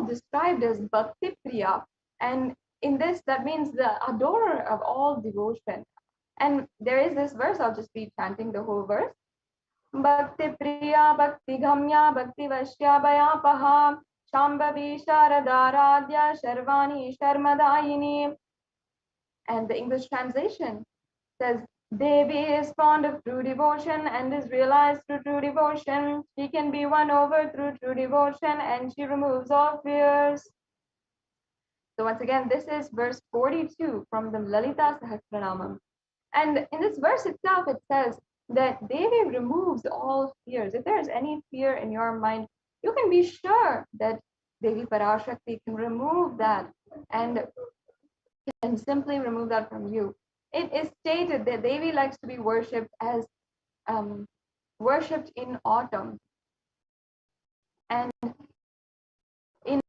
all described as Bhakti Priya. And in this, that means the adorer of all devotion. And there is this verse, I'll just be chanting the whole verse. Bhakti Priya, Bhakti Gamya, Bhakti Vashya Bhayapaha, Shambhavi Sharadaradya, Sharvani Sharmadayini. And the English translation says, Devi is fond of true devotion and is realized through true devotion. She can be won over through true devotion and she removes all fears. So once again, this is verse 42 from the Lalita Sahasranamam. And in this verse itself, it says that Devi removes all fears. If there's any fear in your mind, you can be sure that Devi Parashakti can remove that and can simply remove that from you. It is stated that Devi likes to be worshipped as worshipped in autumn and in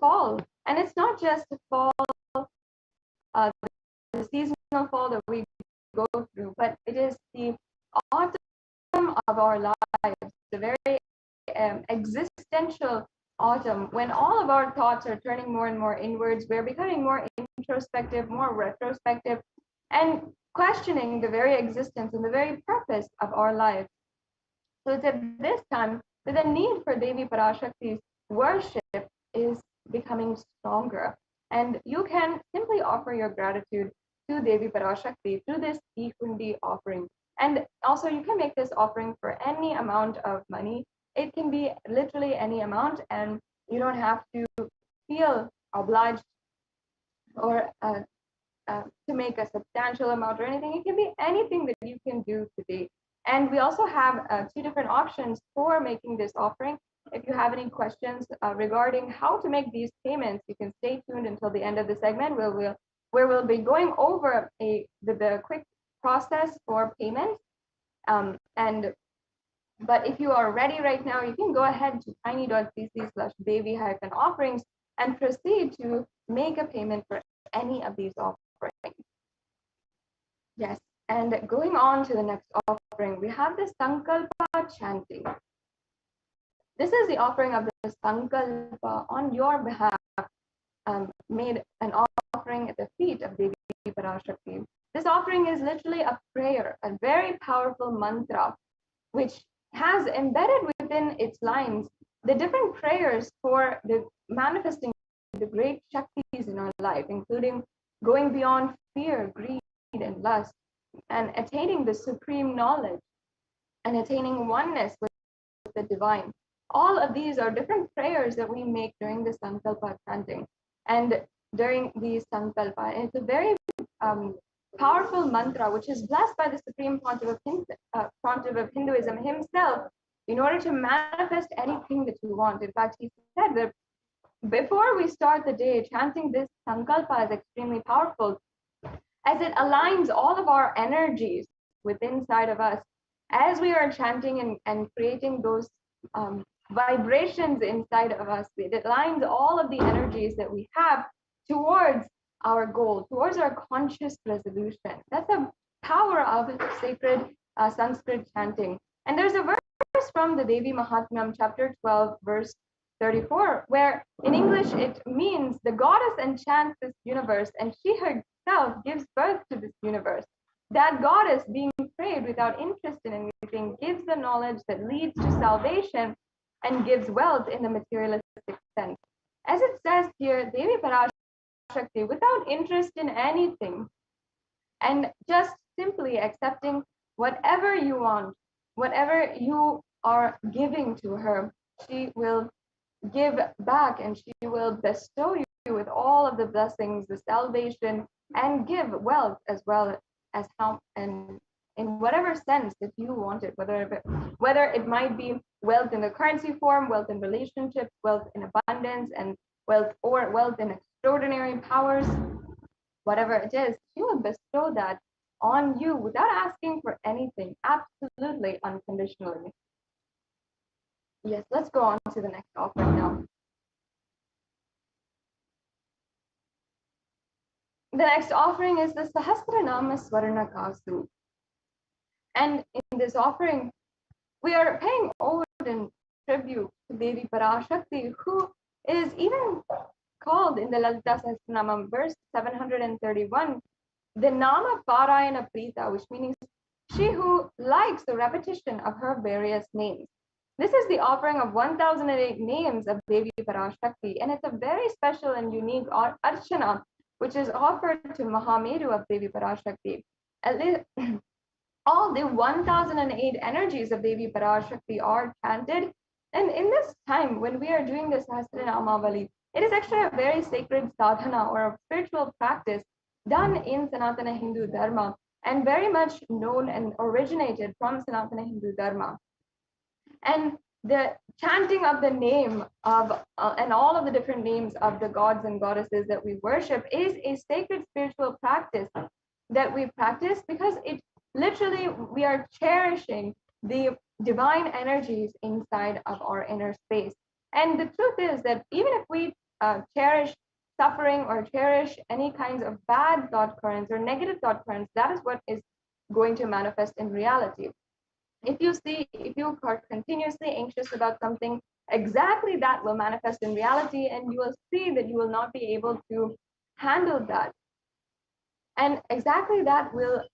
fall. And it's not just fall, the seasonal fall that we go through, but it is the autumn of our lives, the very existential autumn, when all of our thoughts are turning more and more inwards. We're becoming more introspective, more retrospective, and questioning the very existence and the very purpose of our life. So it's at this time that the need for Devi Parashakti's worship is becoming stronger. And you can simply offer your gratitude to Devi Parashakti through this Ikundi offering. And also you can make this offering for any amount of money. It can be literally any amount, and you don't have to feel obliged or to make a substantial amount or anything. It can be anything that you can do today. And we also have 2 different options for making this offering. If you have any questions regarding how to make these payments, you can stay tuned until the end of the segment where we'll be going over the quick process for payment. But if you are ready right now, you can go ahead to tiny.cc/Devi-offerings and proceed to make a payment for any of these offerings. Yes, and going on to the next offering, we have the Sankalpa chanting. This is the offering of the Sankalpa on your behalf, made an offering at the feet of Devi Parashakti. This offering is literally a prayer, a very powerful mantra, which has embedded within its lines the different prayers for the manifesting the great Shaktis in our life, including going beyond fear, greed, and lust, and attaining the supreme knowledge, and attaining oneness with the divine. All of these are different prayers that we make during the Sankalpa chanting and during the Sankalpa. And it's a very powerful mantra, which is blessed by the Supreme Pontiff of Hinduism himself in order to manifest anything that you want. In fact, he said that before we start the day, chanting this Sankalpa is extremely powerful, as it aligns all of our energies within inside of us as we are chanting and creating those vibrations inside of us. It aligns all of the energies that we have towards our goal, towards our conscious resolution. That's the power of sacred Sanskrit chanting. And there's a verse from the Devi Mahatmyam, chapter 12, verse 34, where in English it means the goddess enchants this universe and she herself gives birth to this universe. That goddess, being prayed without interest in anything, gives the knowledge that leads to salvation and gives wealth in the materialistic sense. As it says here, Devi Parashakti, without interest in anything, and just simply accepting whatever you want, whatever you are giving to her, she will give back and she will bestow you with all of the blessings, the salvation, and give wealth as well as how and in whatever sense that you want it, whether it might be wealth in the currency form, wealth in relationships, wealth in abundance, and wealth in extraordinary powers, whatever it is, she will bestow that on you without asking for anything, absolutely unconditionally. Yes, let's go on to the next offering now. The next offering is the Sahasranama Swarna Kasu. And in this offering, we are paying ode and tribute to Devi Parashakti, who It is even called in the Lalita Sahasranamam, verse 731, the Nama Parayana Prita, which means she who likes the repetition of her various names. This is the offering of 1008 names of Devi Parashakti, and it's a very special and unique archana which is offered to Mahameru of Devi Parashakti. At least all the 1008 energies of Devi Parashakti are chanted. And in this time, when we are doing this Sahasranamavali, it is actually a very sacred sadhana or a spiritual practice done in Sanatana Hindu Dharma and very much known and originated from Sanatana Hindu Dharma. And the chanting of the name of and all of the different names of the gods and goddesses that we worship is a sacred spiritual practice that we practice because it literally we are cherishing the divine energies inside of our inner space. And the truth is that even if we cherish suffering or cherish any kinds of bad thought currents or negative thought currents, that is what is going to manifest in reality. If you are continuously anxious about something, exactly that will manifest in reality, and you will see that you will not be able to handle that. And exactly that will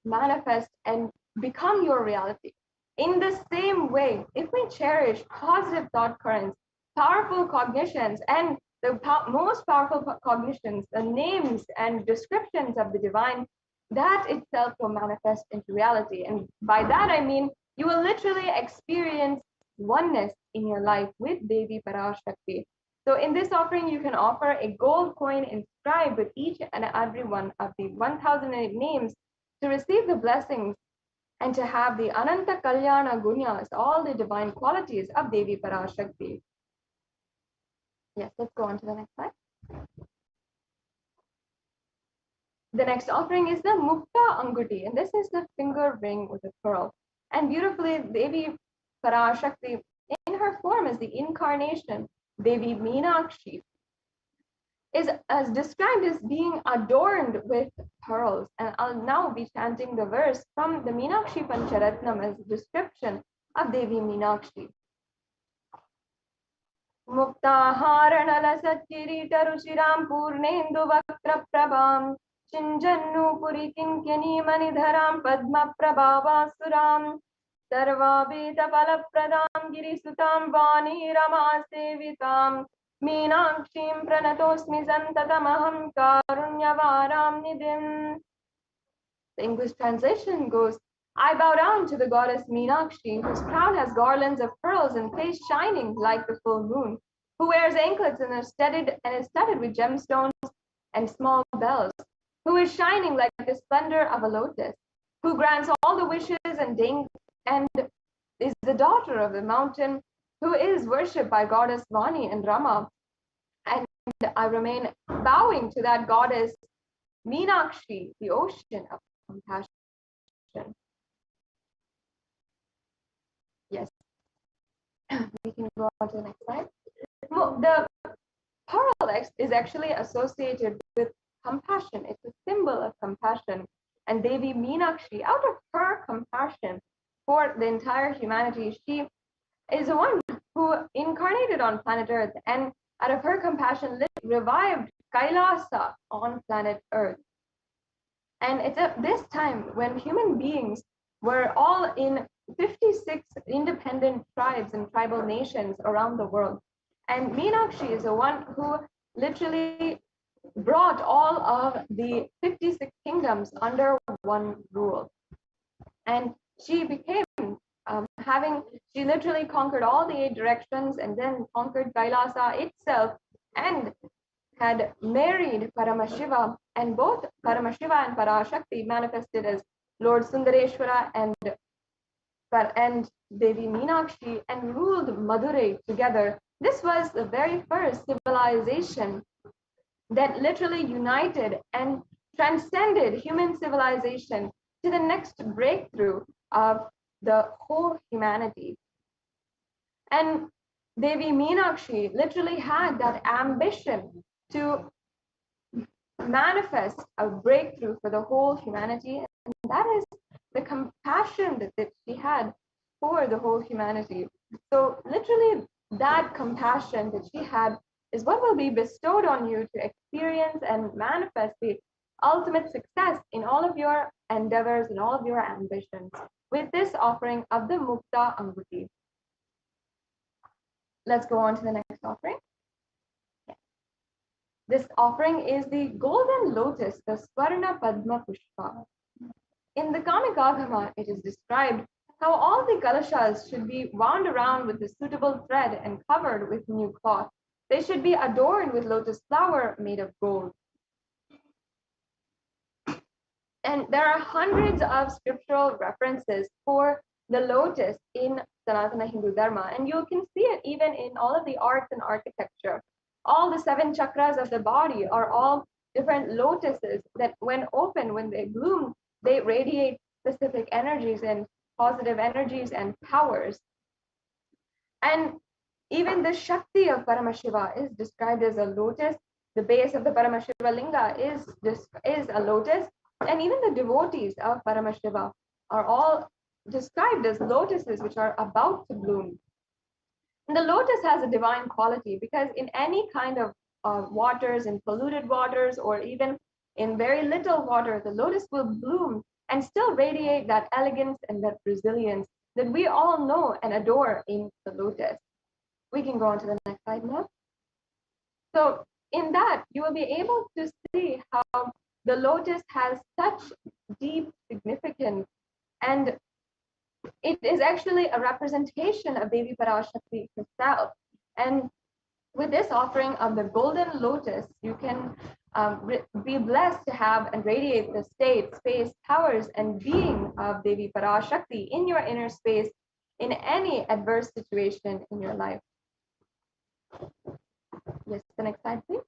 manifest and become your reality. In the same way, if we cherish positive thought currents, powerful cognitions, and the most powerful cognitions, the names and descriptions of the divine, that itself will manifest into reality. And by that, I mean, you will literally experience oneness in your life with Devi Parashakti. So in this offering, you can offer a gold coin inscribed with each and every one of the 1008 names to receive the blessings and to have the Ananta Kalyana Gunyas, all the divine qualities of Devi Parashakti. Yes, let's go on to the next slide. The next offering is the Mukta Anguti, and this is the finger ring with a pearl. And beautifully, Devi Parashakti, in her form as the incarnation, Devi Meenakshi, is as described as being adorned with pearls. And I'll now be chanting the verse from the Meenakshi Pancharatnam as a description of Devi Meenakshi. Muktaharanala Satkirita Rushiram Purnendu Vakra Prabham Chinjannu Kinkani Manidharam Padma Prabhavasuram Sarvabhita Palapradam Girisutam Vani Rama Sevitam Meenakshim Pranatosmi Santatamaham Karunyavaram Nidhim. The English translation goes, I bow down to the goddess Meenakshi, whose crown has garlands of pearls and face shining like the full moon, who wears anklets and is studded with gemstones and small bells, who is shining like the splendor of a lotus, who grants all the wishes and is the daughter of the mountain, who is worshipped by goddess Vani and Rama. And I remain bowing to that goddess Meenakshi, the ocean of compassion. Yes, we can go on to the next slide. The pearl is actually associated with compassion. It's a symbol of compassion. And Devi Meenakshi, out of her compassion for the entire humanity, she is the one who incarnated on planet Earth, and out of her compassion revived Kailasa on planet Earth. And it's at this time when human beings were all in 56 independent tribes and tribal nations around the world. And Meenakshi is the one who literally brought all of the 56 kingdoms under one rule. And she became she literally conquered all the 8 directions and then conquered Kailasa itself and had married Paramashiva, and both Paramashiva and Parashakti manifested as Lord Sundareshwara and Devi Meenakshi and ruled Madurai together. This was the very first civilization that literally united and transcended human civilization to the next breakthrough of the whole humanity. And Devi Meenakshi literally had that ambition to manifest a breakthrough for the whole humanity, and that is the compassion that she had for the whole humanity. So literally that compassion that she had is what will be bestowed on you to experience and manifest the ultimate success in all of your endeavors and all of your ambitions with this offering of the Mukta Anguti. Let's go on to the next offering. This offering is the golden lotus, the Swarna Padma Pushpa. In the Kamikagama, it is described how all the kalashas should be wound around with a suitable thread and covered with new cloth. They should be adorned with lotus flower made of gold. And there are hundreds of scriptural references for the lotus in Sanatana Hindu Dharma, and you can see it even in all of the arts and architecture. All the 7 chakras of the body are all different lotuses that when open, when they bloom, they radiate specific energies and positive energies and powers. And even the Shakti of Paramashiva is described as a lotus. The base of the Paramashiva Linga is a lotus. And even the devotees of Paramashiva are all described as lotuses which are about to bloom. And the lotus has a divine quality because in any kind of waters, in polluted waters, or even in very little water, the lotus will bloom and still radiate that elegance and that resilience that we all know and adore in the lotus. We can go on to the next slide now. So in that, you will be able to see how the lotus has such deep significance, and it is actually a representation of Devi Parashakti herself. And with this offering of the golden lotus, you can be blessed to have and radiate the state, space, powers, and being of Devi Parashakti in your inner space in any adverse situation in your life. Yes, the next slide, please.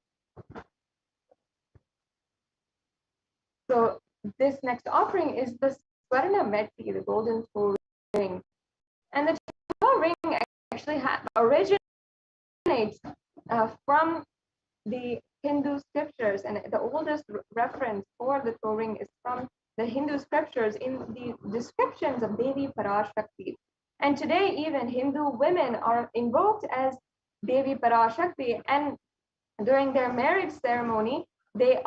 So this next offering is the Swarna Meti, the golden toe ring. And the toe ring actually originates from the Hindu scriptures, and the oldest reference for the toe ring is from the Hindu scriptures in the descriptions of Devi Parashakti. And today, even Hindu women are invoked as Devi Parashakti, and during their marriage ceremony, they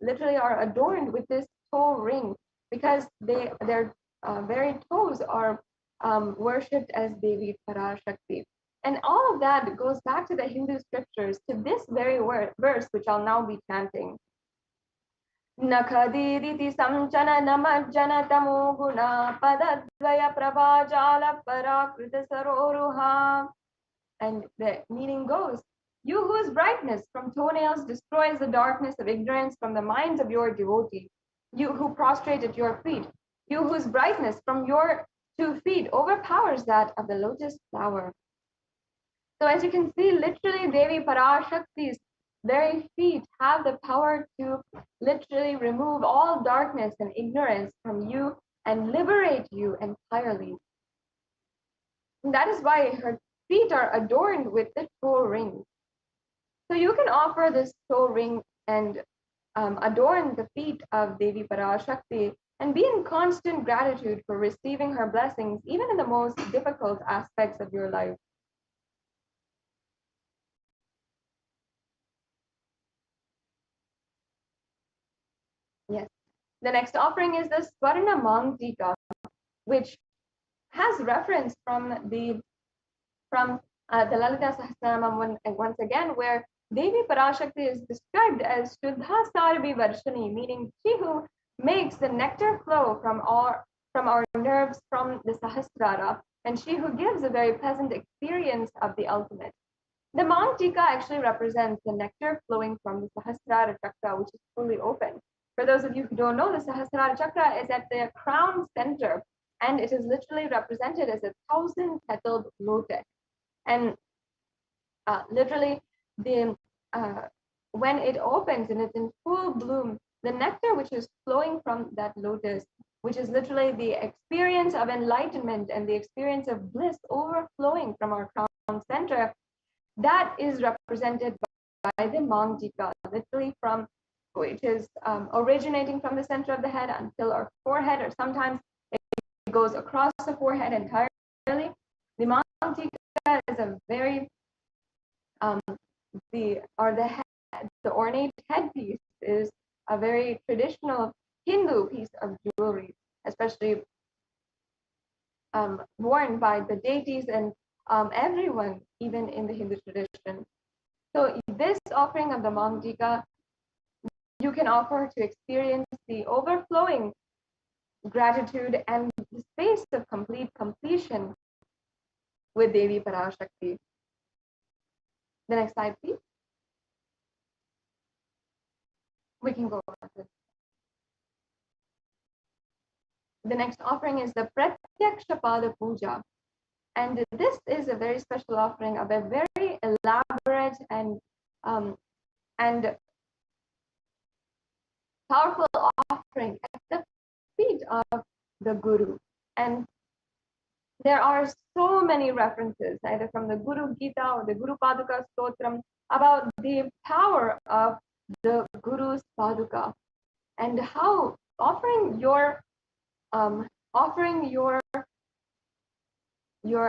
literally are adorned with this toe ring because their very toes are worshipped as Devi Parashakti. And all of that goes back to the Hindu scriptures, to this very verse, which I'll now be chanting. Nakhadiriti samchana namajjana tamo guna padadvaya prabhajala parakrita saroruha. And the meaning goes, you whose brightness from toenails destroys the darkness of ignorance from the minds of your devotees, you who prostrate at your feet, you whose brightness from your 2 feet overpowers that of the lotus flower. So as you can see, literally Devi Parashakti's very feet have the power to literally remove all darkness and ignorance from you and liberate you entirely. And that is why her feet are adorned with the toe ring. So you can offer this toe ring and adorn the feet of Devi Parashakti and be in constant gratitude for receiving her blessings, even in the most difficult aspects of your life. Yes. The next offering is the Swarna Mangtika, which has reference from the Lalita Sahasranamam once again, where Devi Parashakti is described as Shuddha Sarvi Varshani, meaning she who makes the nectar flow from our nerves from the Sahasrara, and she who gives a very pleasant experience of the ultimate. The Mangtika actually represents the nectar flowing from the Sahasrara Chakra, which is fully open. For those of you who don't know, the Sahasrara Chakra is at the crown center, and it is literally represented as a 1,000-petaled lotus. And literally, when it opens and it's in full bloom, the nectar which is flowing from that lotus, which is literally the experience of enlightenment and the experience of bliss overflowing from our crown center, that is represented by the Mangtika, literally which is originating from the center of the head until our forehead, or sometimes it goes across the forehead entirely. The Mangtika is a very the ornate headpiece is a very traditional Hindu piece of jewelry, especially worn by the deities and everyone, even in the Hindu tradition. So this offering of the Mangalika, you can offer to experience the overflowing gratitude and the space of complete completion with Devi Parashakti. The next slide, please. We can go on. The next offering is the Pratyaksha Pada Puja. And this is a very special offering of a very elaborate and powerful offering at the feet of the Guru. And there are so many references, either from the Guru Gita or the Guru Paduka Stotram, about the power of the Guru's Paduka and how offering your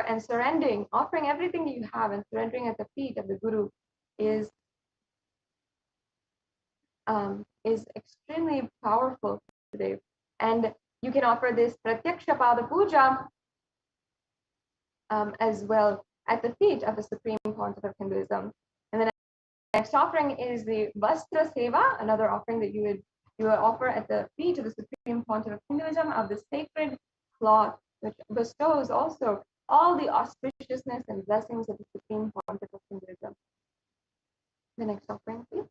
and surrendering, offering everything you have and surrendering at the feet of the Guru is extremely powerful today. And you can offer this Pratyaksha Pada Puja as well at the feet of the Supreme Pontiff of Hinduism. And the next offering is the Vastra Seva, another offering that you would offer at the feet of the Supreme Pontiff of Hinduism, of the sacred cloth, which bestows also all the auspiciousness and blessings of the Supreme Pontiff of Hinduism. The next offering, please.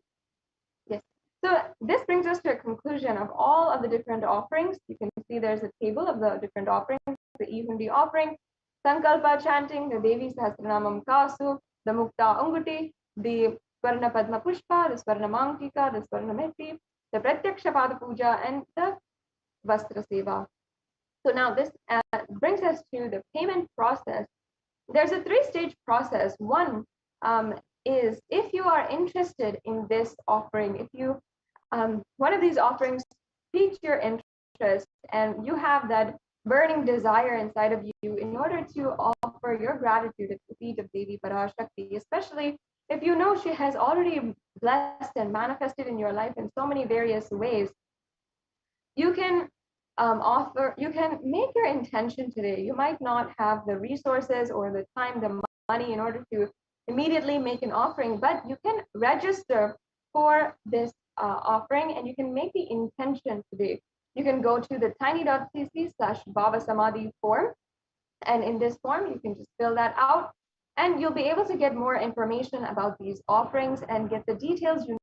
Yes. So this brings us to a conclusion of all of the different offerings. You can see there's a table of the different offerings, the Ihundi offering, Sankalpa chanting, the Devi Sahasranamam Kasu, the Mukta Unguti, the Swarna Padma Pushpa, the Swarna Mankika, the Swarna Mehti, the Pratyaksha Pada Puja, and the Vastra Seva. So now this brings us to the payment process. There's a 3-stage process. One is if you are interested in this offering, if you one of these offerings piques your interest and you have that burning desire inside of you in order to offer your gratitude at the feet of Devi Parashakti, especially if you know she has already blessed and manifested in your life in so many various ways, you can you can make your intention today. You might not have the resources or the time, the money in order to immediately make an offering, but you can register for this offering and you can make the intention today. You can go to the tiny.cc/Baba Samadhi form, and in this form you can just fill that out and you'll be able to get more information about these offerings and get the details you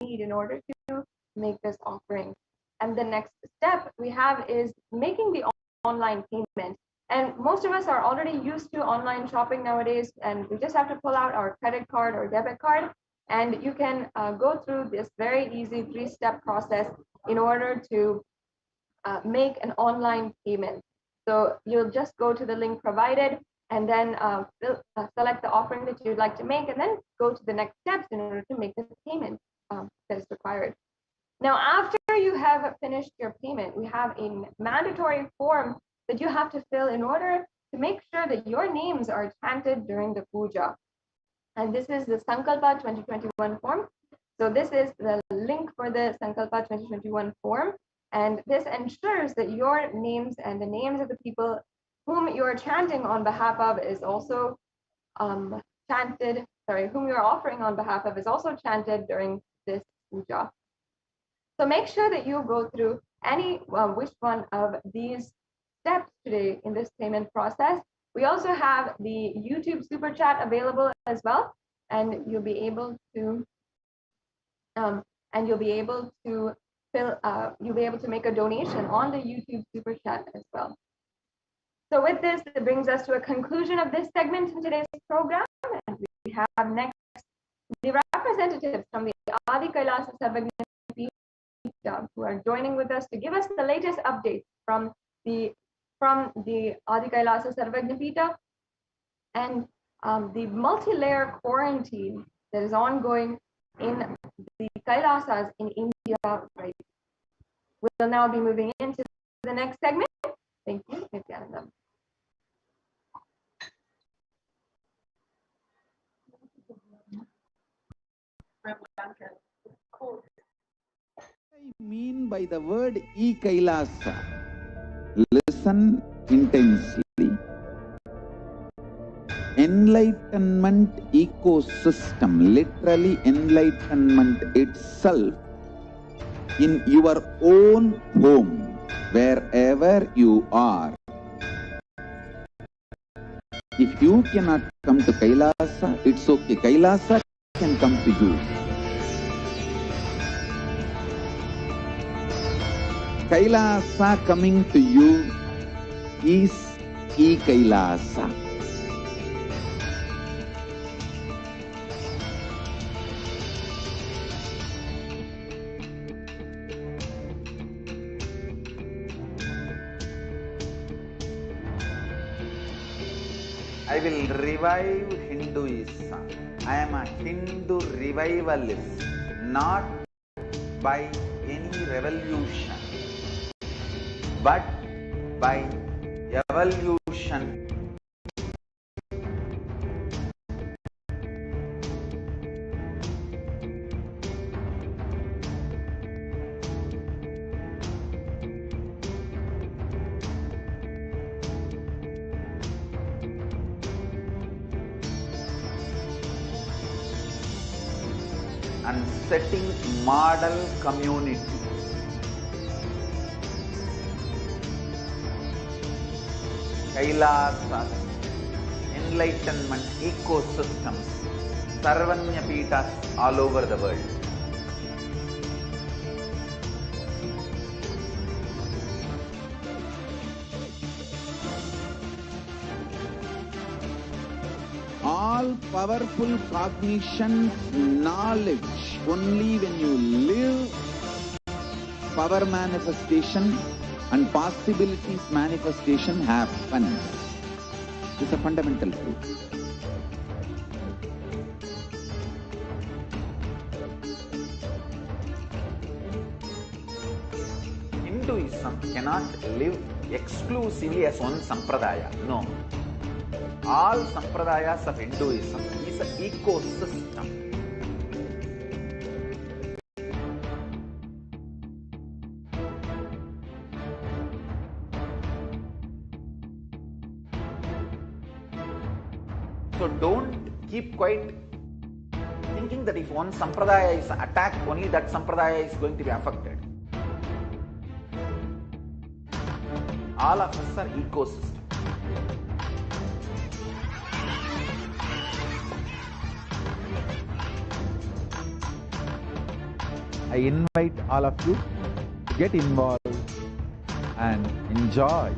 need in order to make this offering. And the next step we have is making the online payment. And most of us are already used to online shopping nowadays, and we just have to pull out our credit card or debit card, and you can go through this very easy 3-step process in order to make an online payment. So you'll just go to the link provided and then select the offering that you'd like to make, and then go to the next steps in order to make the payment that is required. Now, after you have finished your payment, we have a mandatory form that you have to fill in order to make sure that your names are chanted during the puja. And this is the Sankalpa 2021 form. So this is the link for the Sankalpa 2021 form. And this ensures that your names and the names of the people whom you're chanting on behalf of is also chanted, whom you're offering on behalf of is also chanted during this puja. So make sure that you go through which one of these steps today in this payment process. We also have the YouTube super chat available as well, and you'll be able to make a donation on the YouTube super chat as well. So with this, it brings us to a conclusion of this segment in today's program, and we have next the representatives from the Adi Kailasa Sarvagna who are joining with us to give us the latest updates from the Adi Kailasa Sarvagna Pita and the multi-layer quarantine that is ongoing in the Kailasas in India. Right. We'll now be moving into the next segment. Thank you, Nithyananda. I mean by the word Kailasa. Listen intensely. Enlightenment ecosystem, literally enlightenment itself, in your own home, wherever you are. If you cannot come to Kailasa, it's okay. Kailasa can come to you. Kailasa coming to you is Kailasa. I will revive Hinduism. I am a Hindu revivalist, not by any revolution, but by evolution. And setting model community. Kailasa, enlightenment ecosystems, Sarvanya Pitas all over the world. All powerful cognition, knowledge, only when you live, power manifestation and possibilities manifestation happens. It's a fundamental truth. Hinduism cannot live exclusively as one sampradaya. No. All sampradayas of Hinduism is an ecosystem. So don't keep quiet thinking that if one sampradaya is attacked, only that sampradaya is going to be affected. All of us are ecosystems. I invite all of you to get involved and enjoy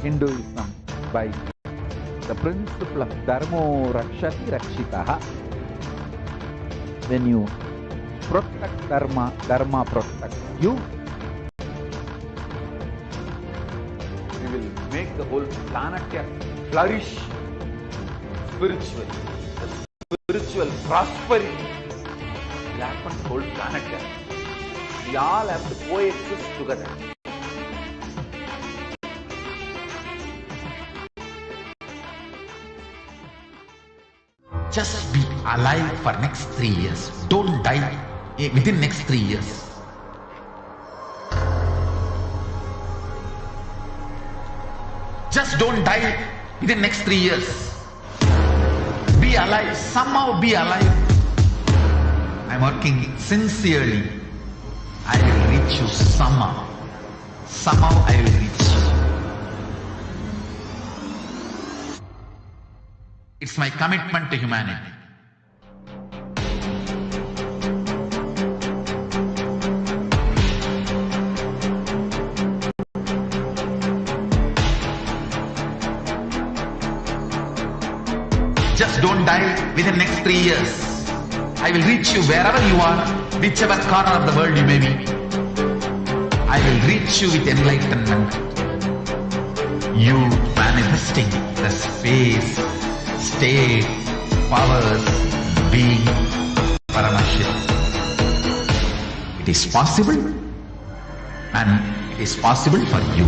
Hinduism by the principle of Dharmo Rakshati Rakshitaha. When you protect Dharma, Dharma protects you. We will make the whole planet flourish spiritually. Spiritual prosperity will happen to the whole planet. We all have to coexist together. Just be alive for next 3 years. Don't die within next 3 years. Just don't die within next 3 years. Be alive, somehow be alive. I'm working sincerely. I will reach you somehow. Somehow I will reach you. It's my commitment to humanity. Just don't die within the next 3 years. I will reach you wherever you are, whichever corner of the world you may be. I will reach you with enlightenment. You manifesting the space, state, powers, being Paramashivoham. It is possible, and it is possible for you.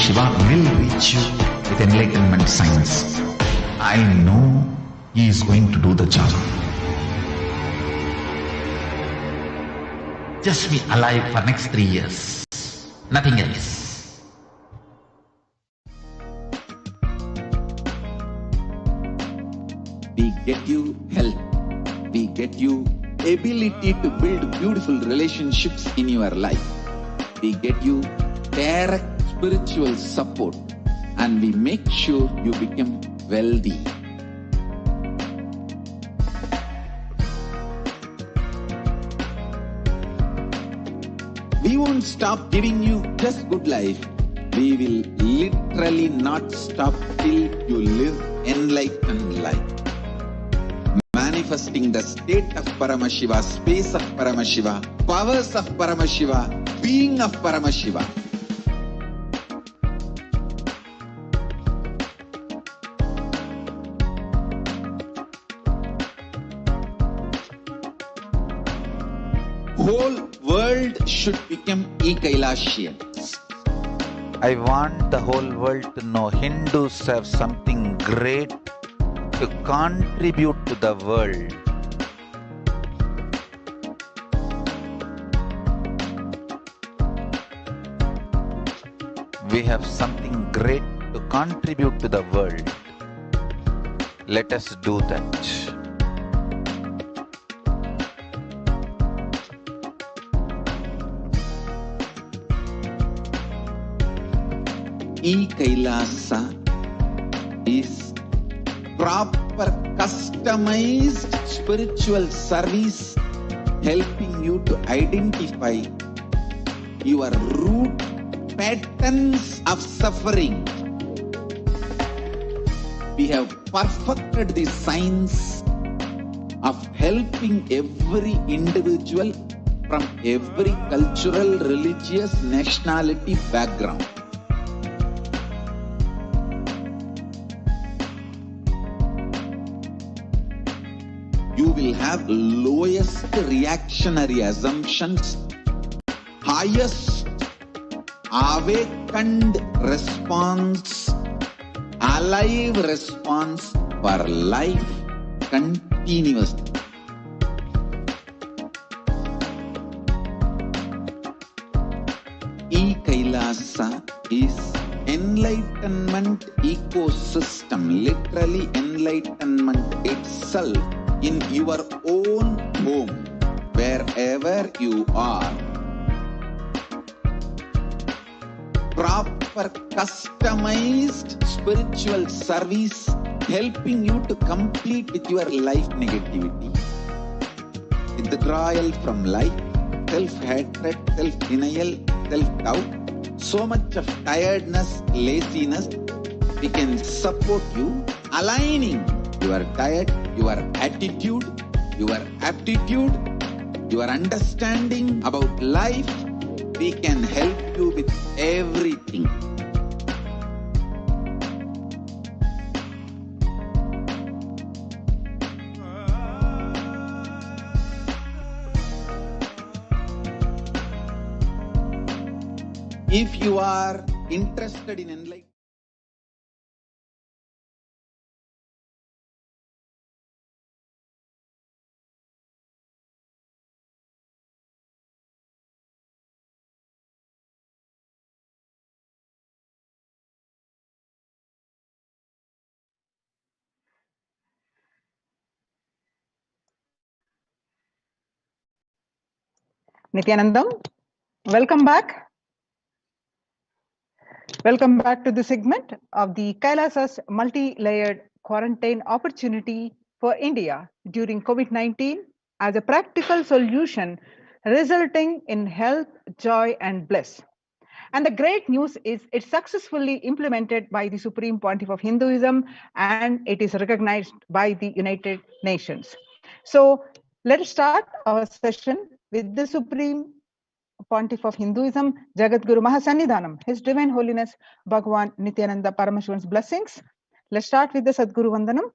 Paramashivoham will reach you with enlightenment science. I know he is going to do the job. Just be alive for next 3 years. Nothing else. We get you health. We get you ability to build beautiful relationships in your life. We get you direct spiritual support, and we make sure you become wealthy. We won't stop giving you just good life. We will literally not stop till you live enlightened life. Manifesting the state of Paramashiva, space of Paramashiva, powers of Paramashiva, being of Paramashiva. Whole world should become Kailasians. I want the whole world to know Hindus have something great to contribute to the world. We have something great to contribute to the world. Let us do that. Kailasa is proper customized spiritual service helping you to identify your root patterns of suffering. We have perfected the science of helping every individual from every cultural, religious, nationality background. You will have lowest reactionary assumptions, highest awakened response, alive response for life continuously. Kailasa is enlightenment ecosystem, literally enlightenment itself in your own home, wherever you are. Proper customized spiritual service helping you to complete with your life negativity. Withdrawal from life, self-hatred, self-denial, self-doubt, so much of tiredness, laziness. We can support you aligning your diet, your attitude, your aptitude, your understanding about life. We can help you with everything. If you are interested in enlightenment, Nithyanandam, welcome back. Welcome back to the segment of the Kailasa's multi-layered quarantine opportunity for India during COVID-19 as a practical solution resulting in health, joy, and bliss. And the great news is it's successfully implemented by the Supreme Pontiff of Hinduism, and it is recognized by the United Nations. So let us start our session with the Supreme Pontiff of Hinduism, Jagadguru Mahasannidhanam, His Divine Holiness Bhagwan Nithyananda Paramashivan's blessings. Let's start with the Sadguru Vandanam.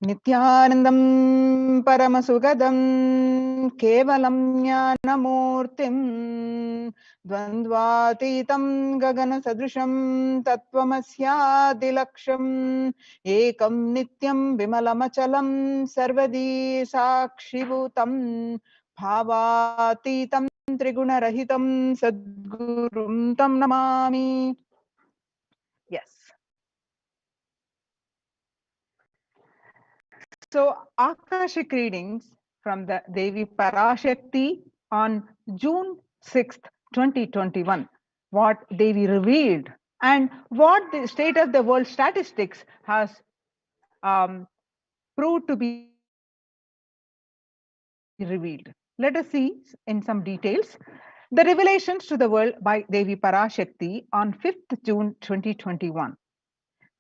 Nithyanandam Paramasugadam Kevalam Jnanamurtim Dvandvatitam Gagana Sadrisham Tattvamasya Ekam Nityam Vimalamachalam Sarvadi Sakshibhutam Bhavatitam Trigunarahitam Sadgurum Tam Namami. Yes. So, Akashic readings from the Devi Parashakti on June 6th, 2021. What Devi revealed and what the state of the world statistics has proved to be revealed. Let us see in some details. The revelations to the world by Devi Parashakti on 5th June 2021.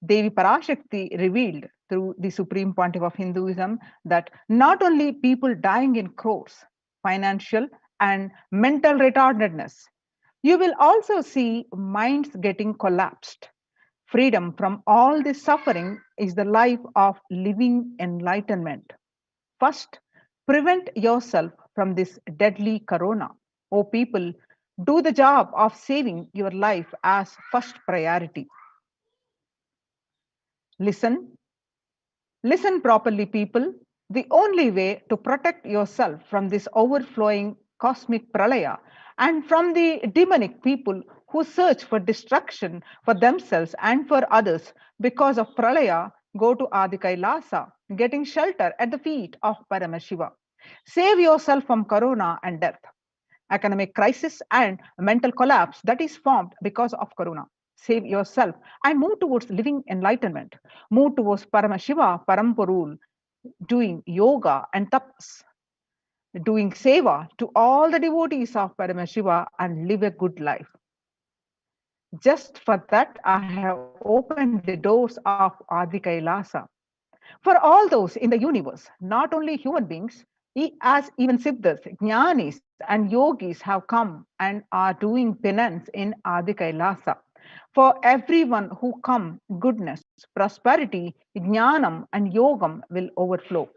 Devi Parashakti revealed through the Supreme Pontiff of Hinduism that not only people dying in crores, financial and mental retardedness, you will also see minds getting collapsed. Freedom from all this suffering is the life of living enlightenment. First, prevent yourself from this deadly corona. Oh, people, do the job of saving your life as first priority. Listen properly, people. The only way to protect yourself from this overflowing cosmic pralaya and from the demonic people who search for destruction for themselves and for others because of pralaya, go to Adi Kailasa, getting shelter at the feet of Paramashiva. Save yourself from corona and death, economic crisis, and mental collapse that is formed because of corona. Save yourself and move towards living enlightenment. Move towards Paramashiva, Paramporul, doing yoga and tapas, doing seva to all the devotees of Paramashiva and live a good life. Just for that, I have opened the doors of Adi Kailasa. For all those in the universe, not only human beings, as even siddhas, jnanis, and yogis have come and are doing penance in Adi Kailasa. For everyone who come, goodness, prosperity, jnanam, and yogam will overflow.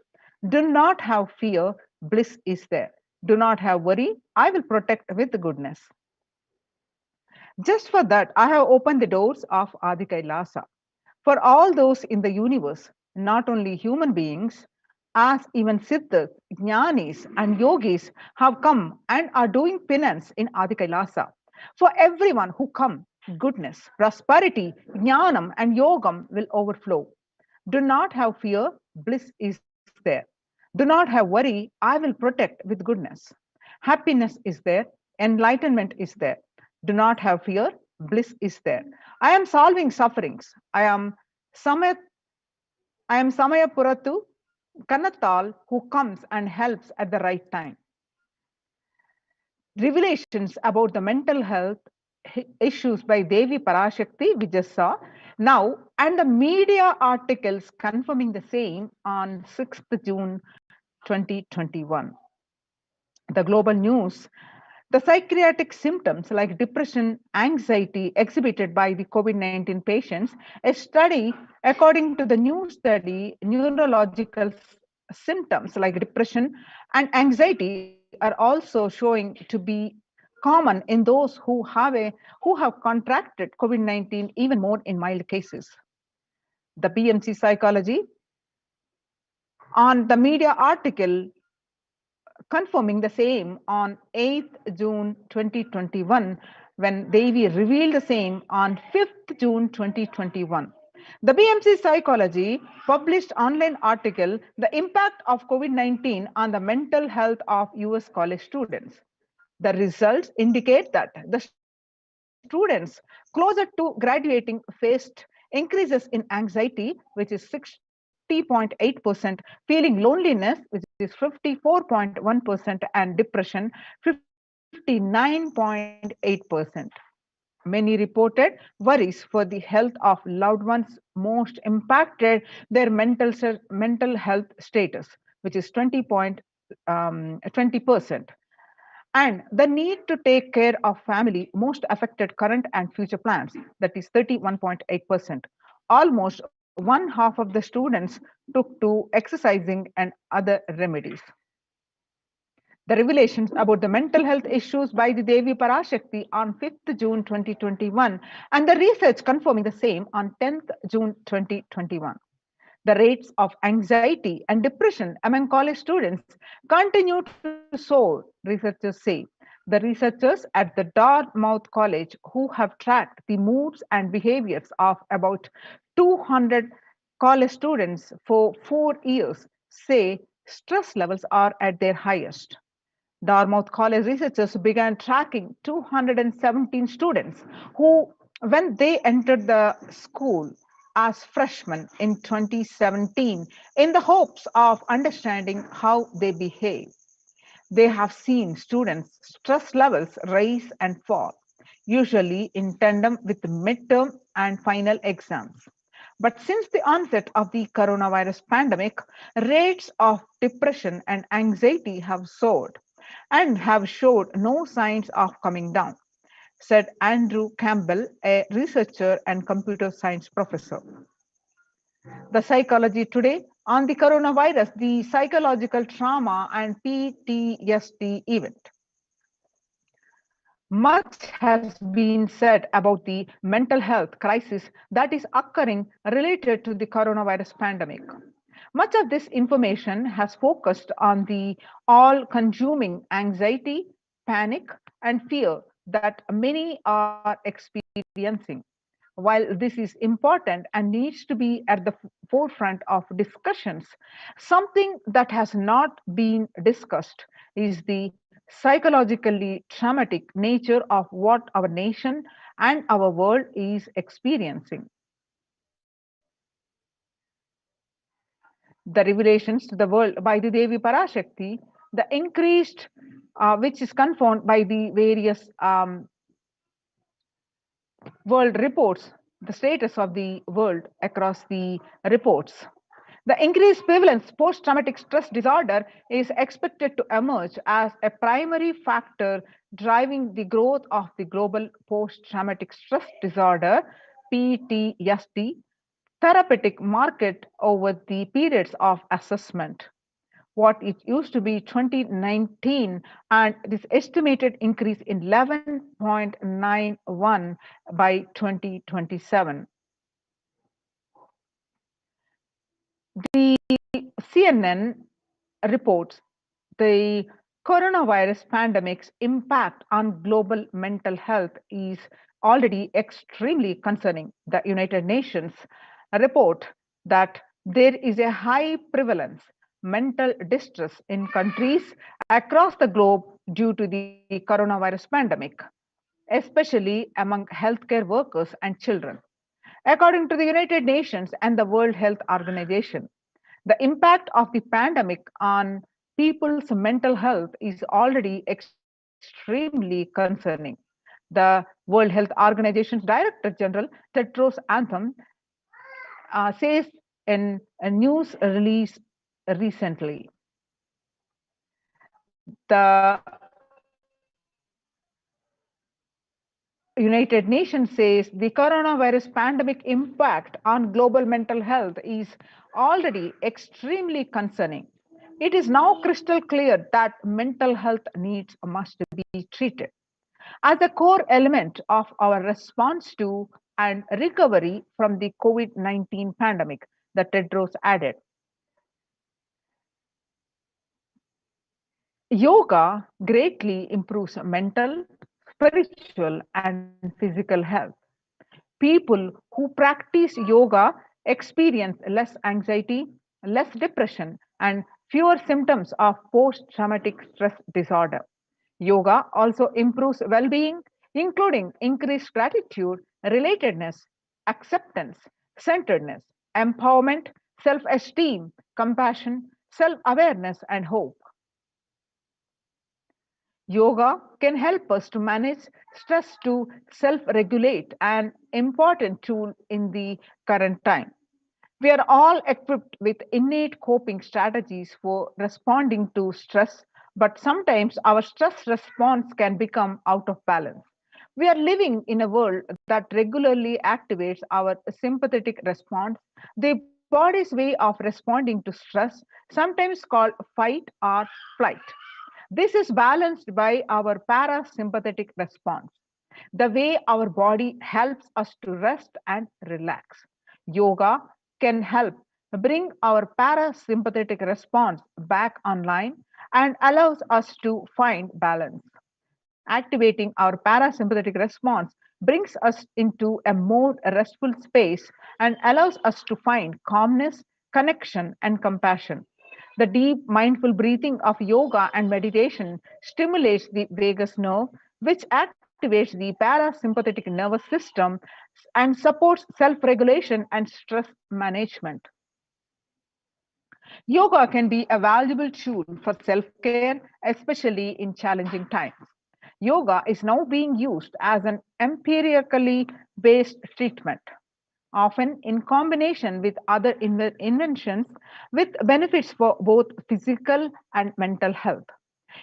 Do not have fear, bliss is there. Do not have worry, I will protect with goodness. Just for that, I have opened the doors of Adi Kailasa. For all those in the universe, not only human beings, as even siddhas, jnanis, and yogis have come and are doing penance in Adi Kailasa. For everyone who come, goodness, prosperity, jnanam, and yogam will overflow. Do not have fear, bliss is there. Do not have worry, I will protect with goodness. Happiness is there, enlightenment is there. Do not have fear, bliss is there. I am solving sufferings. Samaya, I am Samayapuratu Kanatal who comes and helps at the right time. Revelations about the mental health issues by Devi Parashakti, we just saw now, and the media articles confirming the same on 6th June 2021. The global news, the psychiatric symptoms like depression, anxiety exhibited by the COVID-19 patients, a study, according to the new study, neurological symptoms like depression and anxiety are also showing to be common in those who have contracted COVID-19 even more in mild cases. The BMC Psychology on the media article confirming the same on 8th June 2021 when Devi revealed the same on 5th June 2021. The BMC Psychology published online article, The Impact of COVID-19 on the Mental Health of US College Students. The results indicate that the students closer to graduating faced increases in anxiety, which is 60.8%, feeling loneliness, which is 54.1%, and depression, 59.8%. Many reported worries for the health of loved ones most impacted their mental health status, which is 20%. And the need to take care of family most affected current and future plans, that is 31.8%. Almost one half of the students took to exercising and other remedies. The revelations about the mental health issues by the Devi Parashakti on 5th June 2021 and the research confirming the same on 10th June 2021. The rates of anxiety and depression among college students continue to soar, researchers say. The researchers at the Dartmouth College, who have tracked the moods and behaviors of about 200 college students for 4 years, say stress levels are at their highest. Dartmouth College researchers began tracking 217 students who, when they entered the school as freshmen in 2017, in the hopes of understanding how they behave. They have seen students' stress levels rise and fall, usually in tandem with midterm and final exams. But since the onset of the coronavirus pandemic, rates of depression and anxiety have soared and have showed no signs of coming down, said Andrew Campbell, a researcher and computer science professor. The Psychology Today on the coronavirus, the psychological trauma and PTSD event. Much has been said about the mental health crisis that is occurring related to the coronavirus pandemic. Much of this information has focused on the all consuming anxiety, panic, and fear that many are experiencing. While this is important and needs to be at the forefront of discussions, something that has not been discussed is the psychologically traumatic nature of what our nation and our world is experiencing. The revelations to the world by the Devi Parashakti, the increased, which is confirmed by the various world reports, the status of the world across the reports. The increased prevalence post-traumatic stress disorder is expected to emerge as a primary factor driving the growth of the global post-traumatic stress disorder (PTSD) therapeutic market over the periods of assessment. What it used to be 2019 and this estimated increase in 11.91 by 2027. The CNN reports the coronavirus pandemic's impact on global mental health is already extremely concerning. The United Nations report that there is a high prevalence mental distress in countries across the globe due to the coronavirus pandemic, especially among healthcare workers and children. According to the United Nations and the World Health Organization, the impact of the pandemic on people's mental health is already extremely concerning. The World Health Organization's Director General Tedros Adhanom says in a news release recently. The United Nations says the coronavirus pandemic impact on global mental health is already extremely concerning. It is now crystal clear that mental health needs must be treated as a core element of our response to and recovery from the COVID-19 pandemic, the Tedros added. Yoga greatly improves mental, spiritual, and physical health. People who practice yoga experience less anxiety, less depression, and fewer symptoms of post traumatic stress disorder. Yoga also improves well being, including increased gratitude, relatedness, acceptance, centeredness, empowerment, self esteem, compassion, self awareness, and hope. Yoga can help us to manage stress to self regulate, an important tool in the current time. We are all equipped with innate coping strategies for responding to stress, but sometimes our stress response can become out of balance. We are living in a world that regularly activates our sympathetic response, the body's way of responding to stress, sometimes called fight or flight. This is balanced by our parasympathetic response, the way our body helps us to rest and relax. Yoga can help bring our parasympathetic response back online and allows us to find balance. Activating our parasympathetic response brings us into a more restful space and allows us to find calmness, connection, and compassion. The deep mindful breathing of yoga and meditation stimulates the vagus nerve, which activates the parasympathetic nervous system and supports self regulation and stress management. Yoga can be a valuable tool for self care, especially in challenging times. Yoga is now being used as an empirically based treatment, often in combination with other inventions with benefits for both physical and mental health.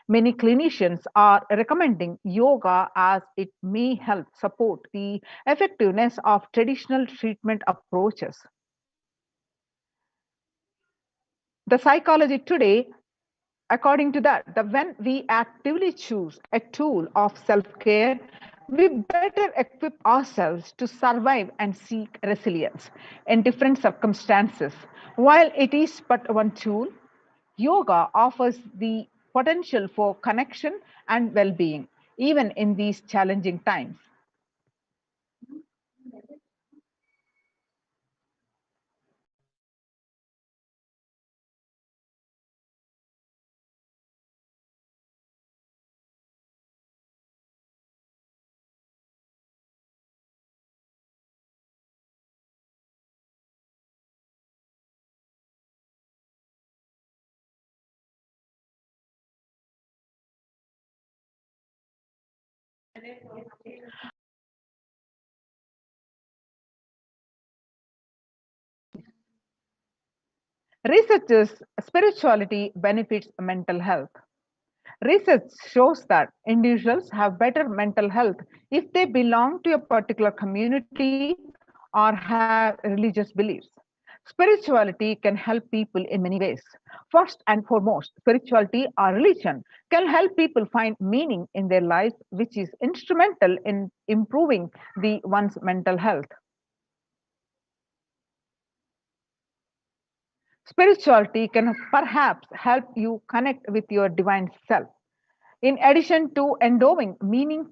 Many clinicians are recommending yoga as it may help support the effectiveness of traditional treatment approaches. The psychology today, according to that, when we actively choose a tool of self care, we better equip ourselves to survive and seek resilience in different circumstances. While it is but one tool, yoga offers the potential for connection and well being, even in these challenging times. Researchers spirituality benefits mental health. Research shows that individuals have better mental health if they belong to a particular community or have religious beliefs. Spirituality can help people in many ways. First and foremost, spirituality or religion can help people find meaning in their life, which is instrumental in improving the one's mental health. Spirituality can perhaps help you connect with your divine self. In addition to endowing meaning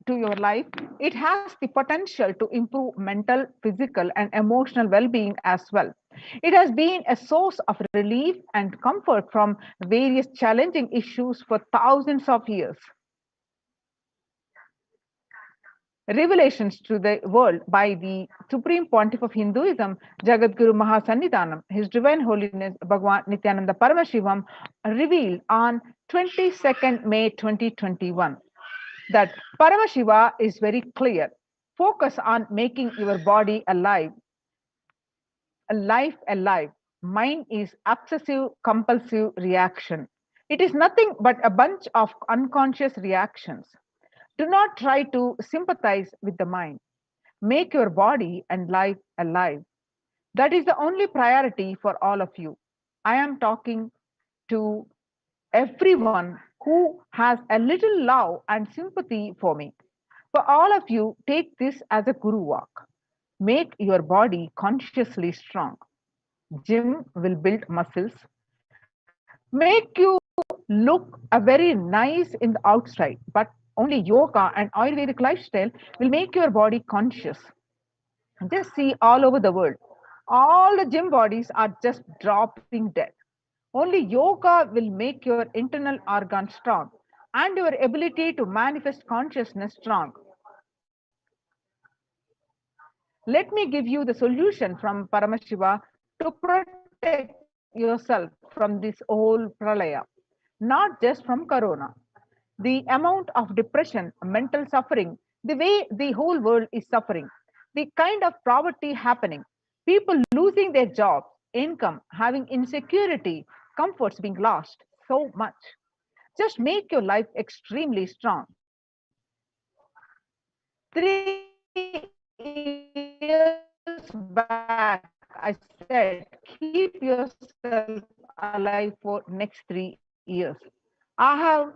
to your life, it has the potential to improve mental, physical, and emotional well being as well. It has been a source of relief and comfort from various challenging issues for thousands of years. Revelations to the world by the Supreme Pontiff of Hinduism, Jagadguru Mahasannidhanam, His Divine Holiness Bhagwan Nithyananda Paramashivam, revealed on 22nd May 2021 that Paramashiva is very clear. Focus on making your body alive, a life alive. Mind is obsessive compulsive reaction. It is nothing but a bunch of unconscious reactions. Do not try to sympathize with the mind. Make your body and life alive. That is the only priority for all of you. I am talking to everyone who has a little love and sympathy for me. For all of you, take this as a guru walk. Make your body consciously strong. Gym will build muscles, make you look a very nice in the outside, but only yoga and Ayurvedic lifestyle will make your body conscious. Just see all over the world. All the gym bodies are just dropping dead. Only yoga will make your internal organs strong and your ability to manifest consciousness strong. Let me give you the solution from Paramashiva to protect yourself from this whole pralaya, not just from corona. The amount of depression, mental suffering, the way the whole world is suffering, the kind of poverty happening, people losing their jobs, income, having insecurity, comforts being lost, so much. Just make your life extremely strong. 3 years back, I said, keep yourself alive for next 3 years. I have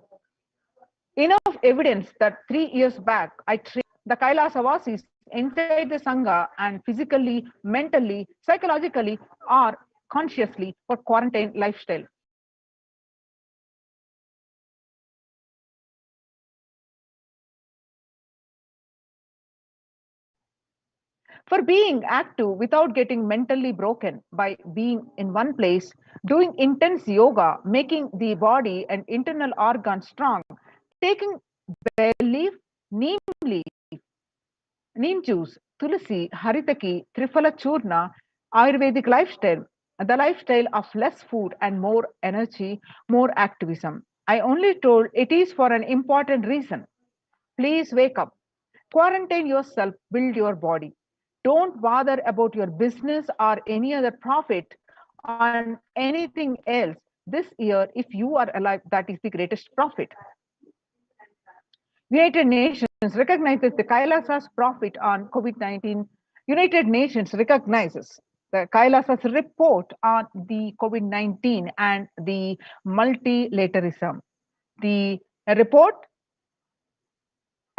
enough evidence that 3 years back, I trained the Kailasa inside the Sangha and physically, mentally, psychologically, or consciously for quarantine lifestyle. For being active without getting mentally broken by being in one place, doing intense yoga, making the body and internal organs strong, taking bay leaf, neem leaf, neem juice, tulsi, haritaki, triphala churna, Ayurvedic lifestyle, the lifestyle of less food and more energy, more activism. I only told it is for an important reason. Please wake up. Quarantine yourself, build your body. Don't bother about your business or any other profit on anything else. This year, if you are alive, that is the greatest profit. United Nations recognizes the Kailasa's profit on COVID-19. United Nations recognizes the Kailasa's report on the COVID-19 and the multilateralism. The report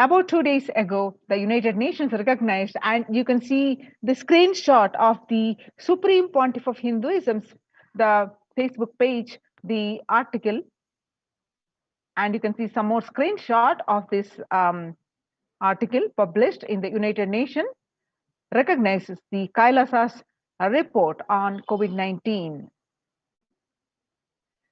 about 2 days ago, the United Nations recognized, and you can see the screenshot of the Supreme Pontiff of Hinduism's the Facebook page, the article, and you can see some more screenshot of this article published in the United Nations recognizes the Kailasa's report on COVID-19.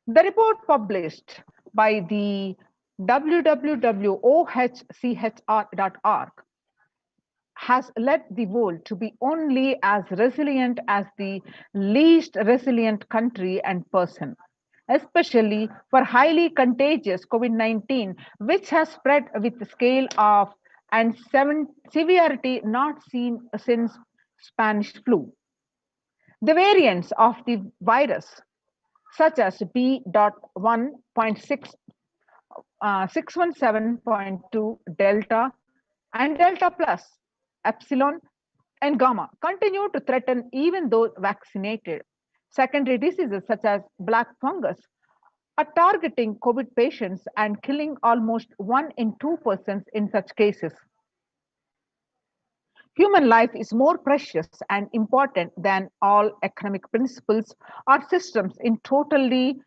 The report published by the www.ohchr.org has led the world to be only as resilient as the least resilient country and person, especially for highly contagious COVID-19, which has spread with the scale of and severity not seen since Spanish flu. The variants of the virus, such as B.1.6, 617.2 Delta, and Delta Plus, Epsilon, and Gamma continue to threaten even those vaccinated. Secondary diseases such as black fungus are targeting COVID patients and killing almost 1 in 2 persons in such cases. Human life is more precious and important than all economic principles or systems in totality,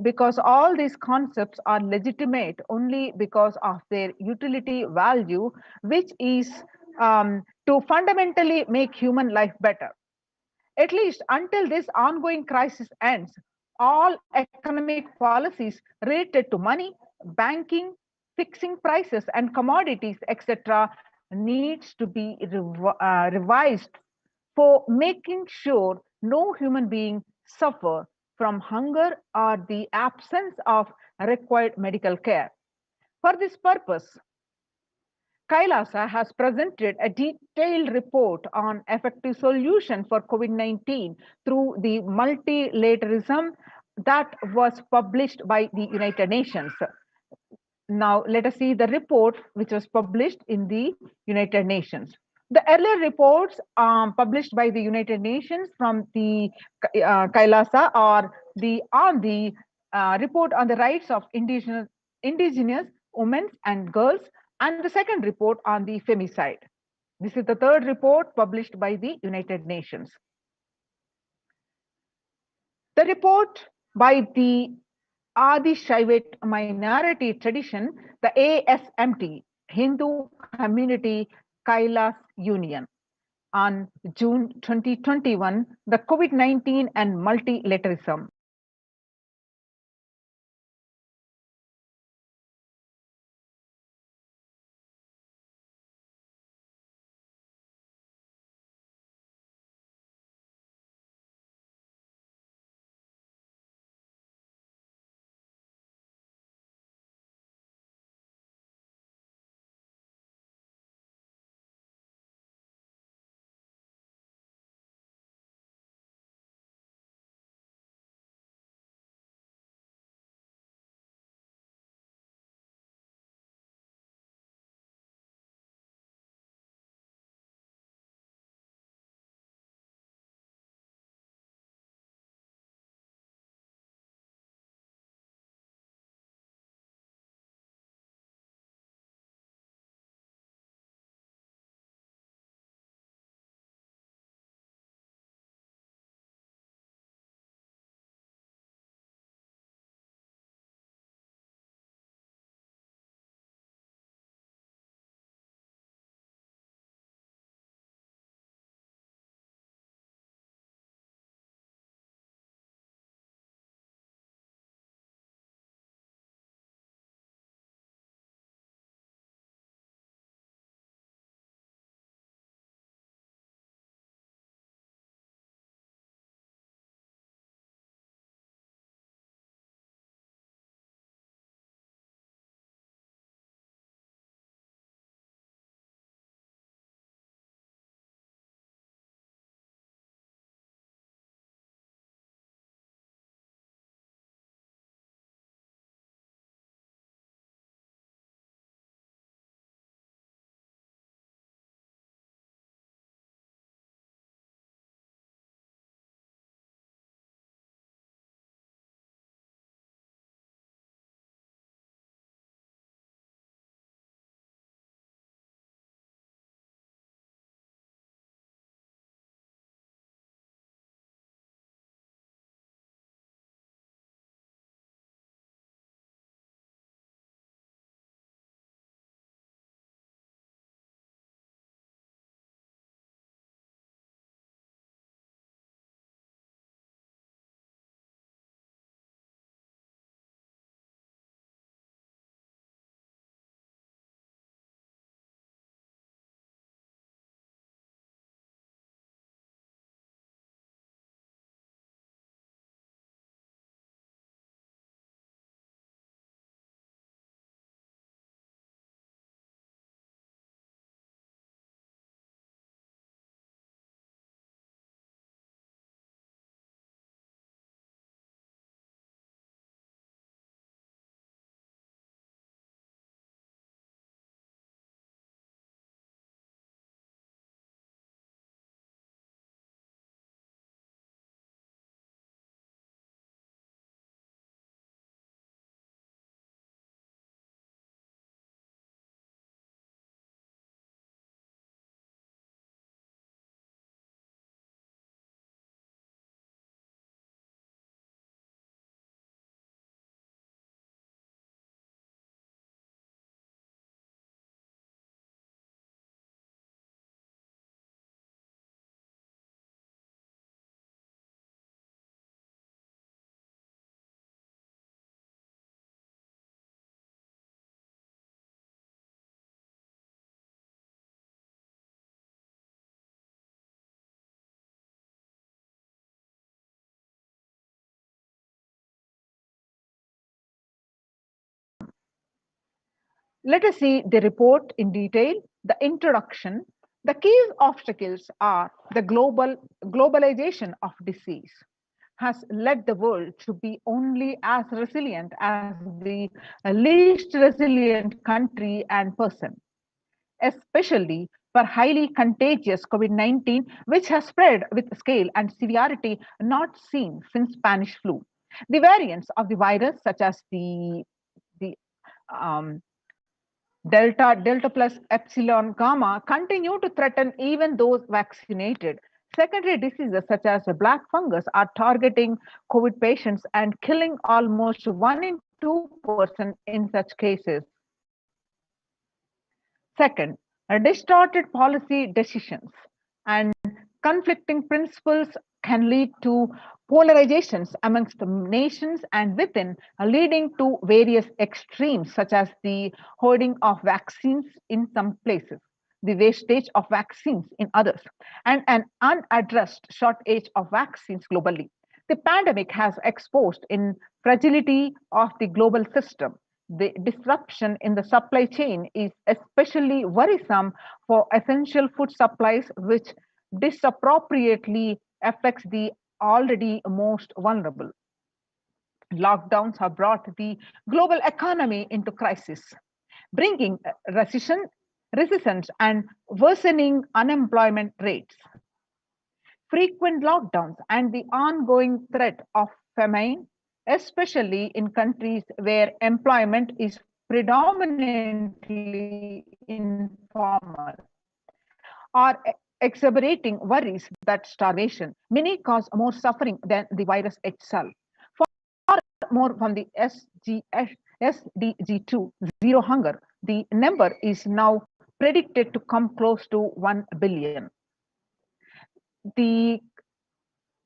because all these concepts are legitimate only because of their utility value, which is to fundamentally make human life better. At least until this ongoing crisis ends, all economic policies related to money, banking, fixing prices and commodities, etc., needs to be revised for making sure no human being suffer from hunger or the absence of required medical care. For this purpose, Kailasa has presented a detailed report on effective solution for COVID-19 through the multilateralism that was published by the United Nations. Now, let us see the report which was published in the United Nations. The earlier reports published by the United Nations from the Kailasa or the on the report on the rights of indigenous women and girls, and the second report on the femicide. This is the third report published by the United Nations. The report by the Adi Shaivite minority tradition, the ASMT, Hindu Community Kailas Union, on June 2021, the COVID-19 and multilateralism. Let us see the report in detail. The introduction. The key obstacles are the globalization of disease has led the world to be only as resilient as the least resilient country and person, especially for highly contagious COVID-19, which has spread with scale and severity not seen since Spanish flu. The variants of the virus, such as the um, Delta plus epsilon gamma, continue to threaten even those vaccinated. Secondary diseases such as black fungus are targeting COVID patients and killing almost 1 in 2% in such cases. Second, distorted policy decisions and conflicting principles can lead to polarizations amongst the nations and within, leading to various extremes, such as the hoarding of vaccines in some places, the wastage of vaccines in others, and an unaddressed shortage of vaccines globally. The pandemic has exposed in fragility of the global system. The disruption in the supply chain is especially worrisome for essential food supplies, which disappropriately affects the already most vulnerable. Lockdowns have brought the global economy into crisis, bringing resistance and worsening unemployment rates. Frequent lockdowns and the ongoing threat of famine, especially in countries where employment is predominantly informal, are exacerbating worries that starvation may cause more suffering than the virus itself. Far more from the SDG2 zero hunger, the number is now predicted to come close to 1 billion. The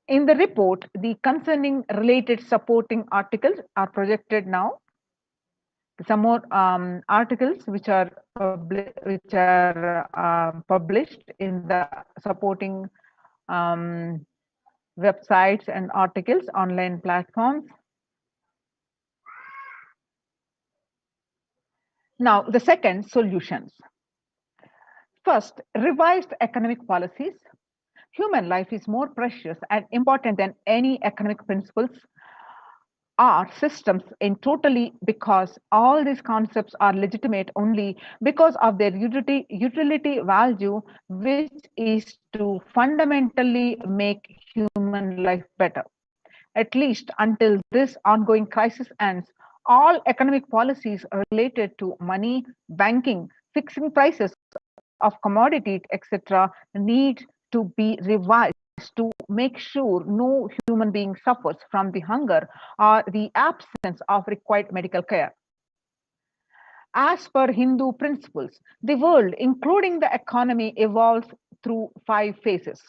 In the report, the concerning related supporting articles are projected now. Some more articles which are published in the supporting websites and articles, online platforms. Now, the second, solutions. First, revised economic policies. Human life is more precious and important than any economic principles are systems in totally, because all these concepts are legitimate only because of their utility value, which is to fundamentally make human life better. At least until this ongoing crisis ends, all economic policies related to money, banking, fixing prices of commodities, etc., need to be revised to make sure no human being suffers from the hunger or the absence of required medical care. As per Hindu principles, the world, including the economy, evolves through 5 phases.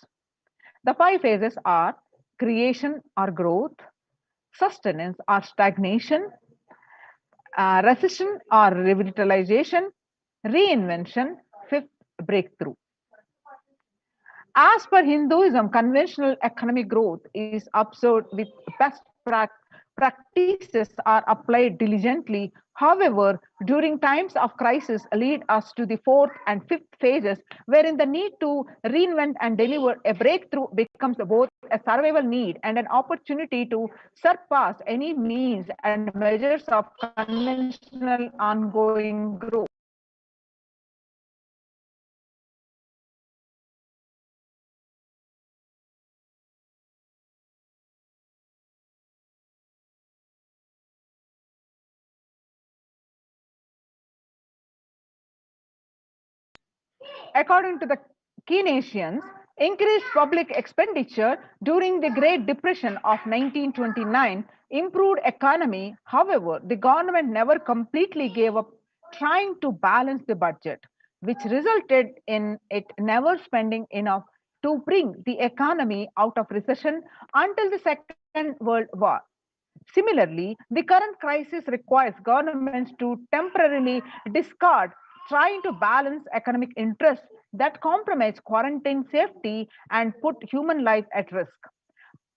The 5 phases are creation or growth, sustenance or stagnation, recession or revitalization, reinvention, fifth, breakthrough. As per Hinduism, conventional economic growth is observed with best practices are applied diligently. However, during times of crisis lead us to the fourth and fifth phases, wherein the need to reinvent and deliver a breakthrough becomes both a survival need and an opportunity to surpass any means and measures of conventional ongoing growth. According to the Keynesians, increased public expenditure during the Great Depression of 1929 improved economy. However, the government never completely gave up trying to balance the budget, which resulted in it never spending enough to bring the economy out of recession until the Second World War. Similarly, the current crisis requires governments to temporarily discard trying to balance economic interests that compromise quarantine safety and put human life at risk,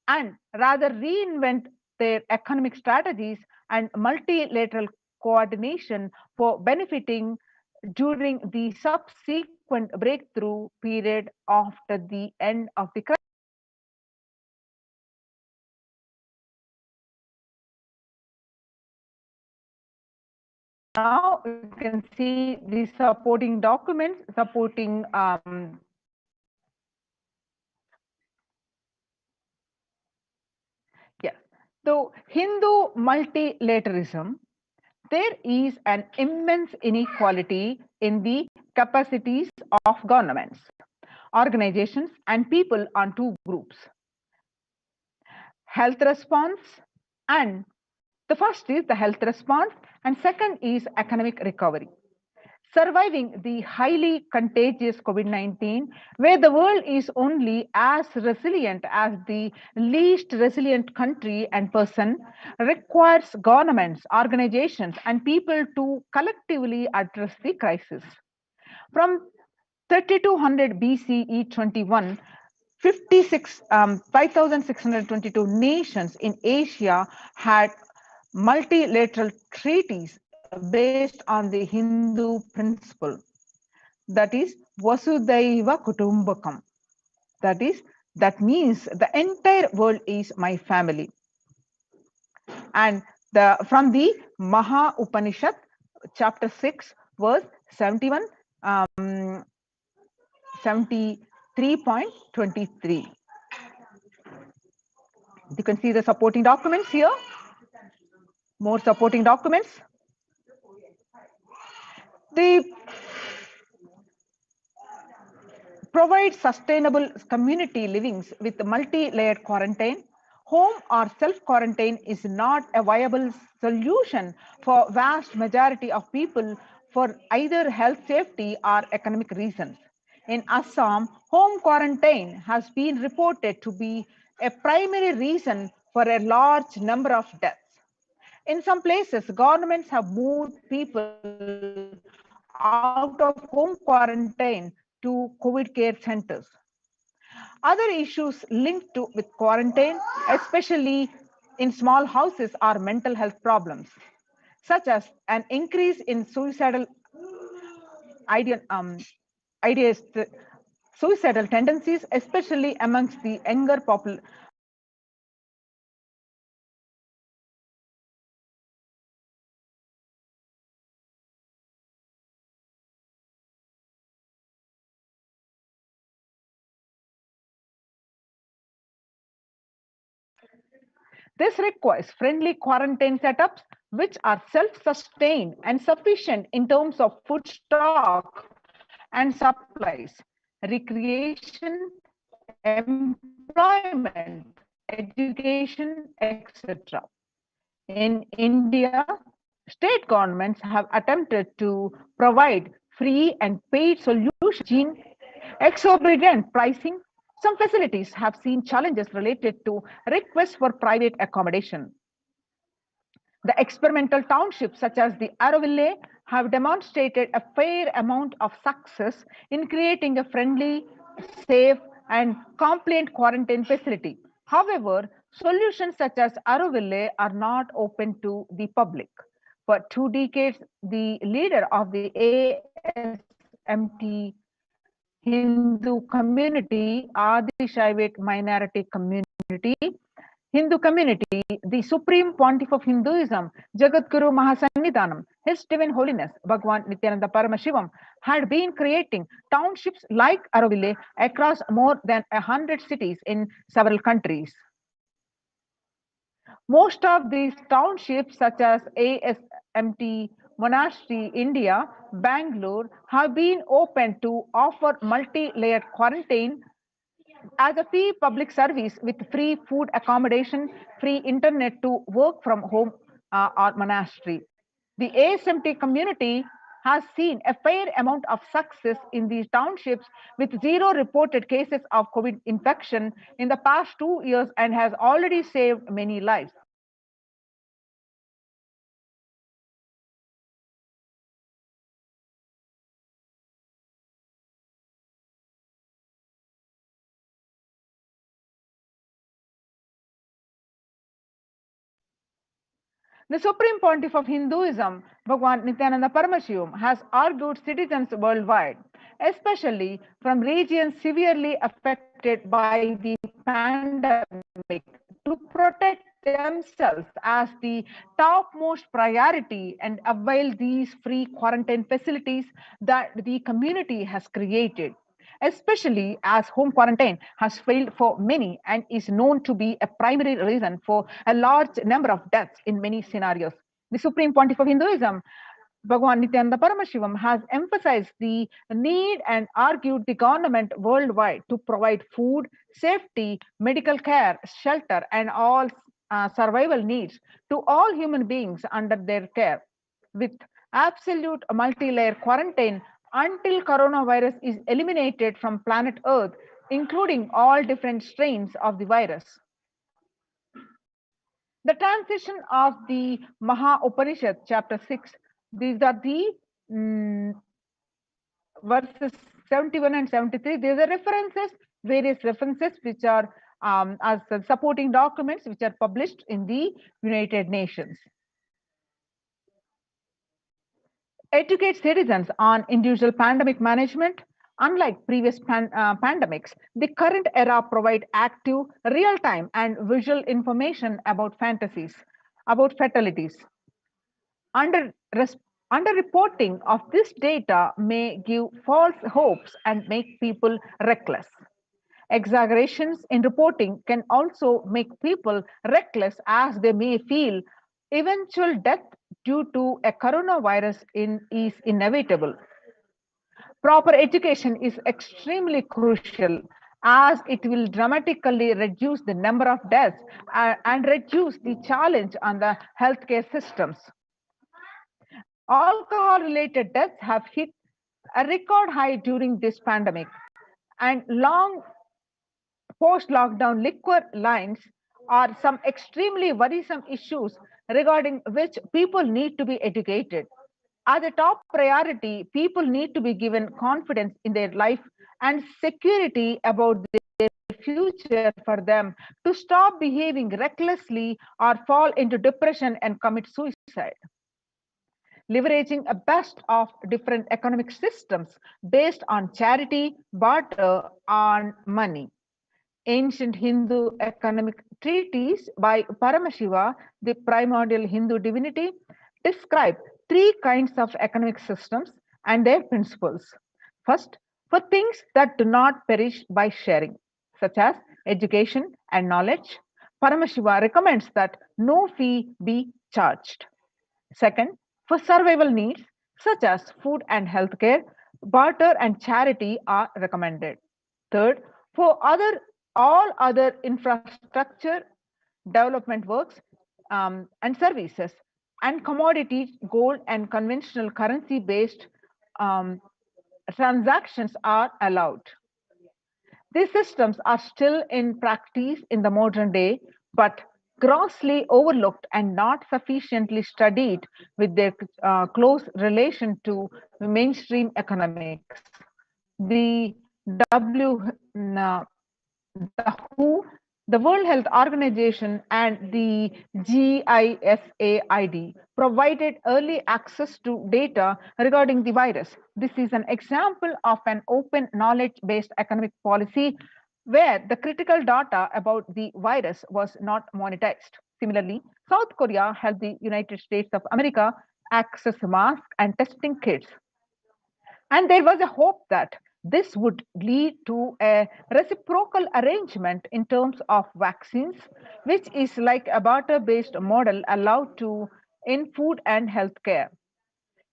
and rather reinvent their economic strategies and multilateral coordination for benefiting during the subsequent breakthrough period after the end of the crisis. Now you can see the supporting documents supporting yes. So Hindu multilateralism, there is an immense inequality in the capacities of governments, organizations, and people on two groups: health response, and the first is the health response, and second is economic recovery. Surviving the highly contagious COVID-19, where the world is only as resilient as the least resilient country and person, requires governments, organizations, and people to collectively address the crisis. From 3200 BCE 21, 5,622 nations in Asia had multilateral treaties based on the Hindu principle, that is Vasudhaiva Kutumbakam. That means the entire world is my family. And from the Maha Upanishad, chapter 6, verse 71, 73.23. You can see the supporting documents here. More supporting documents. They provide sustainable community livings with multi-layered quarantine. Home or self-quarantine is not a viable solution for vast majority of people for either health safety or economic reasons. In Assam, home quarantine has been reported to be a primary reason for a large number of deaths. In some places, governments have moved people out of home quarantine to COVID care centers. Other issues linked with quarantine, especially in small houses, are mental health problems, such as an increase in suicidal suicidal tendencies, especially amongst the younger population. This requires friendly quarantine setups which are self-sustained and sufficient in terms of food stock and supplies, recreation, employment, education, etc. In India, state governments have attempted to provide free and paid solutions, exorbitant pricing. Some facilities have seen challenges related to requests for private accommodation. The experimental townships, such as the Auroville, have demonstrated a fair amount of success in creating a friendly, safe, and compliant quarantine facility. However, solutions such as Auroville are not open to the public. For 2 decades, the leader of the ASMT Hindu community, Adi Shaivite minority community, Hindu community, the Supreme Pontiff of Hinduism, Jagadguru Mahasannidhanam, His Divine Holiness, Bhagwan Nithyananda Paramashivam, had been creating townships like Auroville across more than 100 cities in several countries. Most of these townships, such as ASMT Monastery, India, Bangalore, have been open to offer multi-layered quarantine as a free public service with free food accommodation, free internet to work from home or monastery. The ASMT community has seen a fair amount of success in these townships with zero reported cases of COVID infection in the past 2 years and has already saved many lives. The Supreme Pontiff of Hinduism, Bhagwan Nithyananda Paramashivam, has argued citizens worldwide, especially from regions severely affected by the pandemic, to protect themselves as the topmost priority and avail these free quarantine facilities that the community has created, especially as home quarantine has failed for many and is known to be a primary reason for a large number of deaths in many scenarios. The Supreme Pontiff of Hinduism, Bhagwan Nithyananda Paramashivam, has emphasized the need and argued the government worldwide to provide food, safety, medical care, shelter, and all survival needs to all human beings under their care, with absolute multi-layer quarantine until coronavirus is eliminated from planet Earth, including all different strains of the virus. The transition of the Maha Upanishad, chapter 6, these are the verses 71 and 73. These are references, various references which are as supporting documents which are published in the United Nations. Educate citizens on individual pandemic management. Unlike previous pandemics, the current era provide active, real-time, and visual information about fatalities. Under Underreporting of this data may give false hopes and make people reckless. Exaggerations in reporting can also make people reckless as they may feel eventual death due to a coronavirus is inevitable. Proper education is extremely crucial as it will dramatically reduce the number of deaths and reduce the challenge on the healthcare systems. Alcohol-related deaths have hit a record high during this pandemic, and long post-lockdown liquor lines are some extremely worrisome issues regarding which people need to be educated. As a top priority, people need to be given confidence in their life and security about their future for them to stop behaving recklessly or fall into depression and commit suicide. Leveraging a best of different economic systems based on charity, barter, and money. Ancient Hindu economic treatise by Paramashiva, the primordial Hindu divinity, describe three kinds of economic systems and their principles. First, for things that do not perish by sharing, such as education and knowledge, Paramashiva recommends that no fee be charged. Second, for survival needs, such as food and healthcare, barter and charity are recommended. Third, for all other infrastructure development works and services and commodities, gold and conventional currency based transactions are allowed. These systems are still in practice in the modern day, but grossly overlooked and not sufficiently studied with their close relation to mainstream economics. The the WHO, the World Health Organization, and the GISAID provided early access to data regarding the virus. This is an example of an open knowledge-based economic policy where the critical data about the virus was not monetized. Similarly, South Korea helped the United States of America access masks and testing kits. And there was a hope that this would lead to a reciprocal arrangement in terms of vaccines, which is like a barter-based model allowed to in food and healthcare.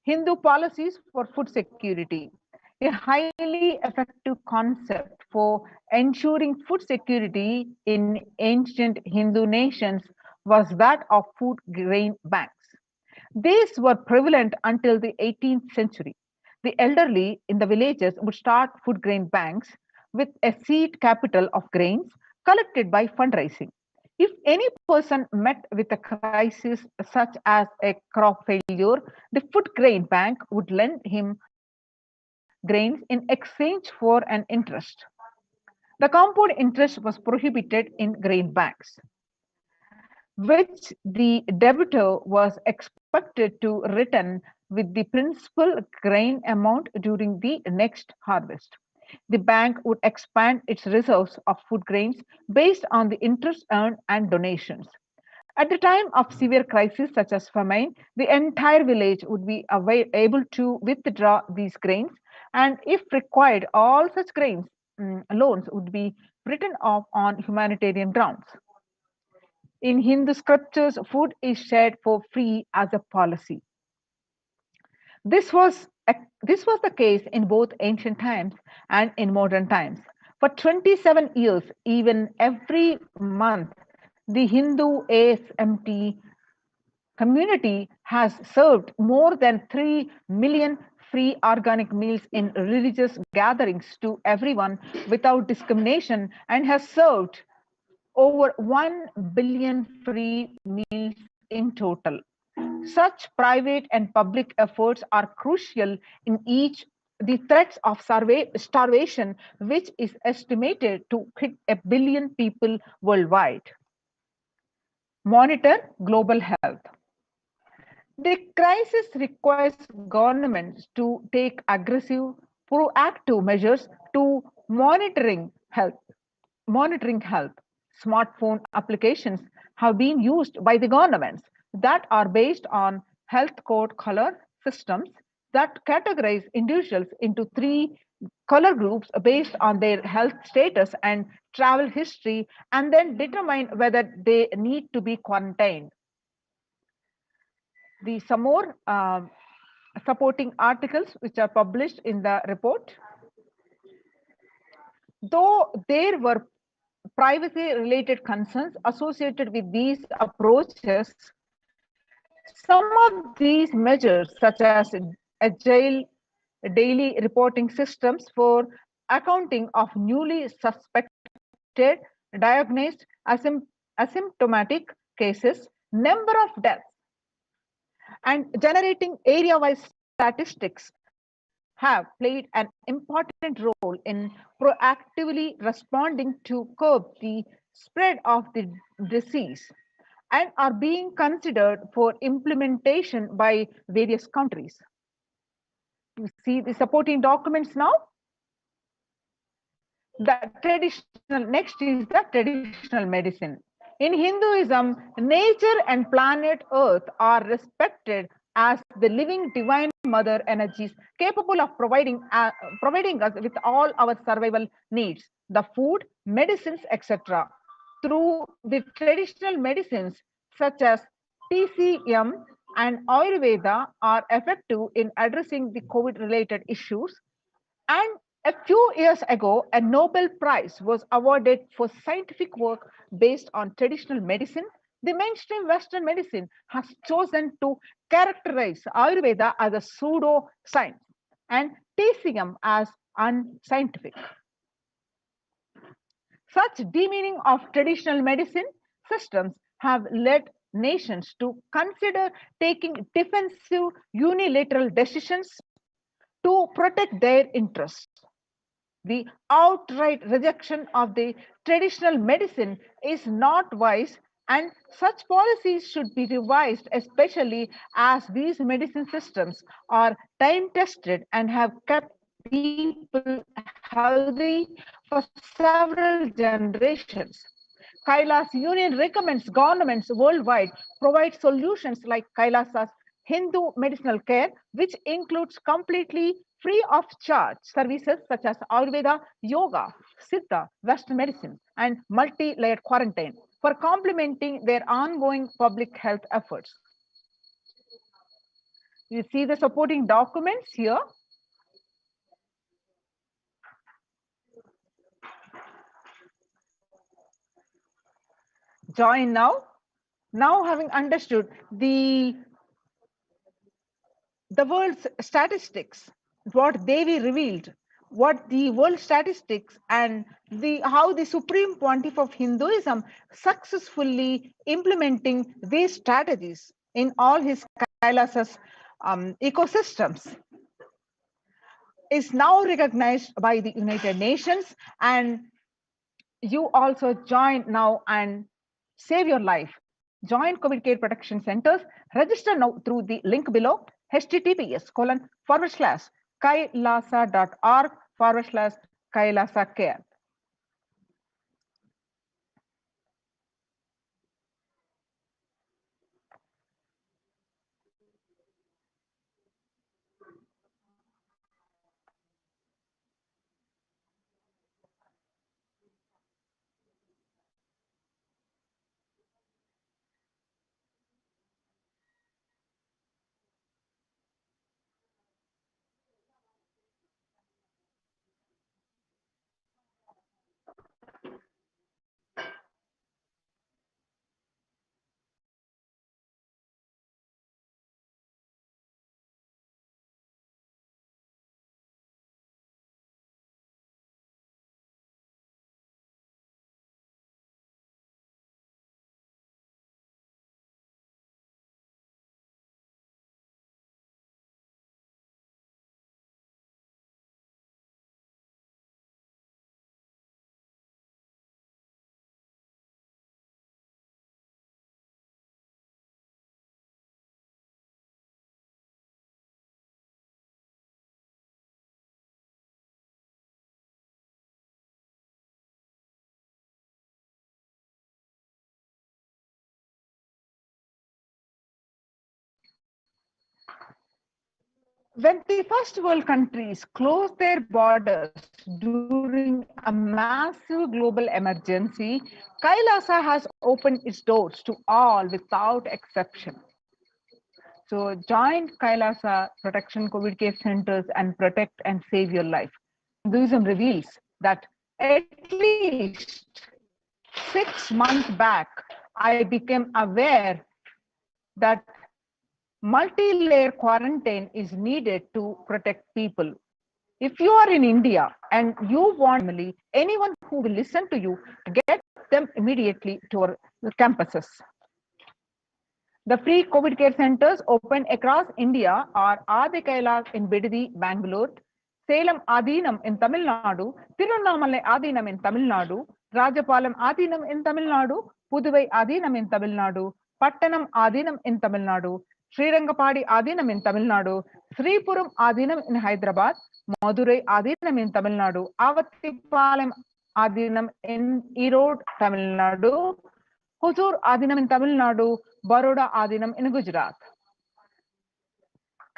Hindu policies for food security. A highly effective concept for ensuring food security in ancient Hindu nations was that of food grain banks. These were prevalent until the 18th century. The elderly in the villages would start food grain banks with a seed capital of grains collected by fundraising. If any person met with a crisis such as a crop failure, the food grain bank would lend him grains in exchange for an interest. The compound interest was prohibited in grain banks. which the debitor was expected to return with the principal grain amount during the next harvest. The bank would expand its reserves of food grains based on the interest earned and donations. At the time of severe crisis such as famine, the entire village would be able to withdraw these grains, and if required, all such grains loans would be written off on humanitarian grounds. In Hindu scriptures, food is shared for free as a policy. This was the case in both ancient times and in modern times. For 27 years, even every month, the Hindu ASMT community has served more than 3 million free organic meals in religious gatherings to everyone without discrimination and has served over 1 billion free meals in total. Such private and public efforts are crucial in each the threats of starvation, which is estimated to hit a billion people worldwide. Monitor global health. The crisis requires governments to take aggressive, proactive measures to monitoring health. Smartphone applications have been used by the governments that are based on health code color systems that categorize individuals into three color groups based on their health status and travel history, and then determine whether they need to be quarantined. Some more supporting articles which are published in the report. Though there were privacy related concerns associated with these approaches, some of these measures, such as agile daily reporting systems for accounting of newly suspected, diagnosed asymptomatic cases, number of deaths, and generating area-wise statistics have played an important role in proactively responding to curb the spread of the disease and are being considered for implementation by various countries. You see the supporting documents now. Next is the traditional medicine. In Hinduism, nature and planet Earth are respected as the living divine mother energies capable of providing us with all our survival needs, the food, medicines, etc. Through the traditional medicines such as TCM and Ayurveda are effective in addressing the COVID-related issues, and a few years ago, a Nobel Prize was awarded for scientific work based on traditional medicine. The mainstream Western medicine has chosen to characterize Ayurveda as a pseudo-science and TCM as unscientific. Such demeaning of traditional medicine systems have led nations to consider taking defensive unilateral decisions to protect their interests. The outright rejection of the traditional medicine is not wise, and such policies should be revised, especially as these medicine systems are time tested and have kept people healthy for several generations. Kailas Union recommends governments worldwide provide solutions like Kailasa's Hindu medicinal care, which includes completely free of charge services such as Ayurveda, yoga, Siddha, Western medicine, and multi-layered quarantine for complementing their ongoing public health efforts. You see the supporting documents here. Join now. Now having understood the world's statistics, what Devi revealed, what the world statistics and how the supreme pontiff of Hinduism successfully implementing these strategies in all his Kailasas ecosystems is now recognized by the United Nations, and you also join now and save your life. Join COVID care protection centers. Register now through the link below, https://kailasa.org/Kailasa care. When the first world countries closed their borders during a massive global emergency, Kailasa has opened its doors to all without exception. So join Kailasa Protection COVID Care Centers and protect and save your life. Hinduism reveals that at least 6 months back, I became aware that multi-layer quarantine is needed to protect people. If you are in India and you want family, anyone who will listen to you, get them immediately to our campuses. The free COVID care centers open across India are Adi Kailas in Bidadi, Bangalore, Salem Adinam in Tamil Nadu, Tirunamalai Adinam in Tamil Nadu, Rajapalam Adinam in Tamil Nadu, Puduvai Adinam in Tamil Nadu, Pattanam Adinam in Tamil Nadu, Srirangapadi Adinam in Tamil Nadu, Sripuram Adinam in Hyderabad, Madurai Adinam in Tamil Nadu, Avattipalam Adinam in Erode, Tamil Nadu, Huzur Adinam in Tamil Nadu, Baroda Adinam in Gujarat.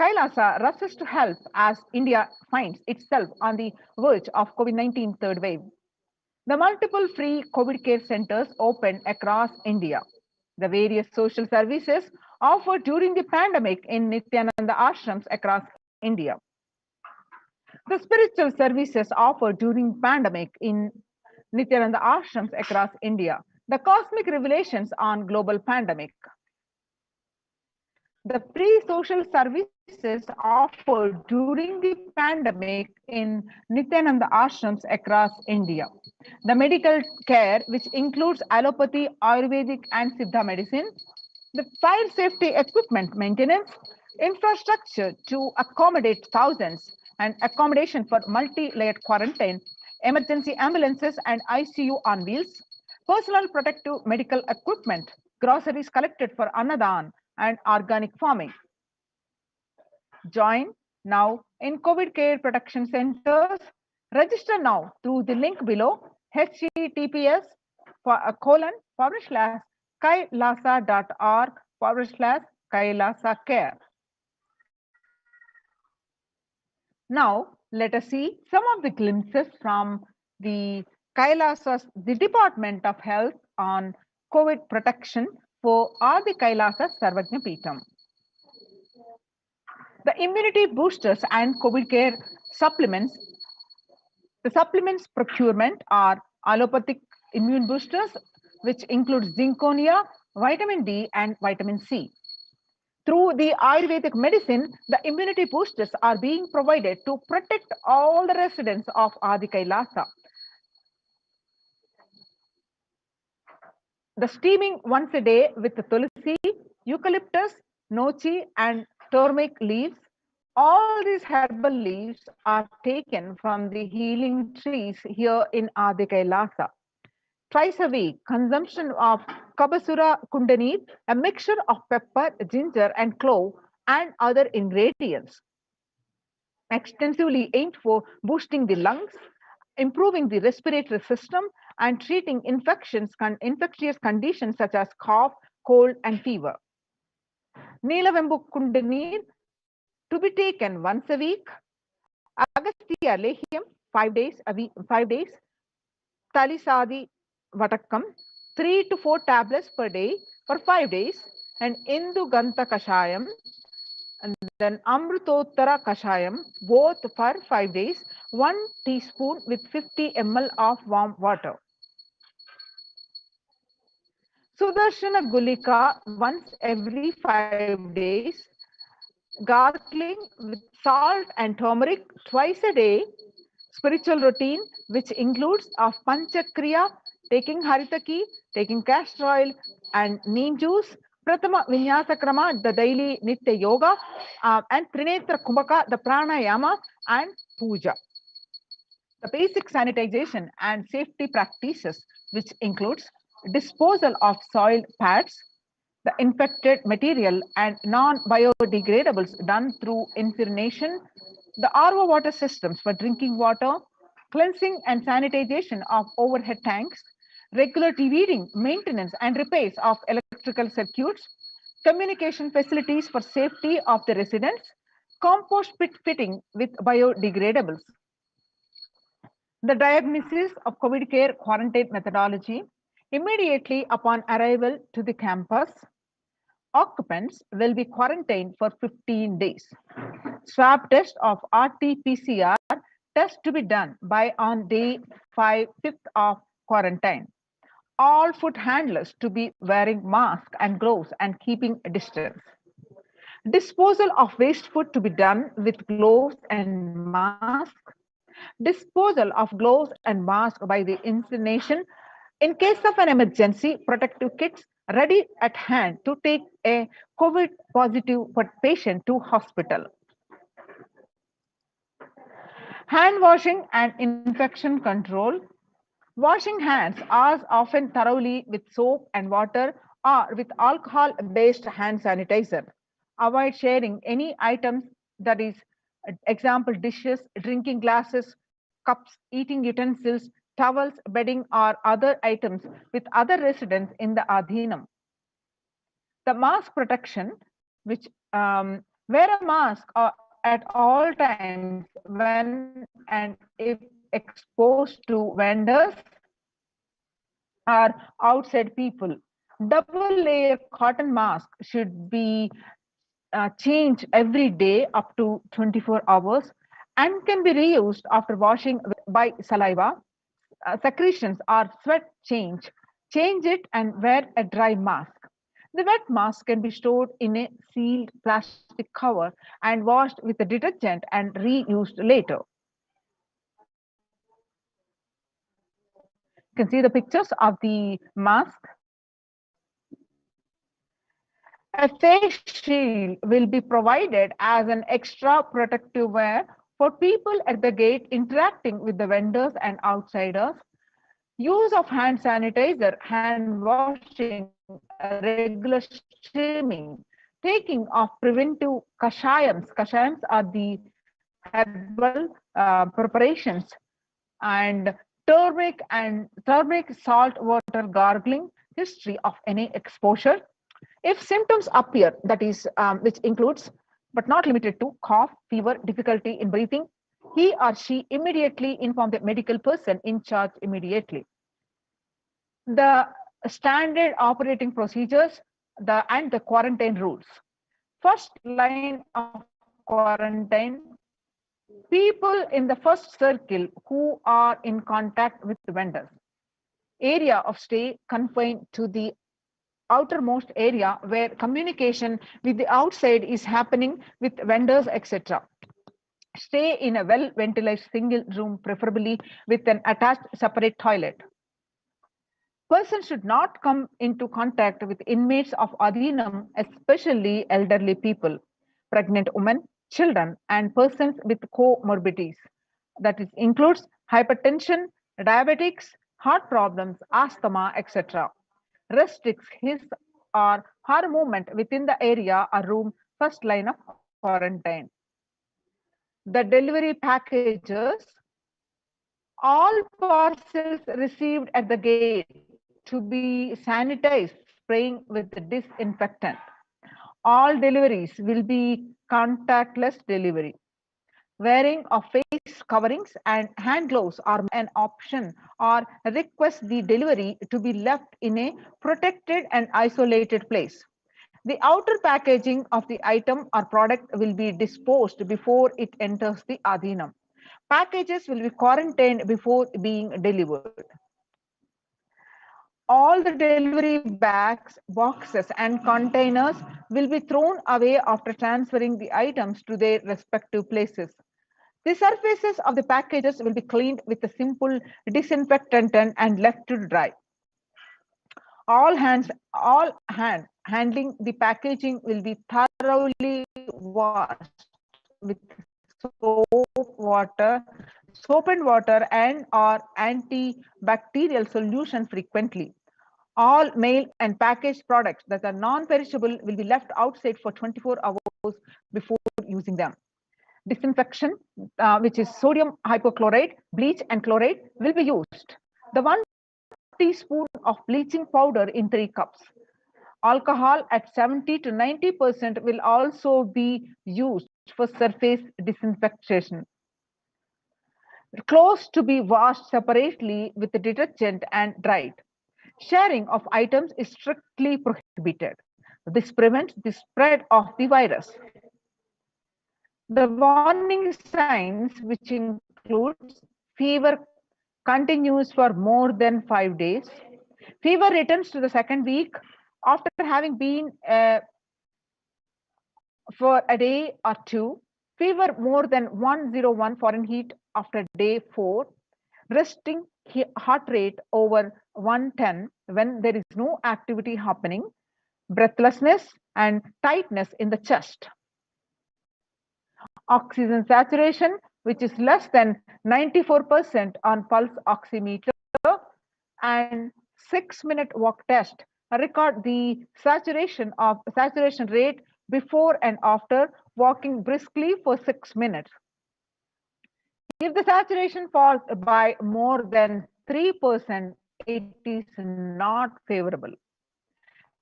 Kailasa rushes to help as India finds itself on the verge of COVID-19 third wave. The multiple free COVID care centers open across India. The various social services offered during the pandemic in Nithyananda ashrams across India. The spiritual services offered during pandemic in Nithyananda ashrams across India. The cosmic revelations on global pandemic. The free social services offered during the pandemic in Nithyananda ashrams across India. The medical care, which includes allopathy, Ayurvedic, and Siddha medicine. The fire safety equipment maintenance, infrastructure to accommodate thousands, and accommodation for multi-layered quarantine, emergency ambulances and ICU on wheels, personal protective medical equipment, groceries collected for Annadan, and organic farming. Join now in COVID care protection centers. Register now through the link below, https://kailasa.org/Kailasa care. Now, let us see some of the glimpses from the the Department of Health on COVID protection for Adi Kailasa Sarvajna Peetham. The immunity boosters and COVID care supplements. The supplements procurement are allopathic immune boosters, which include zinconia, vitamin D, and vitamin C. Through the Ayurvedic medicine, the immunity boosters are being provided to protect all the residents of Adi Kailasa. The steaming once a day with the tulsi, eucalyptus, nochi, and turmeric leaves. All these herbal leaves are taken from the healing trees here in Adi Kailasa. twice a week. Consumption of Kabasura Kundanir, a mixture of pepper, ginger, and clove, and other ingredients. Extensively aimed for boosting the lungs, improving the respiratory system, and treating infectious conditions such as cough, cold, and fever. Neelavembu Kundanir to be taken once a week. Agastya Lehyam 5 days. Talisadi Vatakam 3 to 4 tablets per day for 5 days. And Indu Ganta Kashayam and then Amrutottara Kashayam both for 5 days. 1 teaspoon with 50 ml of warm water. Sudarshana Gulika once every 5 days. Gargling with salt and turmeric twice a day. Spiritual routine, which includes of Panchakriya, taking Haritaki, taking castor oil and neem juice, Pratama Vinyasa Krama, the daily Nitya Yoga, and Trinetra Kumbhaka, the Pranayama and Puja. The basic sanitization and safety practices, which includes disposal of soil pads, the infected material and non-biodegradables done through incineration, the RO water systems for drinking water, cleansing and sanitization of overhead tanks, regular deweeding, maintenance and repairs of electrical circuits, communication facilities for safety of the residents, compost pit fitting with biodegradables. The diagnosis of COVID care quarantine methodology. Immediately upon arrival to the campus, occupants will be quarantined for 15 days. Swab test of RT-PCR test to be done by on day 5th of quarantine. All food handlers to be wearing mask and gloves and keeping a distance. Disposal of waste food to be done with gloves and mask. Disposal of gloves and mask by the incineration. In case of an emergency, protective kits ready at hand to take a COVID positive patient to hospital. Hand washing and infection control. Washing hands as often thoroughly with soap and water or with alcohol-based hand sanitizer. Avoid sharing any items, that is, example, dishes, drinking glasses, cups, eating utensils, towels, bedding, or other items with other residents in the Adhinam. The mask protection, which wear a mask at all times when and if exposed to vendors or outside people. Double layer cotton mask should be changed every day up to 24 hours and can be reused after washing by saliva, secretions or sweat change. Change it and wear a dry mask. The wet mask can be stored in a sealed plastic cover and washed with a detergent and reused later. You can see the pictures of the mask. A face shield will be provided as an extra protective wear for people at the gate interacting with the vendors and outsiders. Use of hand sanitizer, hand washing, regular streaming, taking of preventive kashayams. Kashayams are the herbal preparations, and turmeric salt water gargling, history of any exposure. If symptoms appear, that is, which includes but not limited to cough, fever, difficulty in breathing, he or she immediately inform the medical person in charge immediately. The standard operating procedures and the quarantine rules. First line of quarantine, people in the first circle who are in contact with the vendors. Area of stay confined to the outermost area where communication with the outside is happening with vendors, etc. Stay in a well ventilated single room, preferably with an attached separate toilet. Person should not come into contact with inmates of Adhinam, especially elderly people, pregnant women, children, and persons with comorbidities. That is, includes hypertension, diabetics, heart problems, asthma, etc. Restricts his or her movement within the area or room first line of quarantine. The delivery packages, all parcels received at the gate to be sanitized, spraying with the disinfectant. All deliveries will be contactless delivery. Wearing of face coverings and hand gloves are an option, or request the delivery to be left in a protected and isolated place. The outer packaging of the item or product will be disposed before it enters the Adhinam. Packages will be quarantined before being delivered. All the delivery bags, boxes, and containers will be thrown away after transferring the items to their respective places. The surfaces of the packages will be cleaned with a simple disinfectant and left to dry. All hand handling the packaging will be thoroughly washed with soap and water and or antibacterial solution frequently. All mail and packaged products that are non-perishable will be left outside for 24 hours before using them. Disinfection, which is sodium hypochlorite, bleach and chloride, will be used. The 1 teaspoon of bleaching powder in 3 cups. Alcohol at 70 to 90% will also be used for surface disinfection. Clothes to be washed separately with the detergent and dried. Sharing of items is strictly prohibited. This prevents the spread of the virus. The warning signs, which includes fever continues for more than 5 days, fever returns to the second week after having been for a day or two, fever more than 101 Fahrenheit after day 4, resting heart rate over 110 when there is no activity happening, breathlessness and tightness in the chest. Oxygen saturation, which is less than 94% on pulse oximeter, and 6-minute walk test record the saturation rate before and after walking briskly for 6 minutes. If the saturation falls by more than 3%, it is not favorable.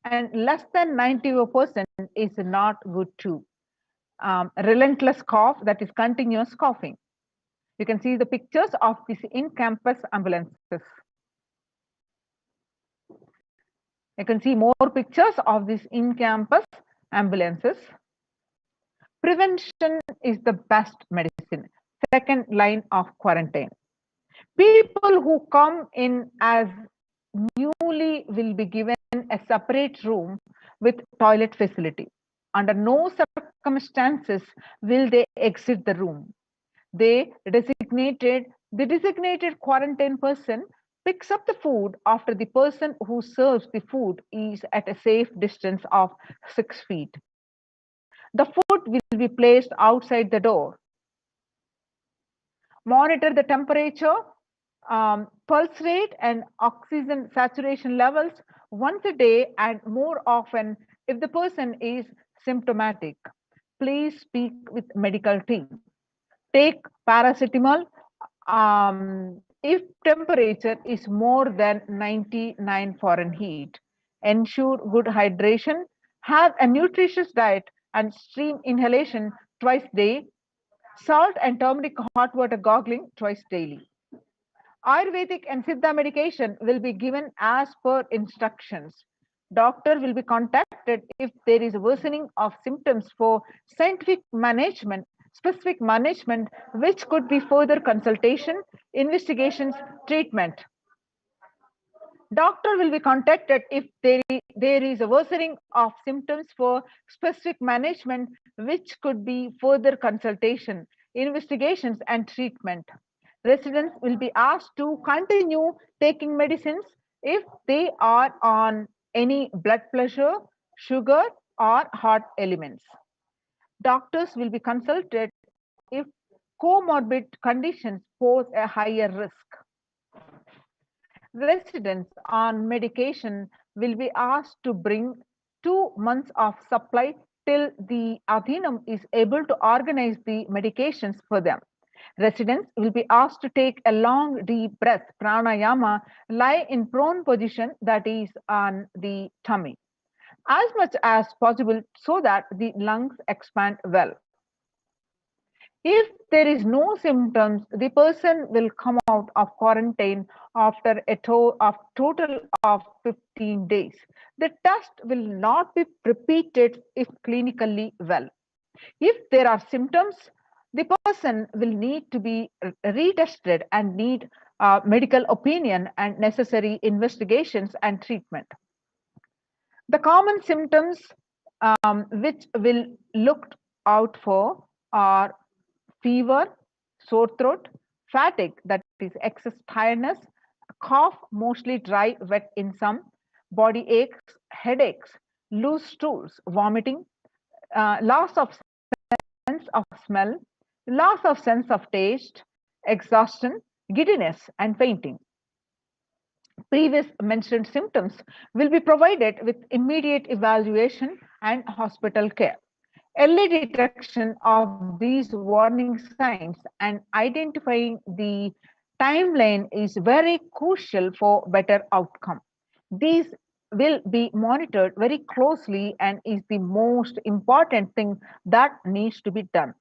And less than 90% is not good too. Relentless cough, that is continuous coughing. You can see the pictures of these in-campus ambulances. You can see more pictures of these in-campus ambulances. Prevention is the best medicine. Second line of quarantine. People who come in as newly will be given a separate room with toilet facility. Under no circumstances will they exit the room. The designated quarantine person picks up the food after the person who serves the food is at a safe distance of 6 feet. The food will be placed outside the door. Monitor the temperature, pulse rate and oxygen saturation levels once a day and more often if the person is symptomatic. Please speak with medical team. Take paracetamol if temperature is more than 99 Fahrenheit. Ensure good hydration. Have a nutritious diet and stream inhalation twice a day. Salt and turmeric hot water gargling twice daily. Ayurvedic and Siddha medication will be given as per instructions. Doctor will be contacted if there is a worsening of symptoms for specific management, which could be further consultation, investigations, treatment. Doctor will be contacted if there is a worsening of symptoms for specific management, which could be further consultation, investigations, and treatment. Residents will be asked to continue taking medicines if they are on any blood pressure, sugar, or heart elements. Doctors will be consulted if comorbid conditions pose a higher risk. Residents on medication will be asked to bring 2 months of supply till the Adhinam is able to organize the medications for them. Residents will be asked to take a long deep breath, pranayama, lie in prone position, that is on the tummy, as much as possible so that the lungs expand well. If there is no symptoms, the person will come out of quarantine after a total of 15 days. The test will not be repeated if clinically well. If there are symptoms, the person will need to be retested and need medical opinion and necessary investigations and treatment. The common symptoms which will looked out for are fever, sore throat, fatigue, that is excess tiredness, cough, mostly dry, wet in some, body aches, headaches, loose stools, vomiting, loss of sense of smell, loss of sense of taste, exhaustion, giddiness, and fainting. Previous mentioned symptoms will be provided with immediate evaluation and hospital care. Early detection of these warning signs and identifying the timeline is very crucial for better outcome. These will be monitored very closely and is the most important thing that needs to be done.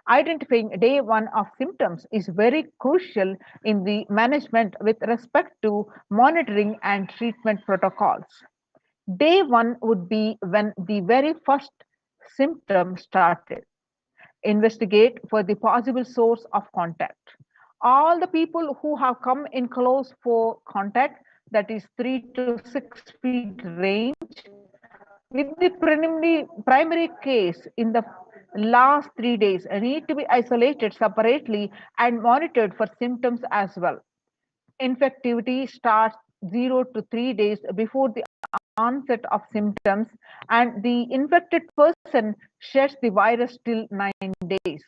Identifying day one of symptoms is very crucial in the management with respect to monitoring and treatment protocols. Day one would be when the very first symptom started. Investigate for the possible source of contact. All the people who have come in close for contact, that is 3 to 6 feet range, with the primary case in the last 3 days need to be isolated separately and monitored for symptoms as well. Infectivity starts 0 to 3 days before the onset of symptoms, and the infected person sheds the virus till 9 days.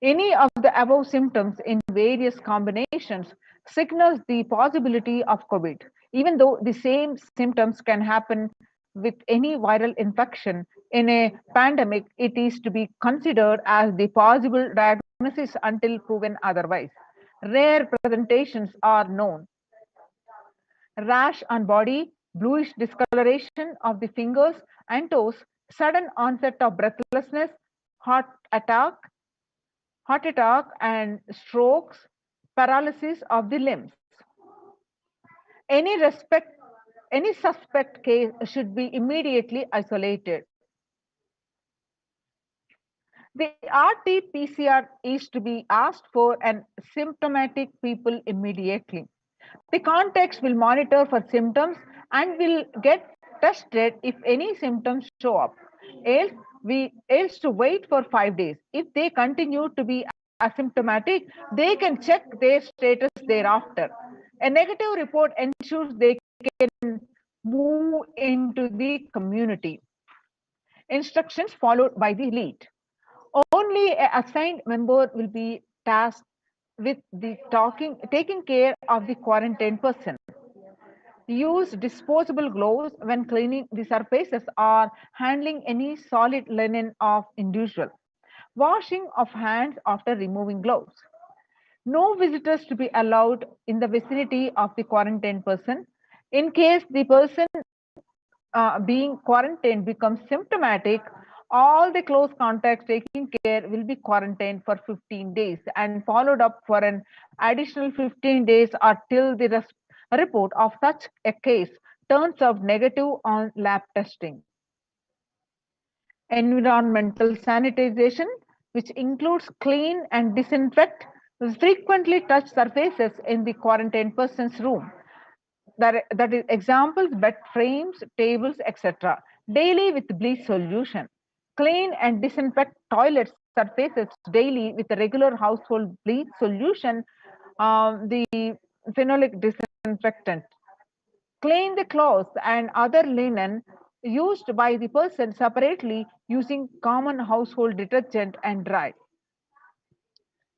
Any of the above symptoms in various combinations signals the possibility of COVID. Even though the same symptoms can happen with any viral infection in a pandemic, it is to be considered as the possible diagnosis until proven otherwise. Rare presentations are known: rash on body, bluish discoloration of the fingers and toes, sudden onset of breathlessness, heart attack, and strokes, paralysis of the limbs. Any any suspect case should be immediately isolated. The RT-PCR is to be asked for and symptomatic people immediately. The contacts will monitor for symptoms and will get tested if any symptoms show up. Else to wait for 5 days. If they continue to be asymptomatic, they can check their status thereafter. A negative report ensures they can move into the community. Instructions followed by the lead. Only an assigned member will be tasked with the taking care of the quarantined person. Use disposable gloves when cleaning the surfaces or handling any solid linen of individual. Washing of hands after removing gloves. No visitors to be allowed in the vicinity of the quarantined person. In case the person being quarantined becomes symptomatic, all the close contacts taking care will be quarantined for 15 days and followed up for an additional 15 days or till the report of such a case turns out negative on lab testing. Environmental sanitization, which includes clean and disinfect frequently touched surfaces in the quarantined person's room. That is examples: bed frames, tables, etc. Daily with Bliss solution. Clean and disinfect toilet surfaces daily with a regular household Bliss solution, the phenolic disinfectant. Clean the clothes and other linen used by the person separately using common household detergent and dry.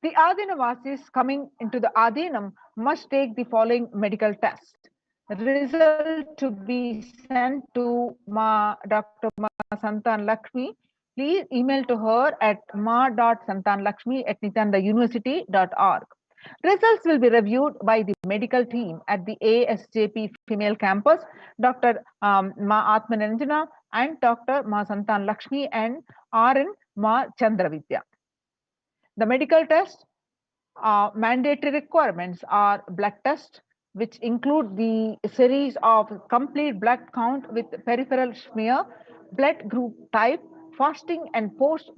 The Adinavasis coming into the Adinam must take the following medical test. Result to be sent to Dr. Ma Santan Lakshmi. Please email to her at ma.santanlakshmi@nithyanandauniversity.org. Results will be reviewed by the medical team at the ASJP female campus, Dr. Ma Atmananjana and Dr. Ma Santan Lakshmi and RN Ma Chandravidya. The medical test mandatory requirements are blood tests, which include the series of complete blood count with peripheral smear, blood group type, fasting and post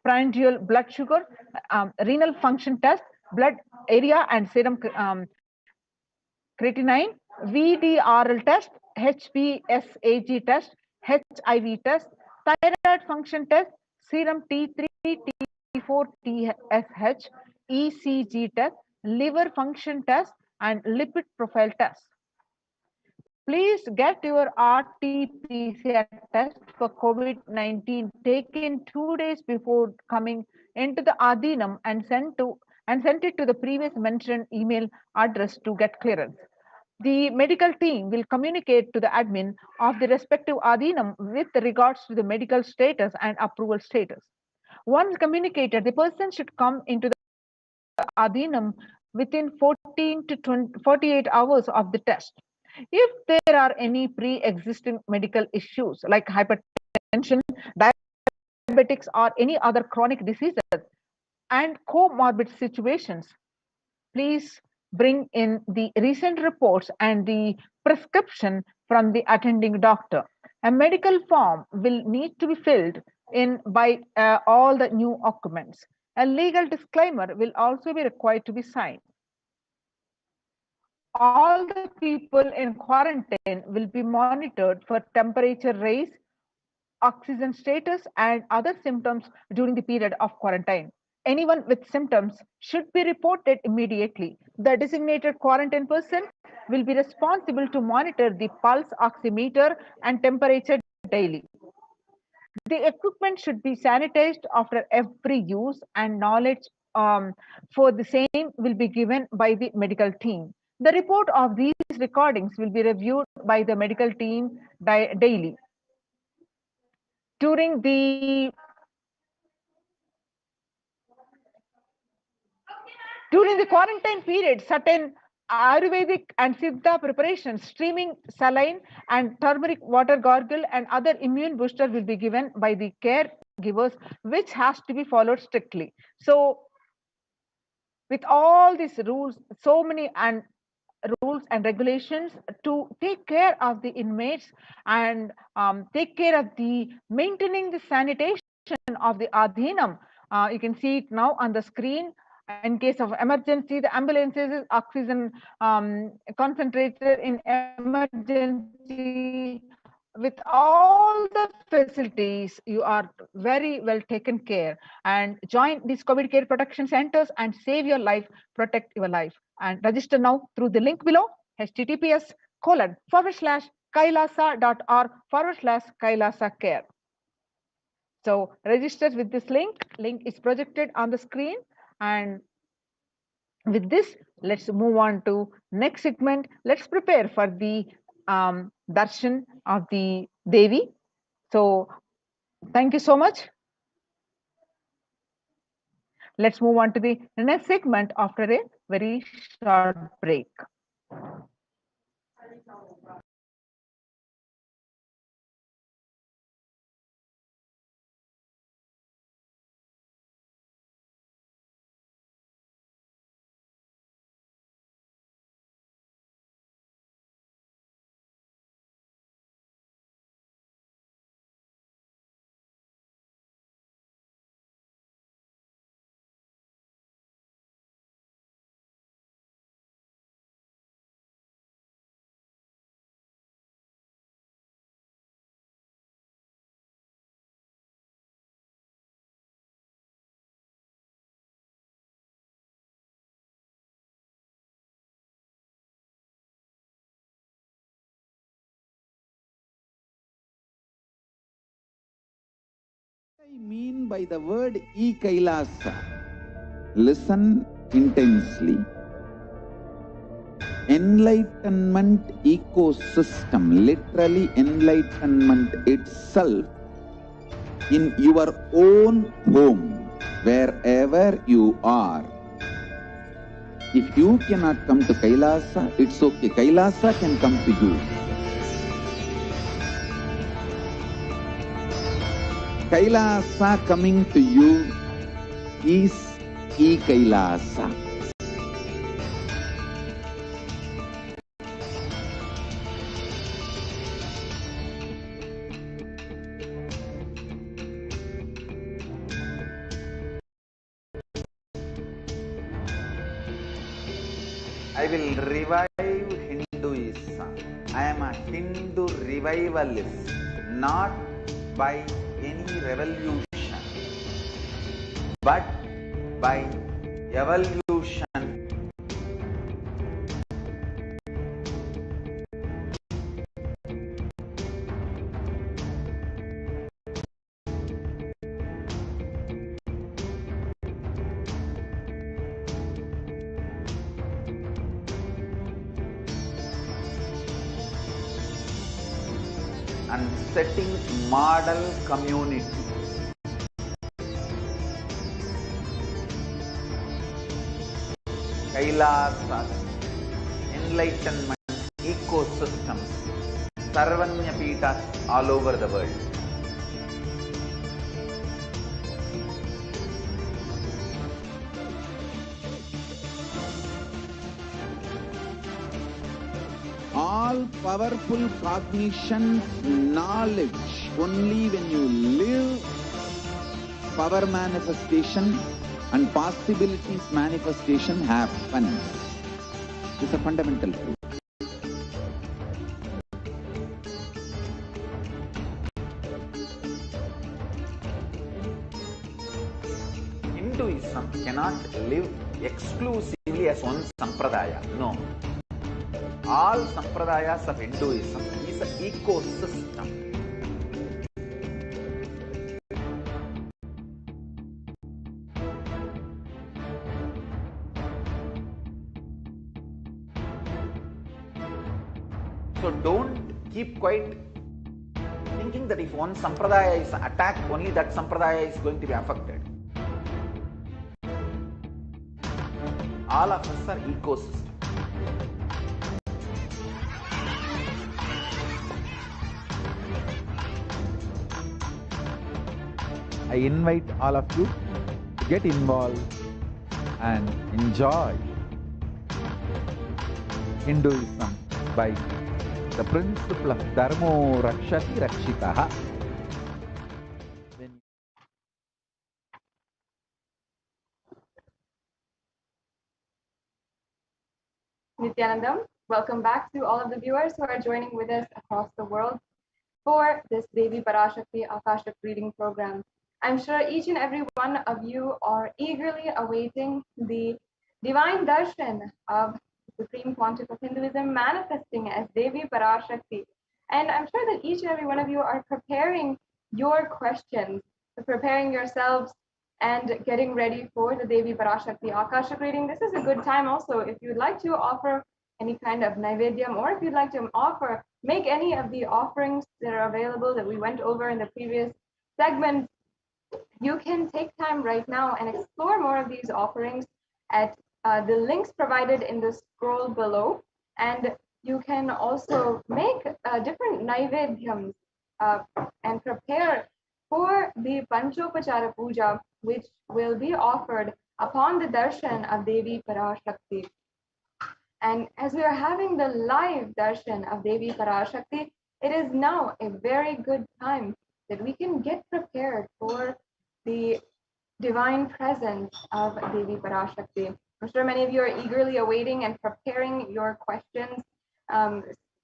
prandial blood sugar, renal function test, blood area and serum creatinine, VDRL test, HPSAG test, HIV test, thyroid function test, serum T3, T4, TSH, ECG test, liver function test, and lipid profile test. Please get your RT-PCR test for COVID-19 taken 2 days before coming into the Adhinam and sent it to the previous mentioned email address to get clearance. The medical team will communicate to the admin of the respective Adhinam with regards to the medical status and approval status. Once communicated, the person should come into the Adhinam within 14 to 48 hours of the test. If there are any pre-existing medical issues like hypertension, diabetics, or any other chronic diseases and comorbid situations, please bring in the recent reports and the prescription from the attending doctor. A medical form will need to be filled in by all the new occupants. A legal disclaimer will also be required to be signed. All the people in quarantine will be monitored for temperature rise, oxygen status, and other symptoms during the period of quarantine. Anyone with symptoms should be reported immediately. The designated quarantine person will be responsible to monitor the pulse oximeter and temperature daily. The equipment should be sanitized after every use, and knowledge for the same will be given by the medical team. The report of these recordings will be reviewed by the medical team daily. During the quarantine period, certain Ayurvedic and Siddha preparations, streaming saline and turmeric water gargle and other immune booster will be given by the caregivers, which has to be followed strictly. So with all these rules, so many rules and regulations to take care of the inmates and take care of the maintaining the sanitation of the Adhinam. You can see it now on the screen. In case of emergency, the ambulances is oxygen concentrated in emergency. With all the facilities, you are very well taken care, and join these COVID care protection centers and save your life, protect your life. And register now through the link below, https://kailasa.org/Kailasa care. So register with this link is projected on the screen. And with this, let's move on to next segment. Let's prepare for the darshan of the Devi. So thank you so much. Let's move on to the next segment after a very short break. What I mean by the word Kailasa? Listen intensely. enlightenment ecosystem, literally enlightenment itself, in your own home, wherever you are. If you cannot come to Kailasa, it's okay. Kailasa can come to you. Kailasa coming to you is E-Kailasa. I will revive Hinduism. I am a Hindu revivalist, not by any revolution, but by evolution. And setting model community. Kailasa, enlightenment ecosystems, Sarvanya Peethas all over the world. All powerful cognition, knowledge, only when you live, power manifestation and possibilities manifestation happens. It's a fundamental truth. Hinduism cannot live exclusively as one sampradaya. No. All sampradayas of Hinduism is an ecosystem. So don't keep quiet thinking that if one sampradaya is attacked, only that sampradaya is going to be affected. All of us are ecosystems. I invite all of you to get involved and enjoy Hinduism by the principle of Dharmo Rakshati Rakshitaha. Nithyanandam, welcome back to all of the viewers who are joining with us across the world for this Devi Parashakti Akashic reading program. I'm sure each and every one of you are eagerly awaiting the divine darshan of the Supreme Pontiff of Hinduism manifesting as Devi Parashakti. And I'm sure that each and every one of you are preparing your questions, preparing yourselves and getting ready for the Devi Parashakti Akashic reading. This is a good time also if you'd like to offer any kind of naivedyam, or if you'd like to make any of the offerings that are available that we went over in the previous segment. You can take time right now and explore more of these offerings at the links provided in the scroll below. And you can also make different naivedyams and prepare for the Panchopachara Puja, which will be offered upon the darshan of Devi Parashakti. And as we are having the live darshan of Devi Parashakti, it is now a very good time that we can get prepared for the divine presence of Devi Parashakti. I'm sure many of you are eagerly awaiting and preparing your questions,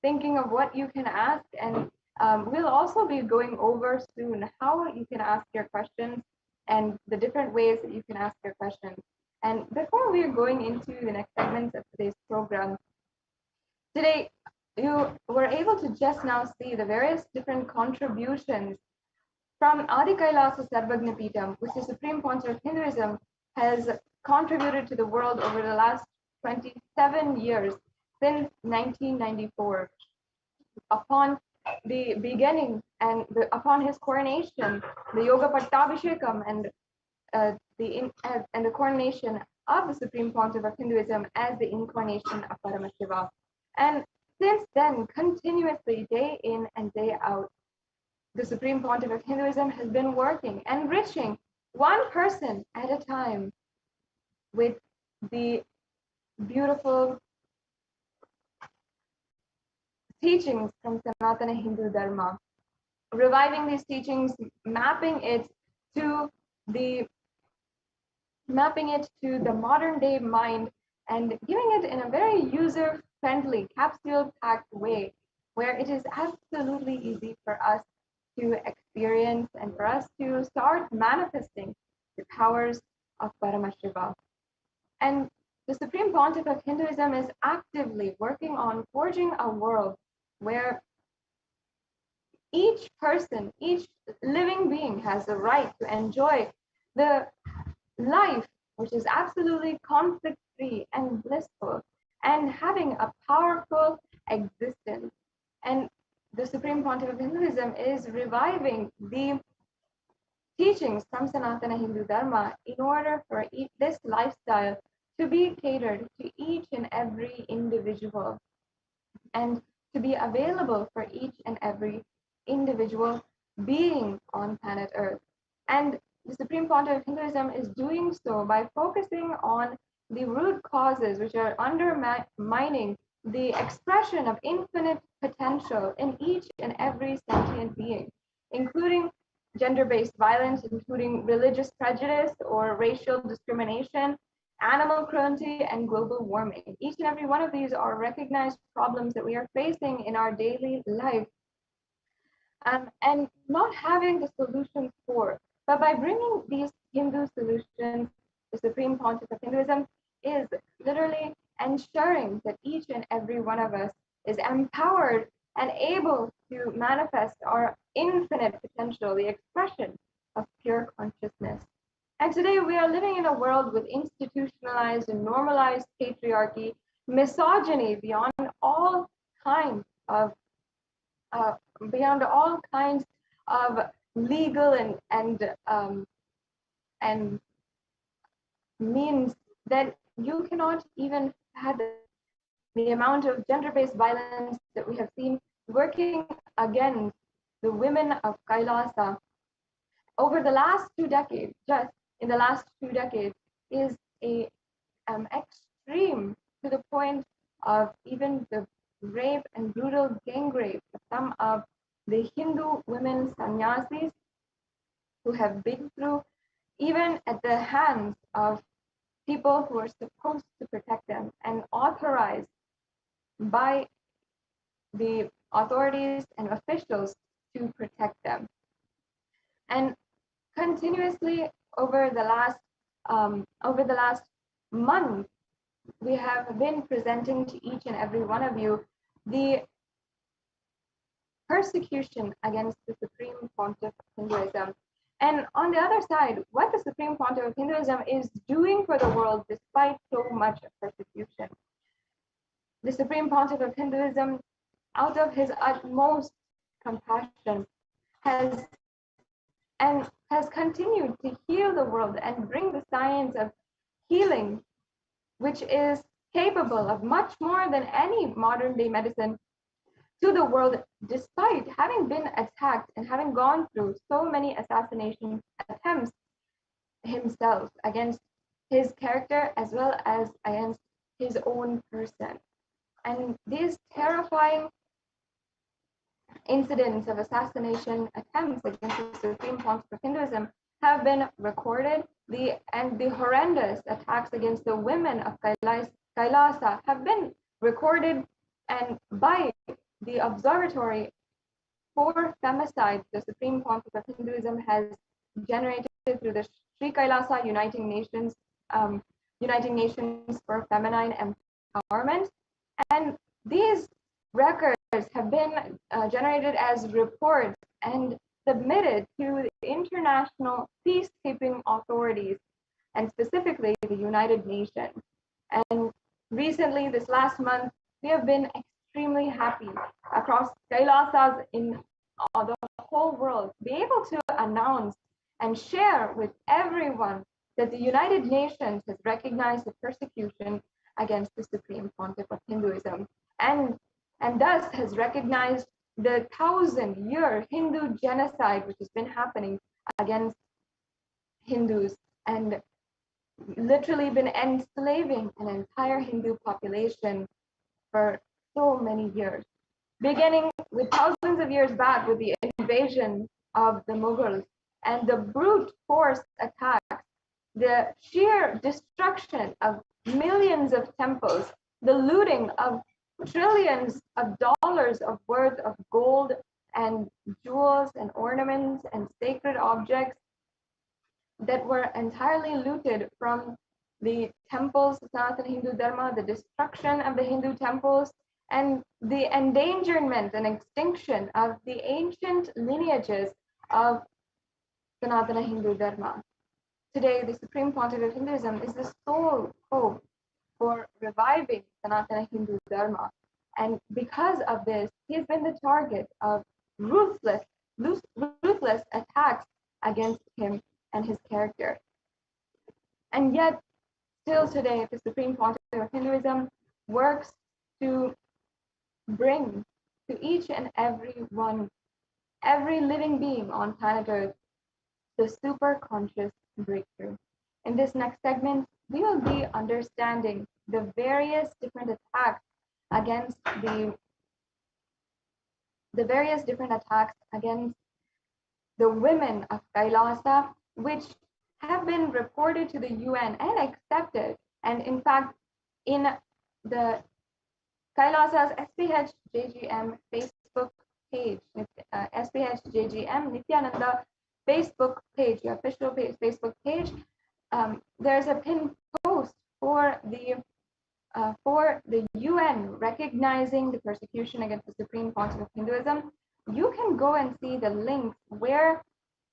thinking of what you can ask. And we'll also be going over soon how you can ask your questions and the different ways that you can ask your questions. And before we are going into the next segments of today's program, today you were able to just now see the various different contributions from Adi Kailasa Sarvagna Peetham, which the Supreme Pontiff of Hinduism has contributed to the world over the last 27 years. since 1994. Upon the beginning and upon his coronation, the Yoga Pattabhishekam and the coronation of the Supreme Pontiff of Hinduism as the incarnation of Paramashiva. And since then, continuously, day in and day out, the Supreme Pontiff of Hinduism has been working, enriching one person at a time with the beautiful teachings from Sanatana Hindu Dharma, reviving these teachings, mapping it to the modern day mind, and giving it in a very user-friendly, capsule-packed way, where it is absolutely easy for us to experience and for us to start manifesting the powers of Paramashiva. And the Supreme Pontiff of Hinduism is actively working on forging a world where each person, each living being has the right to enjoy the life which is absolutely conflict-free and blissful, and having a powerful existence. And the Supreme Pontiff of Hinduism is reviving the teachings from Sanatana Hindu Dharma in order for this lifestyle to be catered to each and every individual, and to be available for each and every individual being on planet Earth. And the Supreme Pontiff of Hinduism is doing so by focusing on the root causes which are undermining the expression of infinite potential in each and every sentient being, including gender-based violence, including religious prejudice or racial discrimination, animal cruelty, and global warming. Each and every one of these are recognized problems that we are facing in our daily life, and not having the solutions for. But by bringing these Hindu solutions, the Supreme Pontiff of Hinduism is literally ensuring that each and every one of us is empowered and able to manifest our infinite potential, the expression of pure consciousness. And today we are living in a world with institutionalized and normalized patriarchy, misogyny beyond all kinds of legal and means that you cannot even fathom. The amount of gender-based violence that we have seen working against the women of Kailasa over the last 2 decades, just in the last 2 decades, is a extreme, to the point of even the rape and brutal gang rape of some of the Hindu women sannyasis who have been through, even at the hands of people who are supposed to protect them and authorized by the authorities and officials to protect them. And continuously over the last month, we have been presenting to each and every one of you the persecution against the Supreme Pontiff of Hinduism. And on the other side, what the Supreme Pontiff of Hinduism is doing for the world despite so much persecution. The Supreme Pontiff of Hinduism, out of his utmost compassion, has continued to heal the world and bring the science of healing, which is capable of much more than any modern day medicine, to the world, despite having been attacked and having gone through so many assassination attempts himself against his character as well as against his own person. And these terrifying incidents of assassination attempts against the Supreme Pontiff of Hinduism have been recorded. The horrendous attacks against the women of Kailasa have been recorded, and by the Observatory for Femicide, the Supreme Pontiff of Hinduism has generated through the Sri Kailasa Uniting Nations for Feminine Empowerment. And these records have been generated as reports and submitted to the international peacekeeping authorities, and specifically the United Nations. And recently, this last month, we have been extremely happy across Kailasas in the whole world, be able to announce and share with everyone that the United Nations has recognized the persecution against the Supreme Pontiff of Hinduism, and thus has recognized the 1,000-year Hindu genocide which has been happening against Hindus, and literally been enslaving an entire Hindu population for so many years, beginning with thousands of years back with the invasion of the Mughals and the brute force attacks, the sheer destruction of millions of temples, the looting of trillions of dollars of worth of gold and jewels and ornaments and sacred objects that were entirely looted from the temples of Sanatana Hindu Dharma, the destruction of the Hindu temples, and the endangerment and extinction of the ancient lineages of Sanatana Hindu Dharma. Today, the Supreme Pontiff of Hinduism is the sole hope for reviving Sanatana Hindu Dharma. And because of this, he has been the target of ruthless attacks against him and his character. And yet, still today, the Supreme Pontiff of Hinduism works to bring to each and every one, every living being on planet Earth, the super conscious breakthrough. In this next segment, we will be understanding the various different attacks against the women of Kailasa, which have been reported to the UN and accepted. And in fact, in the Kailasa's SPH JGM Facebook page, SPH JGM Nithyananda Facebook page, the official Facebook page, there's a pinned post for the UN recognizing the persecution against the Supreme Pontiff of Hinduism. You can go and see the links where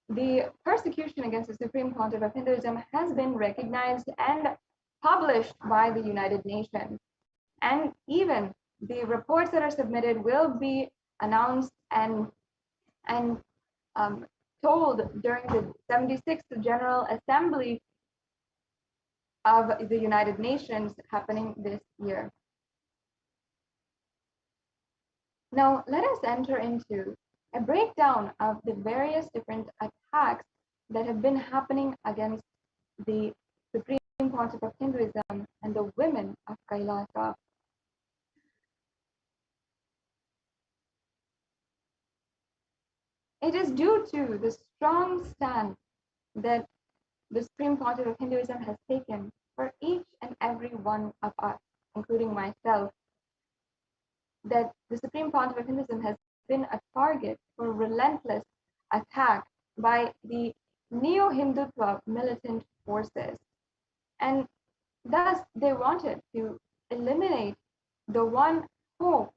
the persecution against the Supreme Pontiff of Hinduism has been recognized and published by the United Nations. And even the reports that are submitted will be announced and told during the 76th General Assembly of the United Nations happening this year. Now, let us enter into a breakdown of the various different attacks that have been happening against the Supreme Pontiff of Hinduism and the women of Kailasa. It is due to the strong stand that the Supreme Pontiff of Hinduism has taken for each and every one of us, including myself, that the Supreme Pontiff of Hinduism has been a target for relentless attack by the neo-Hindutva militant forces. And thus they wanted to eliminate the one hope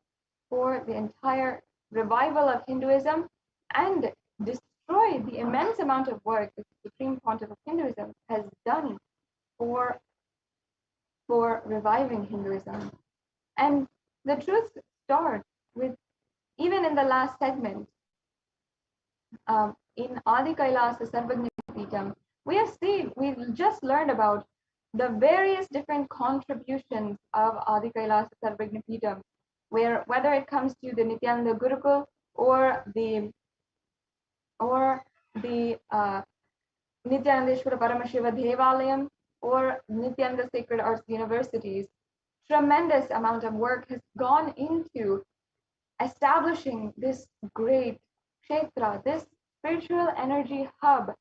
for the entire revival of Hinduism and destroy the immense amount of work that the Supreme Pontiff of Hinduism has done for reviving Hinduism. And the truth starts with, even in the last segment, in Adi Kailasa Sarvagna Peetham, we just learned about the various different contributions of Adi Kailasa Sarvagna Peetham, whether it comes to the Nithyananda Gurukul or the Nithyanandeshwara Paramashiva Devalayam or Nithyananda Sacred Arts Universities, tremendous amount of work has gone into establishing this great kshetra, this spiritual energy hub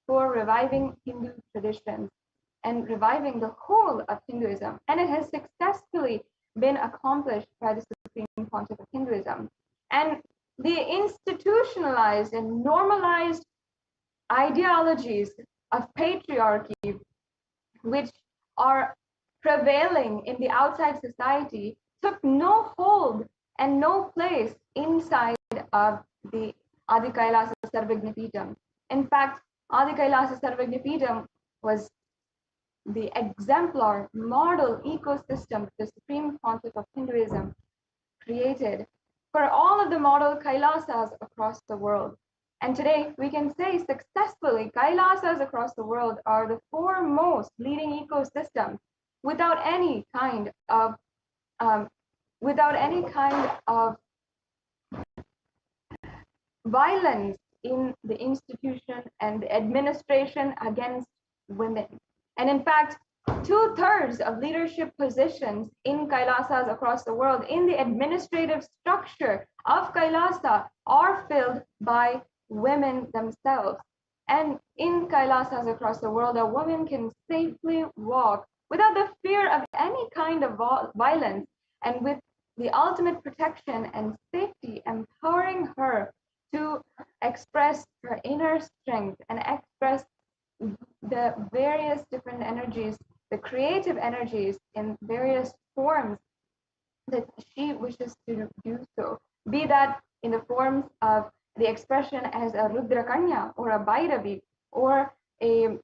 for reviving Hindu traditions and reviving the whole of Hinduism. And it has successfully been accomplished by the Supreme Pontiff of Hinduism. And the institutionalized and normalized ideologies of patriarchy, which are prevailing in the outside society, took no hold and no place inside of the Adi Kailasa Sarvagna Peetham. In fact, Adi Kailasa Sarvagna Peetham was the exemplar model ecosystem the Supreme Pontiff of Hinduism created for all of the model Kailasas across the world. And today we can say successfully Kailasas across the world are the foremost leading ecosystems without any kind of violence in the institution and the administration against women. And in fact, 2/3 of leadership positions in Kailasas across the world in the administrative structure of Kailasa are filled by women themselves. And in Kailasas across the world, a woman can safely walk without the fear of any kind of violence and with the ultimate protection and safety, empowering her to express her inner strength and express the various different energies, the creative energies in various forms that she wishes to do so, be that in the forms of the expression as a Rudra Kanya or a Bhairavi or a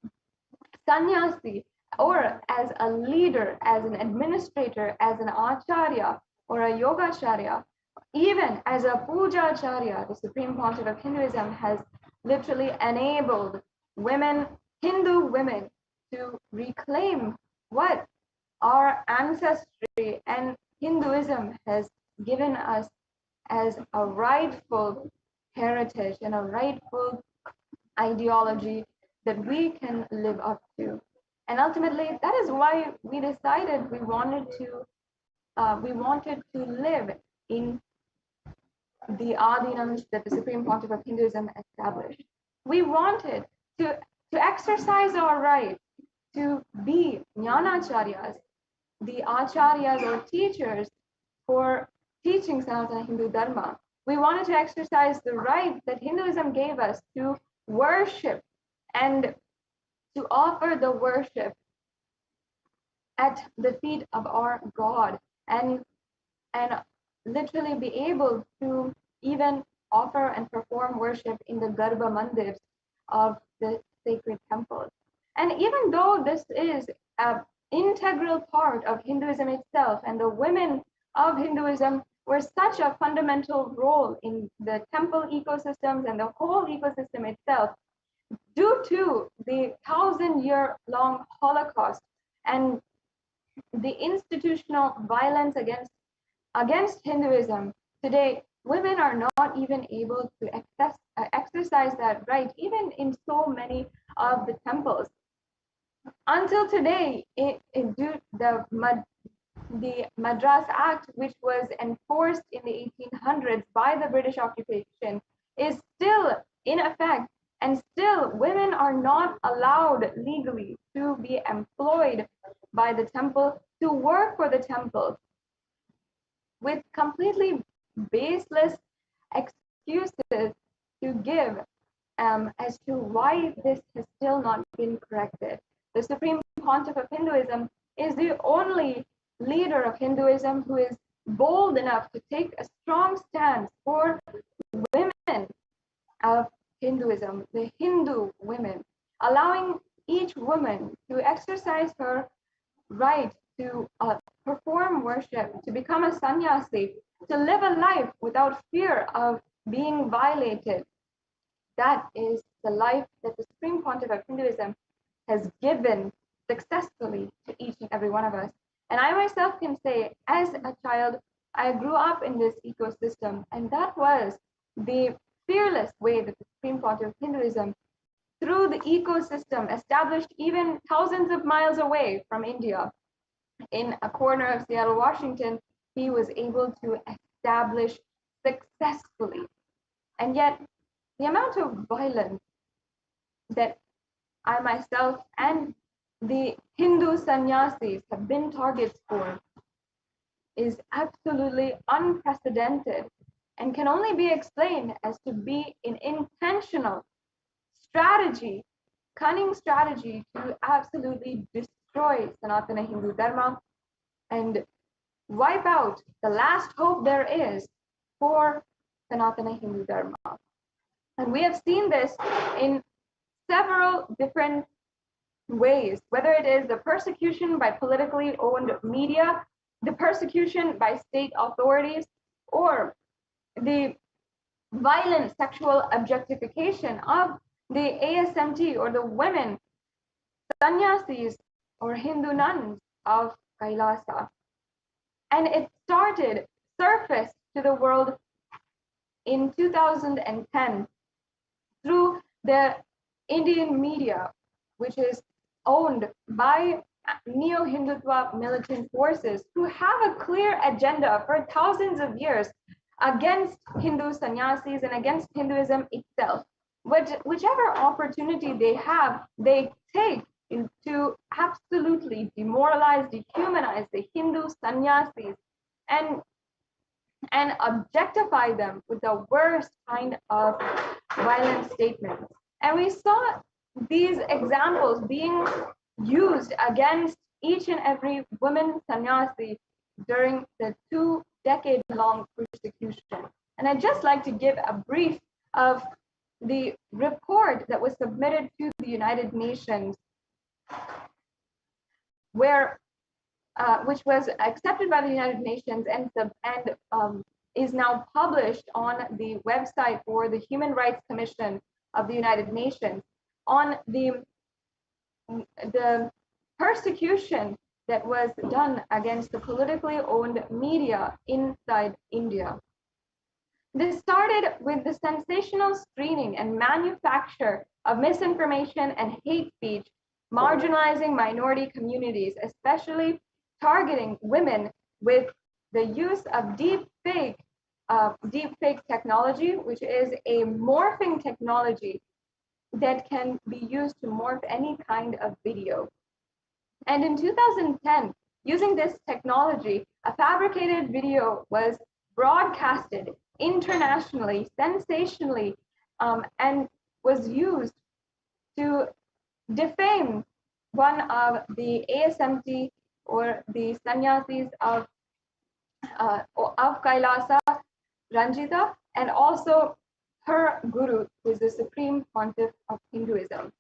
sannyasi, or as a leader, as an administrator, as an acharya or a yogacharya, even as a puja-acharya. The Supreme Pontiff of Hinduism has literally enabled women, Hindu women, to reclaim what our ancestry and Hinduism has given us as a rightful heritage and a rightful ideology that we can live up to. And ultimately, that is why we decided we wanted to live in the Adinams that the Supreme Pontiff of Hinduism established. We wanted to exercise our right to be Jnanacharyas, the acharyas or teachers for teaching Sanatana Hindu Dharma. We wanted to exercise the right that Hinduism gave us to worship and to offer the worship at the feet of our God and literally be able to even offer and perform worship in the Garbha Mandirs of the sacred temples. And even though this is an integral part of Hinduism itself, and the women of Hinduism were such a fundamental role in the temple ecosystems and the whole ecosystem itself, due to the 1,000-year-long Holocaust and the institutional violence against Hinduism, today women are not even able to exercise that right, even in so many of the temples. Until today, the Madras Act, which was enforced in the 1800s by the British occupation, is still in effect, and still women are not allowed legally to be employed by the temple, to work for the temple, with completely baseless excuses to give as to why this has still not been corrected. The Supreme Pontiff of Hinduism is the only leader of Hinduism who is bold enough to take a strong stance for women of Hinduism, the Hindu women, allowing each woman to exercise her right to perform worship, to become a sannyasi, to live a life without fear of being violated. That is the life that the Supreme Pontiff of Hinduism has given successfully to each and every one of us. And I myself can say, as a child, I grew up in this ecosystem, and that was the fearless way that the Supreme Pontiff of Hinduism, through the ecosystem established even thousands of miles away from India, in a corner of Seattle, Washington, he was able to establish successfully. And yet, the amount of violence that I myself and the Hindu sannyasis have been targets for is absolutely unprecedented and can only be explained as to be an intentional strategy, cunning strategy to absolutely destroy Sanatana Hindu Dharma and wipe out the last hope there is for Sanatana Hindu Dharma. And we have seen this in several different ways, whether it is the persecution by politically owned media, the persecution by state authorities, or the violent sexual objectification of the ASMT or the women sannyasis or Hindu nuns of Kailasa. And it surfaced to the world in 2010 through the Indian media, which is owned by neo-Hindutva militant forces who have a clear agenda for thousands of years against Hindu sannyasis and against Hinduism itself. Whichever opportunity they have, they take to absolutely demoralize, dehumanize the Hindu sannyasis and objectify them with the worst kind of violent statements. And we saw these examples being used against each and every woman sannyasi during the 2-decade-long persecution. And I'd just like to give a brief of the report that was submitted to the United Nations, which was accepted by the United Nations and is now published on the website for the Human Rights Commission of the United Nations on the persecution that was done against the politically owned media inside India. This started with the sensational screening and manufacture of misinformation and hate speech, marginalizing minority communities, especially targeting women with the use of deepfake technology, which is a morphing technology that can be used to morph any kind of video. And in 2010, using this technology, a fabricated video was broadcasted internationally, sensationally, and was used to defame one of the ASMT or the sannyasis of Kailasa, Ranjita, and also her guru, who is the supreme pontiff of Hinduism.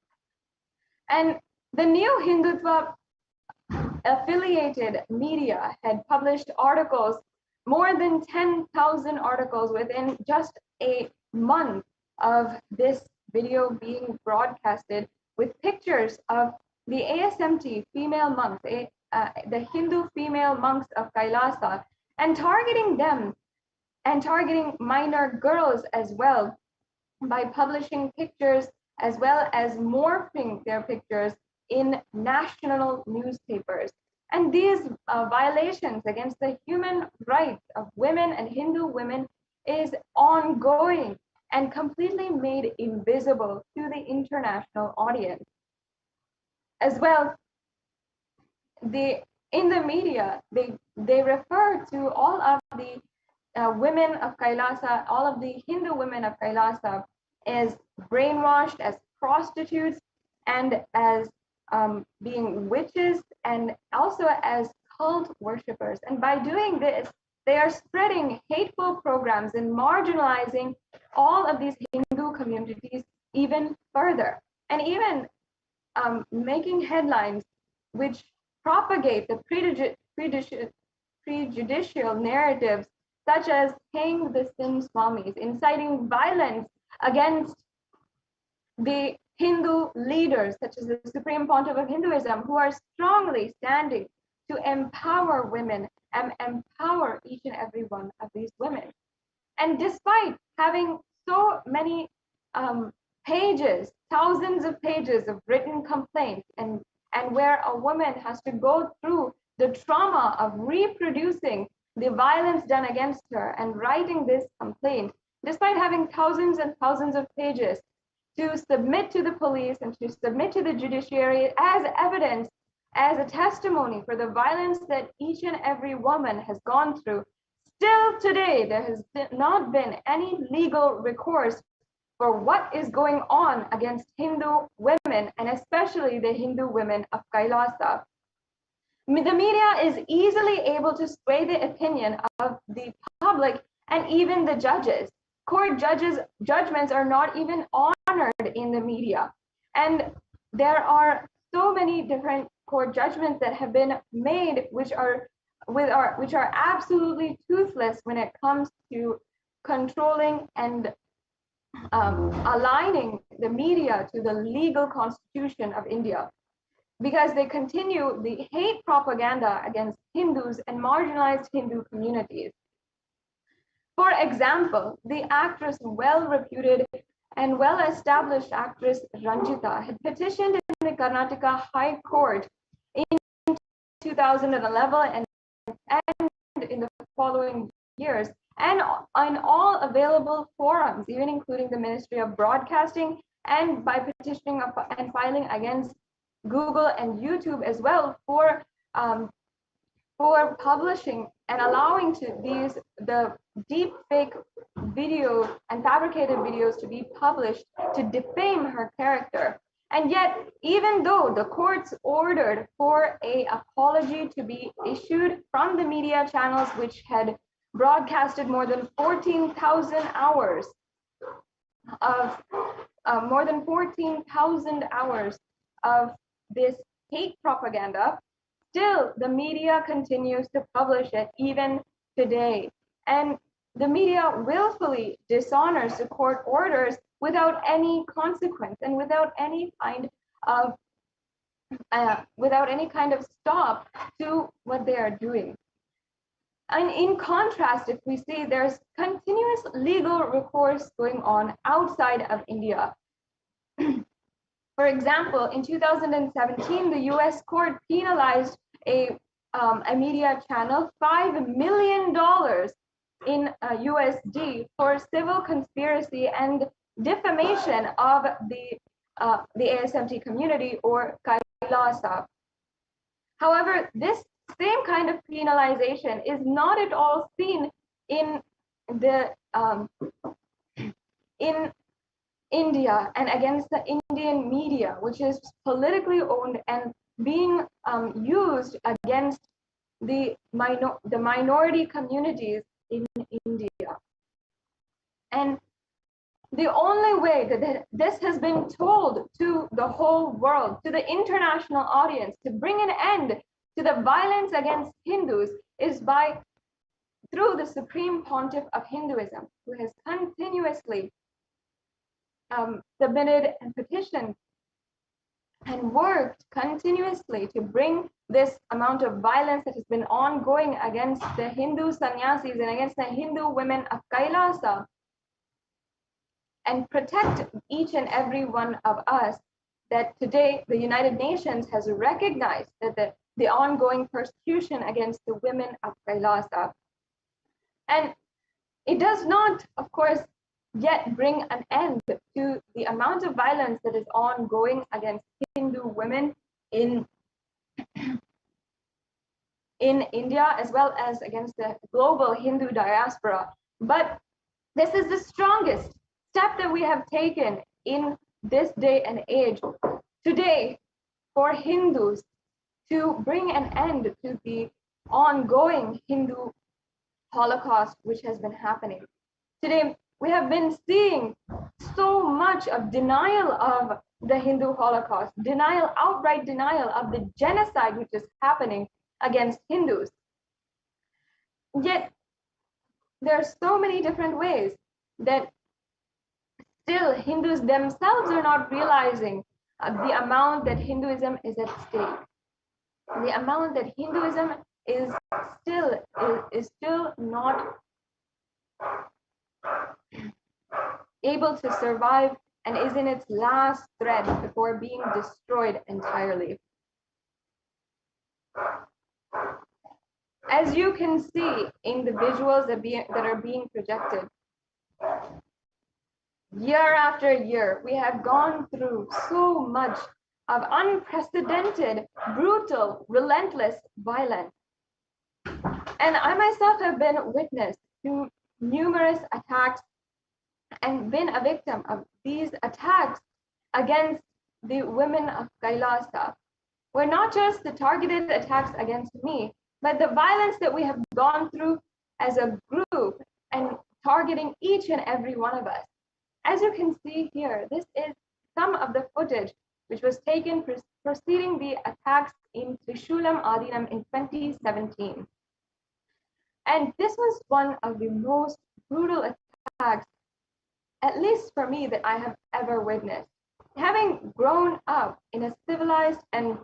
And the new Hindutva affiliated media had published articles, more than 10,000 articles within just a month of this video being broadcasted, with pictures of the ASMT female monks, the Hindu female monks of Kailasa, and targeting them and targeting minor girls as well by publishing pictures as well as morphing their pictures in national newspapers. And these violations against the human rights of women and Hindu women is ongoing and completely made invisible to the international audience. As well, in the media, they refer to all of the women of Kailasa, all of the Hindu women of Kailasa as brainwashed, as prostitutes, and as being witches, and also as cult worshippers. And by doing this, they are spreading hateful programs and marginalizing all of these Hindu communities even further, and even making headlines which propagate the prejudicial narratives, such as Hang the Sin Swamis, inciting violence against the Hindu leaders, such as the Supreme Pontiff of Hinduism, who are strongly standing to empower women and empower each and every one of these women. And despite having so many pages, thousands of pages of written complaints, and where a woman has to go through the trauma of reproducing the violence done against her and writing this complaint, despite having thousands and thousands of pages to submit to the police and to submit to the judiciary as evidence, as a testimony for the violence that each and every woman has gone through, still today there has not been any legal recourse for what is going on against Hindu women, and especially the Hindu women of Kailasa. The media is easily able to sway the opinion of the public and even the judges. Court judgments are not even honored in the media. And there are so many different court judgments that have been made which are absolutely toothless when it comes to controlling and aligning the media to the legal constitution of India, because they continue the hate propaganda against Hindus and marginalized Hindu communities. For example, the actress, well-reputed and well-established actress Ranjita, had petitioned in the Karnataka High Court in 2011 and in the following years, and on all available forums, even including the Ministry of Broadcasting, and by petitioning and filing against Google and YouTube as well for publishing and allowing the deep fake video and fabricated videos to be published to defame her character. And yet, even though the courts ordered for an apology to be issued from the media channels which had broadcasted more than 14,000 hours of this hate propaganda, still the media continues to publish it even today. And the media willfully dishonors the court orders without any consequence and without any kind of stop to what they are doing. And in contrast, if we see, there's continuous legal recourse going on outside of India. For example, in 2017, the US court penalized a media channel $5 million in USD for civil conspiracy and defamation of the ASMT community, or Kailasa. However, this same kind of penalization is not at all seen in India and against the Indian media, which is politically owned and being used against the minority communities in India. And the only way that this has been told to the whole world, to the international audience, to bring an end to the violence against Hindus, is through the Supreme Pontiff of Hinduism, who has continuously submitted and petitioned and worked continuously to bring this amount of violence that has been ongoing against the Hindu sannyasis and against the Hindu women of Kailasa, and protect each and every one of us. That today the United Nations has recognized that the ongoing persecution against the women of Kailasa. And it does not, of course, yet bring an end to the amount of violence that is ongoing against Hindu women in India, as well as against the global Hindu diaspora. But this is the strongest step that we have taken in this day and age today for Hindus to bring an end to the ongoing Hindu Holocaust which has been happening. Today, we have been seeing so much of denial of the Hindu Holocaust, outright denial of the genocide which is happening against Hindus. Yet, there are so many different ways that still Hindus themselves are not realizing the amount that Hinduism is at stake. The amount that Hinduism is still not able to survive and is in its last thread before being destroyed entirely. As you can see in the visuals that are being projected, year after year, we have gone through so much of unprecedented, brutal, relentless violence. And I myself have been witness to numerous attacks and been a victim of these attacks against the women of Kailasa, were not just the targeted attacks against me, but the violence that we have gone through as a group and targeting each and every one of us. As you can see here, this is some of the footage which was taken preceding the attacks in Trishulam Adinam in 2017. And this was one of the most brutal attacks, at least for me, that I have ever witnessed. Having grown up in a civilized and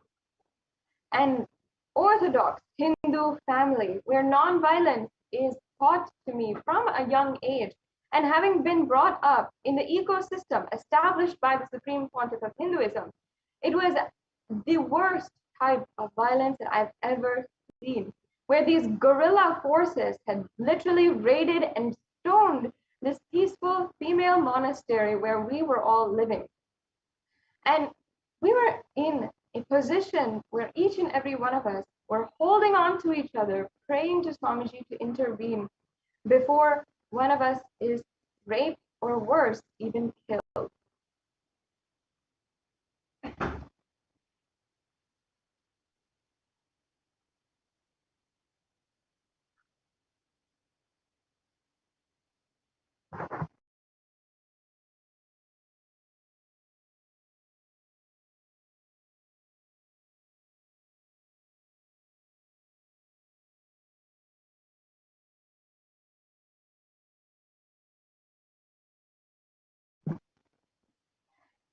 orthodox Hindu family where nonviolence is taught to me from a young age, and having been brought up in the ecosystem established by the Supreme Pontiff of Hinduism, it was the worst type of violence that I've ever seen, where these guerrilla forces had literally raided and stoned this peaceful female monastery where we were all living. And we were in a position where each and every one of us were holding on to each other, praying to Swamiji to intervene before one of us is raped or worse, even killed.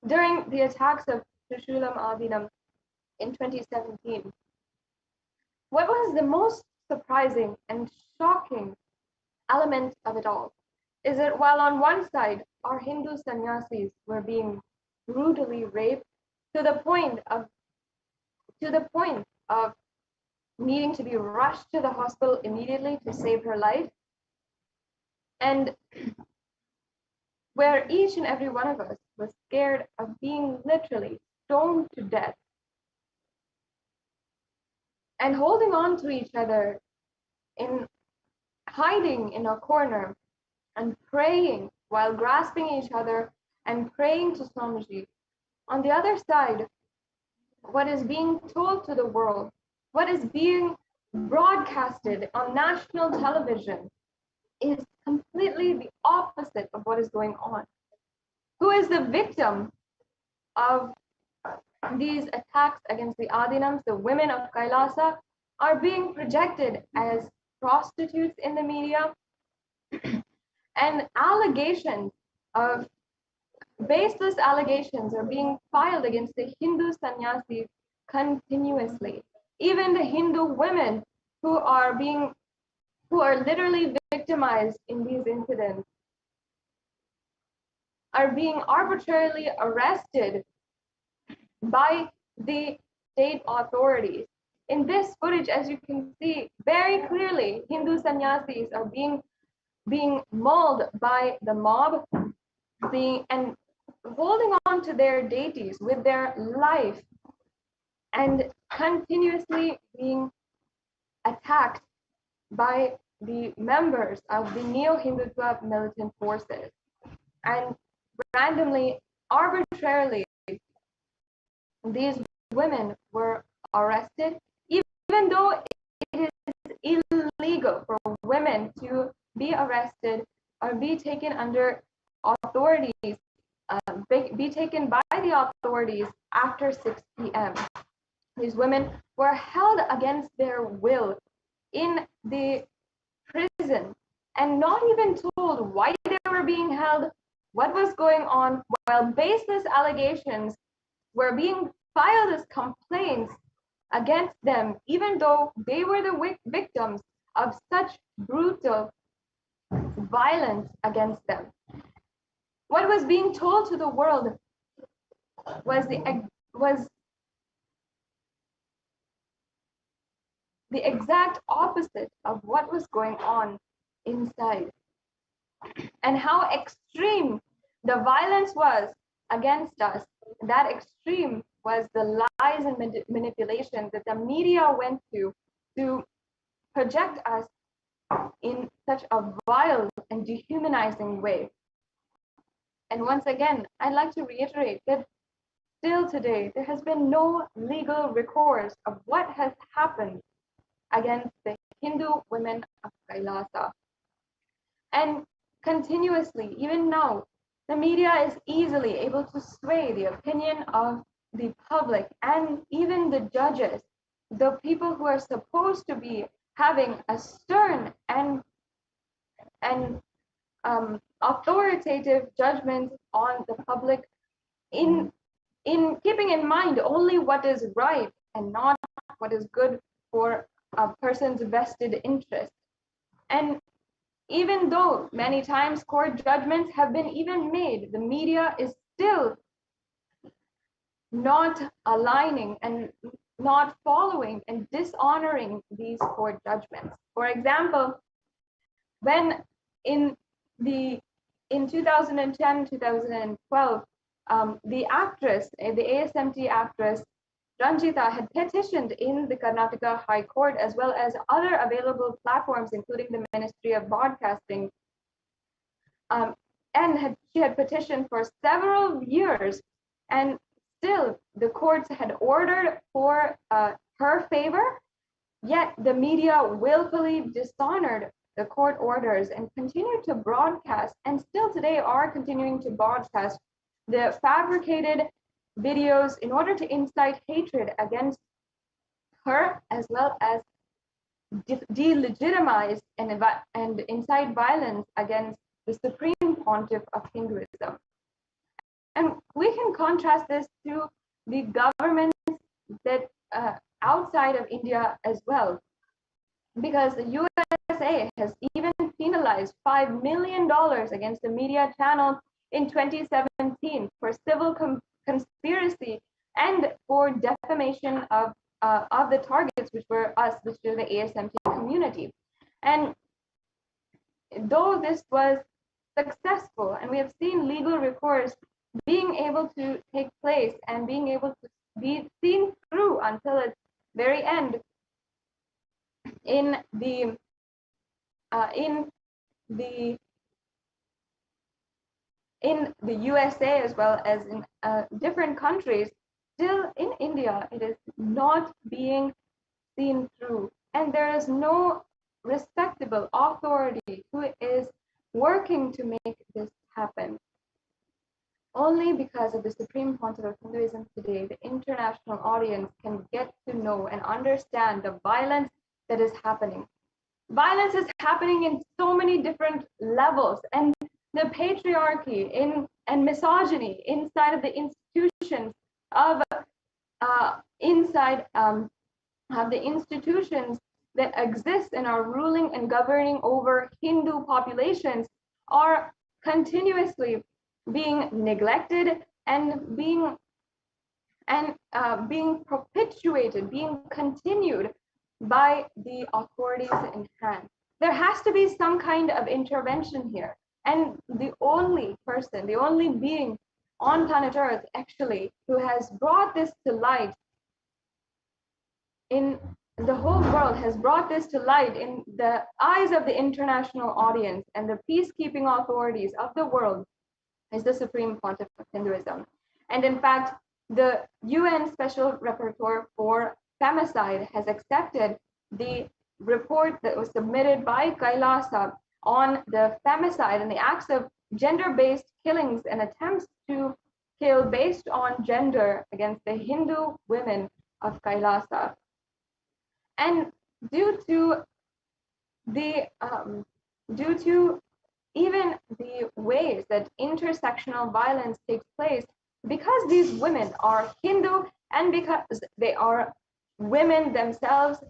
During the attacks of Trishulam Adinam in 2017, what was the most surprising and shocking element of it all is that while on one side our Hindu sannyasis were being brutally raped to the point of needing to be rushed to the hospital immediately to save her life, and where each and every one of us was scared of being literally stoned to death, and holding on to each other in hiding in a corner and praying while grasping each other and praying to Swamiji. On the other side, what is being told to the world, what is being broadcasted on national television is completely the opposite of what is going on. Who is the victim of these attacks against the Adinams, the women of Kailasa, are being projected as prostitutes in the media, and allegations of baseless allegations are being filed against the Hindu sannyasis continuously. Even the Hindu women who are literally victimized in these incidents are being arbitrarily arrested by the state authorities. In this footage, as you can see very clearly, Hindu sannyasis are being mauled by the mob, and holding on to their deities with their life, and continuously being attacked by the members of the neo-Hindutva militant forces. And randomly, arbitrarily, these women were arrested, even though it is illegal for women to be arrested or be taken under authorities, be taken by the authorities after 6 p.m. These women were held against their will in the prison and not even told why they were being held, what was going on, while baseless allegations were being filed as complaints against them, even though they were the victims of such brutal violence against them. What was being told to the world was the exact opposite of what was going on inside, and how extreme the violence was against us. That extreme was the lies and manipulation that the media went to project us in such a vile and dehumanizing way. And once again, I'd like to reiterate that still today, there has been no legal recourse of what has happened against the Hindu women of Kailasa. And continuously, even now, the media is easily able to sway the opinion of the public and even the judges, the people who are supposed to be having a stern and authoritative judgments on the public in keeping in mind only what is right and not what is good for a person's vested interest. And even though many times court judgments have been even made, the media is still not aligning and not following and dishonoring these court judgments. For example, when in 2010, 2012, the actress, the ASMT actress Ranjita had petitioned in the Karnataka High Court as well as other available platforms, including the Ministry of Broadcasting, and she had petitioned for several years, and still the courts had ordered for her favor, yet the media willfully dishonored the court orders and continued to broadcast, and still today are continuing to broadcast the fabricated videos in order to incite hatred against her, as well as delegitimize and incite violence against the Supreme Pontiff of Hinduism. And we can contrast this to the governments that outside of India as well, because the USA has even penalized $5 million against the media channel in 2017 for civil conspiracy and for defamation of the targets, which were us, which were the ASMT community. And though this was successful, and we have seen legal recourse being able to take place and being able to be seen through until its very end in the USA as well as in different countries, still in India it is not being seen through, and there is no respectable authority who is working to make this happen. Only because of the Supreme Pontiff of Hinduism today, the international audience can get to know and understand the violence that is happening. Violence is happening in so many different levels, and the patriarchy and misogyny inside of the institutions of the institutions that exist and are ruling and governing over Hindu populations are continuously being neglected and being perpetuated, being continued by the authorities in hand. There has to be some kind of intervention here. And the only person, the only being on planet Earth actually who has brought this to light in the whole world, has brought this to light in the eyes of the international audience and the peacekeeping authorities of the world, is the Supreme Pontiff of Hinduism. And in fact, the UN Special Rapporteur for Femicide has accepted the report that was submitted by Kailasa on the femicide and the acts of gender-based killings and attempts to kill based on gender against the Hindu women of Kailasa. And due to even the ways that intersectional violence takes place, because these women are Hindu and because they are women themselves,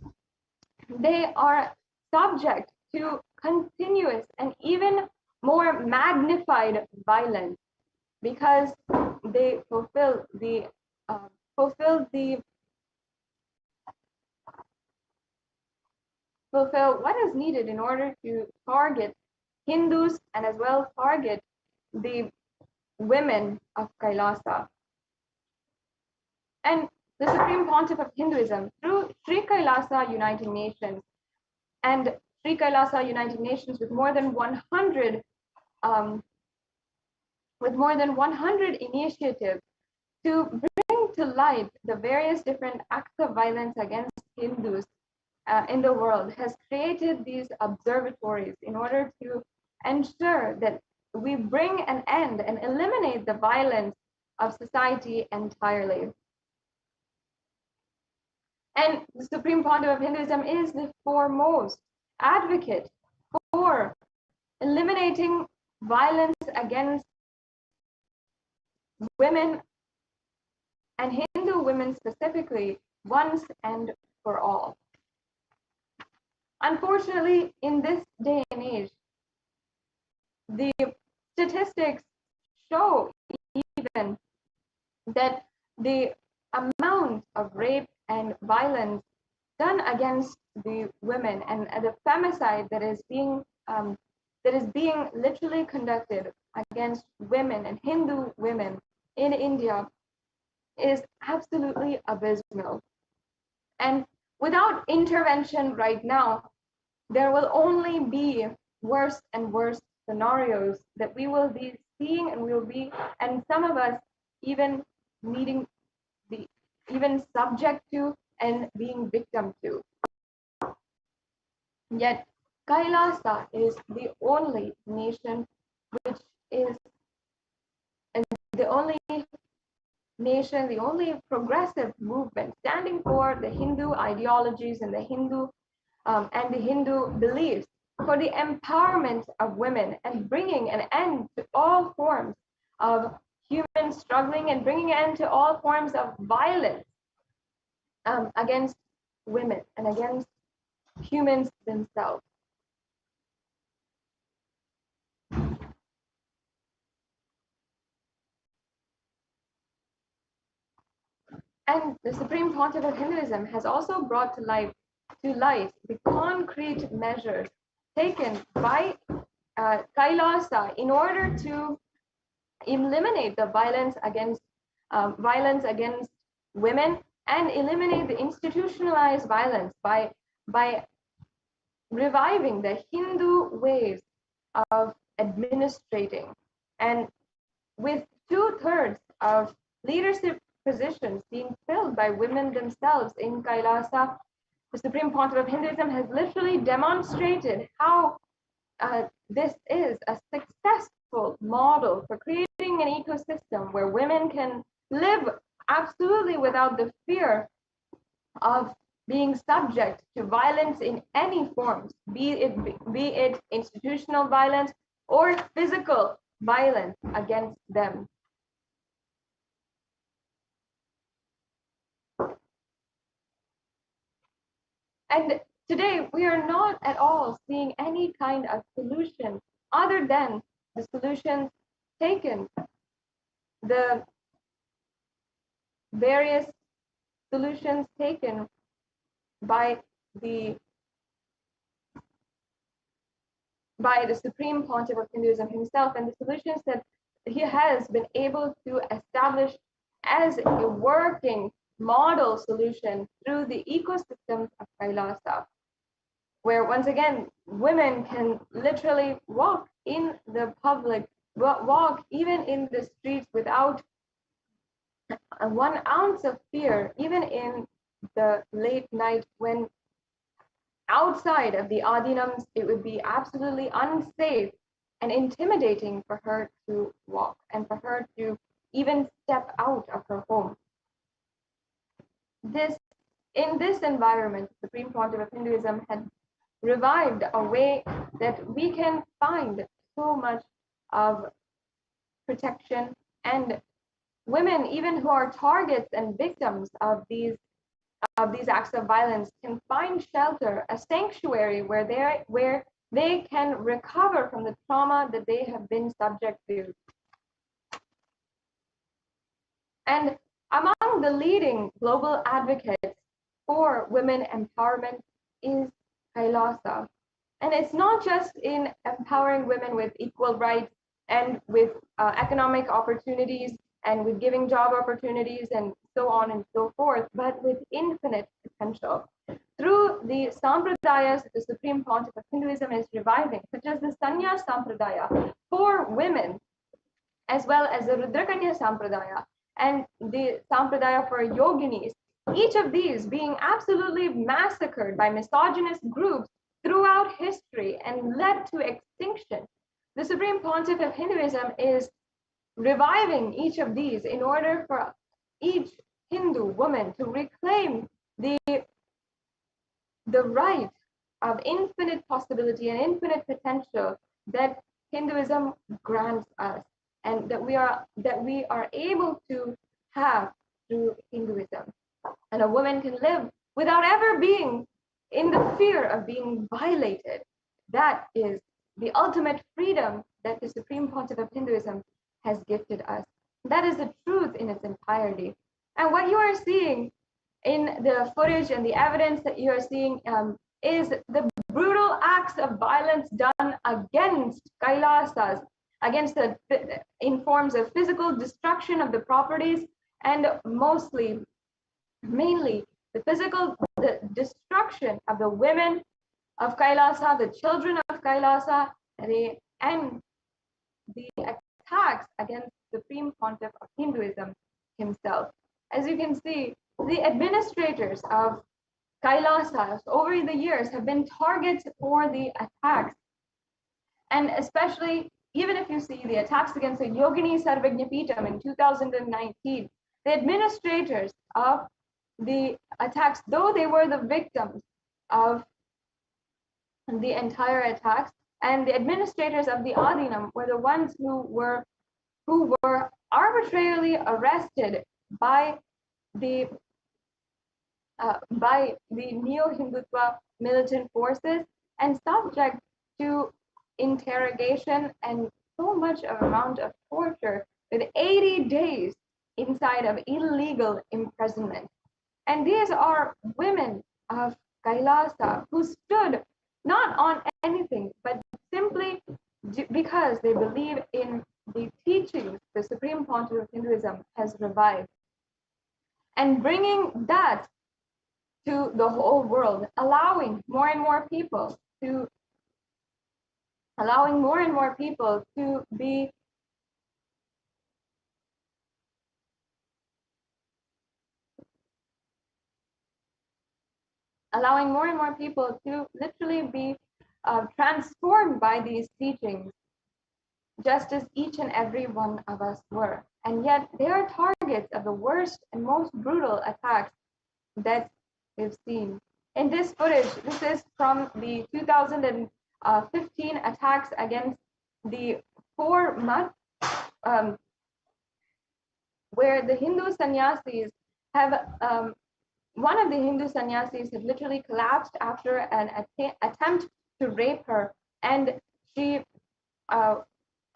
they are subject to continuous and even more magnified violence, because they fulfill what is needed in order to target Hindus and as well target the women of Kailasa. And the Supreme Pontiff of Hinduism, through Sri Kailasa United Nations and Sri Kailasa United Nations with more than 100 initiatives to bring to light the various different acts of violence against Hindus in the world, has created these observatories in order to ensure that we bring an end and eliminate the violence of society entirely. And the Supreme Pontiff of Hinduism is the foremost advocate for eliminating violence against women and Hindu women specifically once and for all. Unfortunately, in this day and age, the statistics show even that the amount of rape and violence done against the women and the femicide that is being literally conducted against women and Hindu women in India is absolutely abysmal. And without intervention right now, there will only be worse and worse scenarios that we will be seeing, and some of us even even subject to and being victim to. Yet Kailasa is the only nation which is the only nation, the only progressive movement standing for the Hindu ideologies and the Hindu beliefs for the empowerment of women and bringing an end to all forms of human struggling and bringing an end to all forms of violence against women and against humans themselves. And the Supreme Pontiff of Hinduism has also brought to light the concrete measures taken by Kailasa in order to eliminate the violence against women and eliminate the institutionalized violence by reviving the Hindu ways of administrating. And with 2/3 of leadership positions being filled by women themselves in Kailasa, the Supreme Pontiff of Hinduism has literally demonstrated how this is a successful model for creating an ecosystem where women can live absolutely without the fear of being subject to violence in any forms, be it institutional violence or physical violence against them. And today, we are not at all seeing any kind of solution other than the solutions taken, the various solutions taken by the Supreme Pontiff of Hinduism himself, and the solutions that he has been able to establish as a working model solution through the ecosystems of Kailasa, where once again, women can literally walk in the public, walk even in the streets without 1 ounce of fear, even in the late night when outside of the adinams, it would be absolutely unsafe and intimidating for her to walk and for her to even step out of her home. In this environment, the Supreme Pontiff of Hinduism had revived a way that we can find so much of protection, and women, even who are targets and victims of these acts of violence, can find shelter, a sanctuary where they can recover from the trauma that they have been subject to. And among the leading global advocates for women empowerment is Kailasa. And it's not just in empowering women with equal rights and with economic opportunities and with giving job opportunities and so on and so forth, but with infinite potential. Through the sampradayas that the Supreme Pontiff of Hinduism is reviving, such as the Sanya Sampradaya for women, as well as the Rudrakanya Sampradaya and the Sampradaya for yoginis, each of these being absolutely massacred by misogynist groups throughout history and led to extinction. The Supreme Pontiff of Hinduism is reviving each of these in order for each Hindu woman to reclaim the right of infinite possibility and infinite potential that Hinduism grants us, and that we are able to have through Hinduism. And a woman can live without ever being in the fear of being violated. That is the ultimate freedom that the Supreme Pontiff of Hinduism has gifted us. That is the truth in its entirety. And what you are seeing in the footage and the evidence that you are seeing is the brutal acts of violence done against Kailasas, in forms of physical destruction of the properties, and mainly the destruction of the women of Kailasa, the children of Kailasa, and the attacks against the Supreme Pontiff of Hinduism himself. As you can see, the administrators of Kailasa over the years have been targets for the attacks. And especially, even if you see the attacks against the Yogini Sarvajnapeetham in 2019, the administrators of the attacks, though they were the victims of the entire attacks, and the administrators of the Adinam were the ones who were arbitrarily arrested by the neo-Hindutva militant forces and subject to interrogation and so much amount of torture with 80 days inside of illegal imprisonment. And these are women of Kailasa who stood not on anything, but simply because they believe in the teachings the Supreme Pontiff of Hinduism has revived. And bringing that to the whole world, allowing more and more people to be literally be transformed by these teachings, just as each and every one of us were. And yet they are targets of the worst and most brutal attacks that we've seen. In this footage, this is from the 2015 attacks against the 4 months, where the Hindu sannyasis have, one of the Hindu sannyasis had literally collapsed after an attempt to rape her, and she,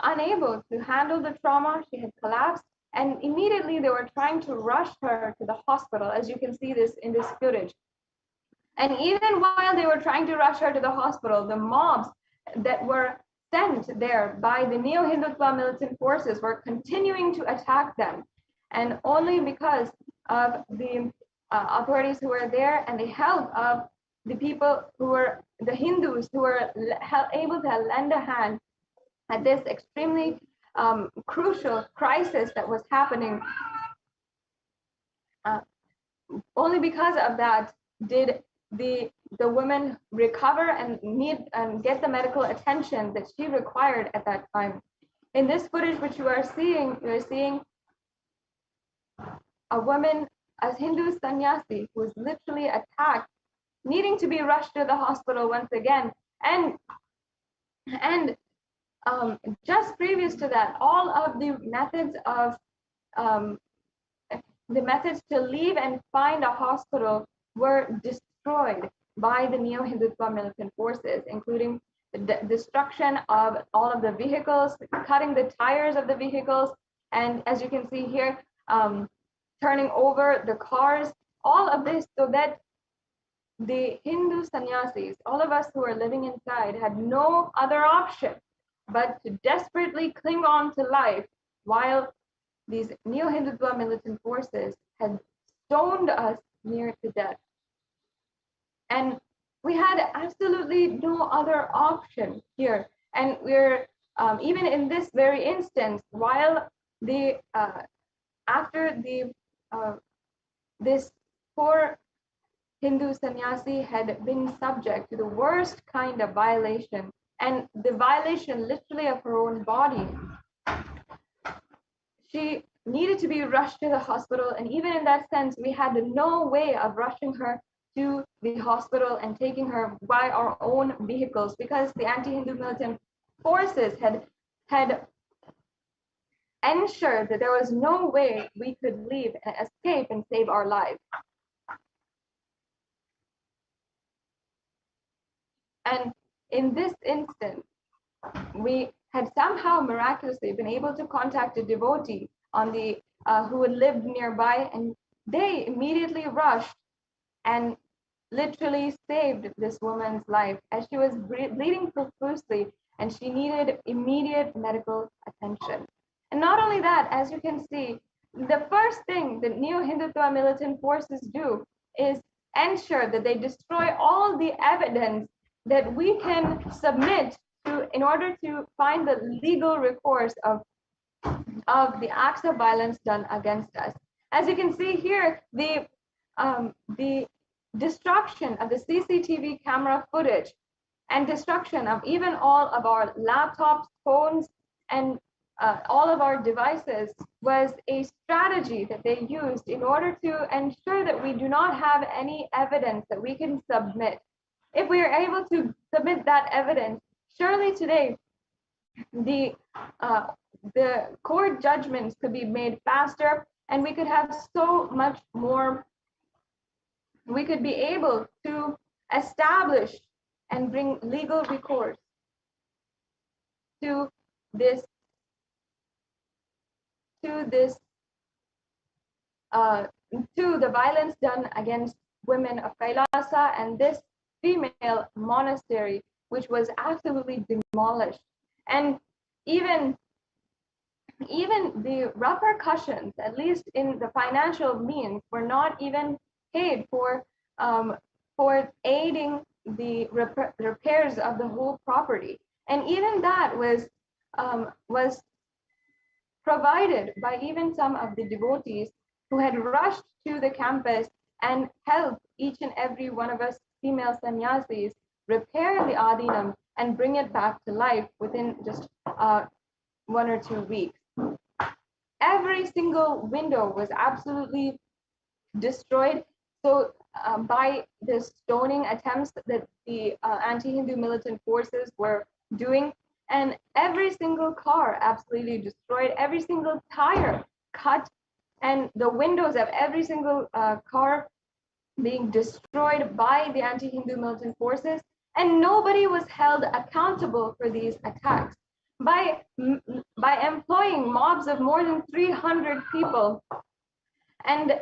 unable to handle the trauma, she had collapsed, and immediately they were trying to rush her to the hospital, as you can see this in this footage. And even while they were trying to rush her to the hospital, the mobs that were sent there by the neo-Hindutva militant forces were continuing to attack them. And only because of the authorities who were there and the help of the people who were the Hindus who were able to lend a hand at this extremely crucial crisis that was happening, only because of that did the woman recover and get the medical attention that she required at that time. In this footage which you are seeing a woman, a Hindu sannyasi, who was literally attacked, needing to be rushed to the hospital once again. And just previous to that, all of the methods to leave and find a hospital were destroyed by the neo-Hindutva militant forces, including the destruction of all of the vehicles, cutting the tires of the vehicles, and as you can see here, turning over the cars, all of this so that the Hindu sannyasis, all of us who are living inside, had no other option but to desperately cling on to life while these neo-Hindutva militant forces had stoned us near to death. And we had absolutely no other option here. And we're, even in this very instance, while the, after the, this poor Hindu sannyasi had been subject to the worst kind of violation, and the violation literally of her own body, she needed to be rushed to the hospital. And even in that sense, we had no way of rushing her to the hospital and taking her by our own vehicles, because the anti-Hindu militant forces had ensured that there was no way we could leave and escape and save our lives. And in this instance, we had somehow miraculously been able to contact a devotee on the who had lived nearby, and they immediately rushed and literally saved this woman's life as she was bleeding profusely and she needed immediate medical attention. And not only that, as you can see, the first thing that neo-Hindutva militant forces do is ensure that they destroy all the evidence that we can submit to in order to find the legal recourse of the acts of violence done against us. As you can see here, the destruction of the CCTV camera footage and destruction of even all of our laptops, phones, and all of our devices was a strategy that they used in order to ensure that we do not have any evidence that we can submit. If we are able to submit that evidence, surely today the court judgments could be made faster, and we could have so much more. We could be able to establish and bring legal recourse to this to the violence done against women of Kailasa and this female monastery, which was absolutely demolished. And even the repercussions, at least in the financial means, were not even paid for aiding the repairs of the whole property. And even that was provided by even some of the devotees who had rushed to the campus and helped each and every one of us female sannyasis repair the Adinam and bring it back to life within just 1 or 2 weeks. Every single window was absolutely destroyed. So by the stoning attempts that the anti-Hindu militant forces were doing, and every single car absolutely destroyed, every single tire cut, and the windows of every single car being destroyed by the anti-Hindu militant forces, and nobody was held accountable for these attacks. By employing mobs of more than 300 people and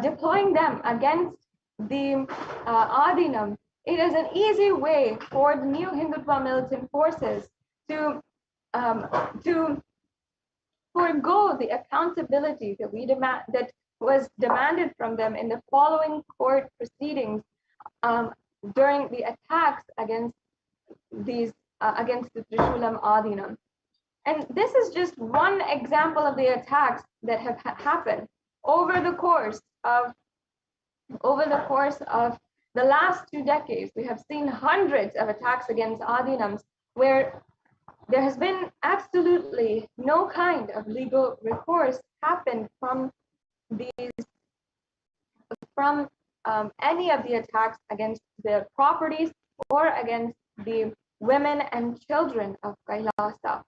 deploying them against the Adinam, it is an easy way for the new Hindutva militant forces to forego the accountability that was demanded from them in the following court proceedings during the attacks against the Trishulam Adinam. And this is just one example of the attacks that have happened over the course of the last 2 decades. We have seen hundreds of attacks against Adinams where there has been absolutely no kind of legal recourse happened from any of the attacks against the properties or against the women and children of Kailasa.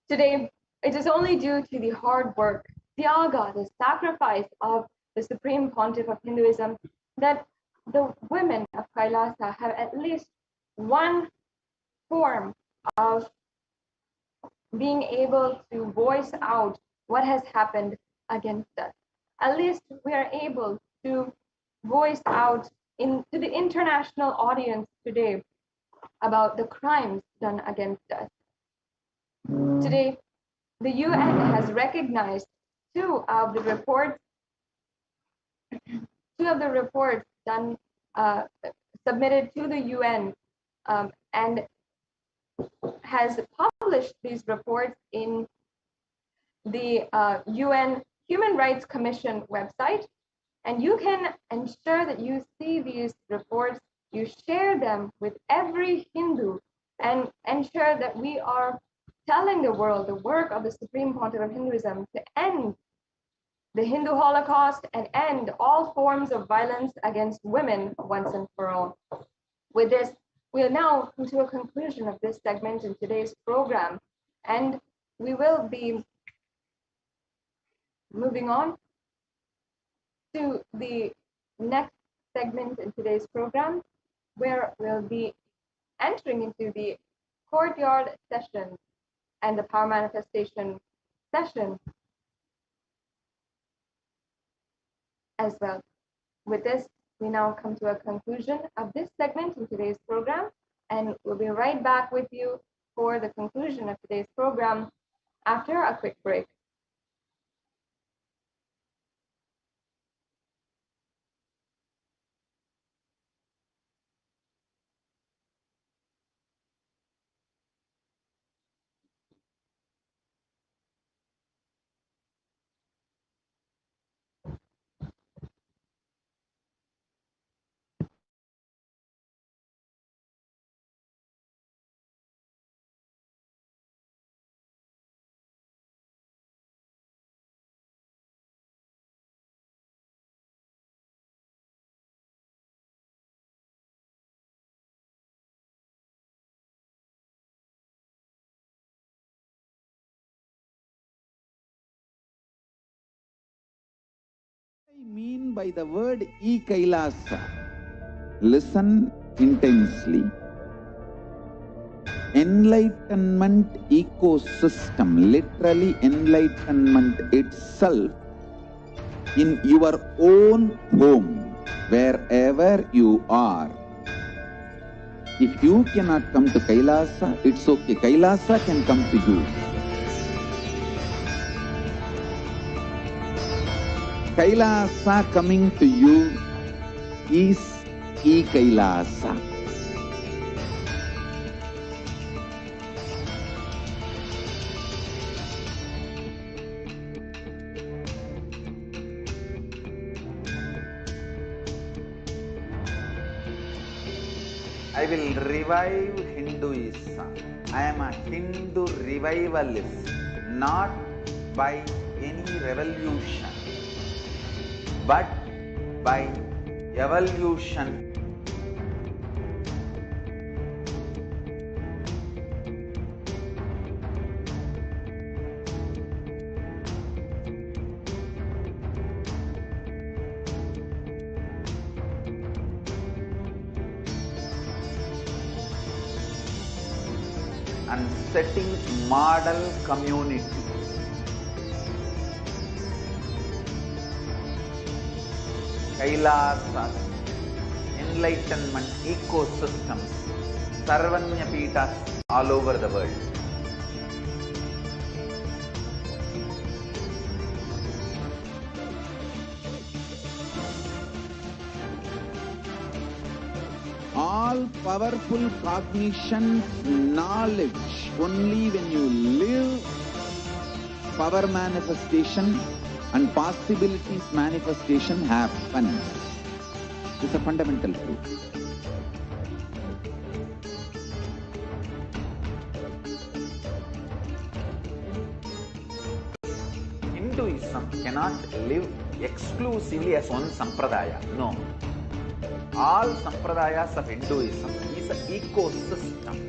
Today, it is only due to the hard work, Tyaga, the sacrifice of the Supreme Pontiff of Hinduism, that the women of Kailasa have at least one form of being able to voice out what has happened against us. At least we are able to voice out to the international audience today about the crimes done against us. Today, the UN has recognized two of the reports done submitted to the UN, and has published these reports in the UN Human Rights Commission website, and you can ensure that you see these reports, you share them with every Hindu, and ensure that we are telling the world the work of the Supreme Pontiff of Hinduism to end the Hindu Holocaust and end all forms of violence against women once and for all. With this, we'll now come to a conclusion of this segment in today's program, and we will be moving on to the next segment in today's program, where we'll be entering into the courtyard session and the power manifestation session as well. With this, we now come to a conclusion of this segment in today's program, and we'll be right back with you for the conclusion of today's program after a quick break. I mean by the word Kailasa? Listen intensely. Enlightenment ecosystem, literally enlightenment itself, in your own home, wherever you are. If you cannot come to Kailasa, it's okay. Kailasa can come to you. Kailasa coming to you is Kailasa. I will revive Hinduism. I am a Hindu revivalist, not by any revolution, but by evolution. And setting model community. Kailasa, enlightenment ecosystems, Sarvanya Pitas all over the world. All powerful cognition, knowledge, only when you live, power manifestation and possibilities manifestation happen. It's a fundamental truth. Hinduism cannot live exclusively as one sampradaya. No. All sampradayas of Hinduism is an ecosystem.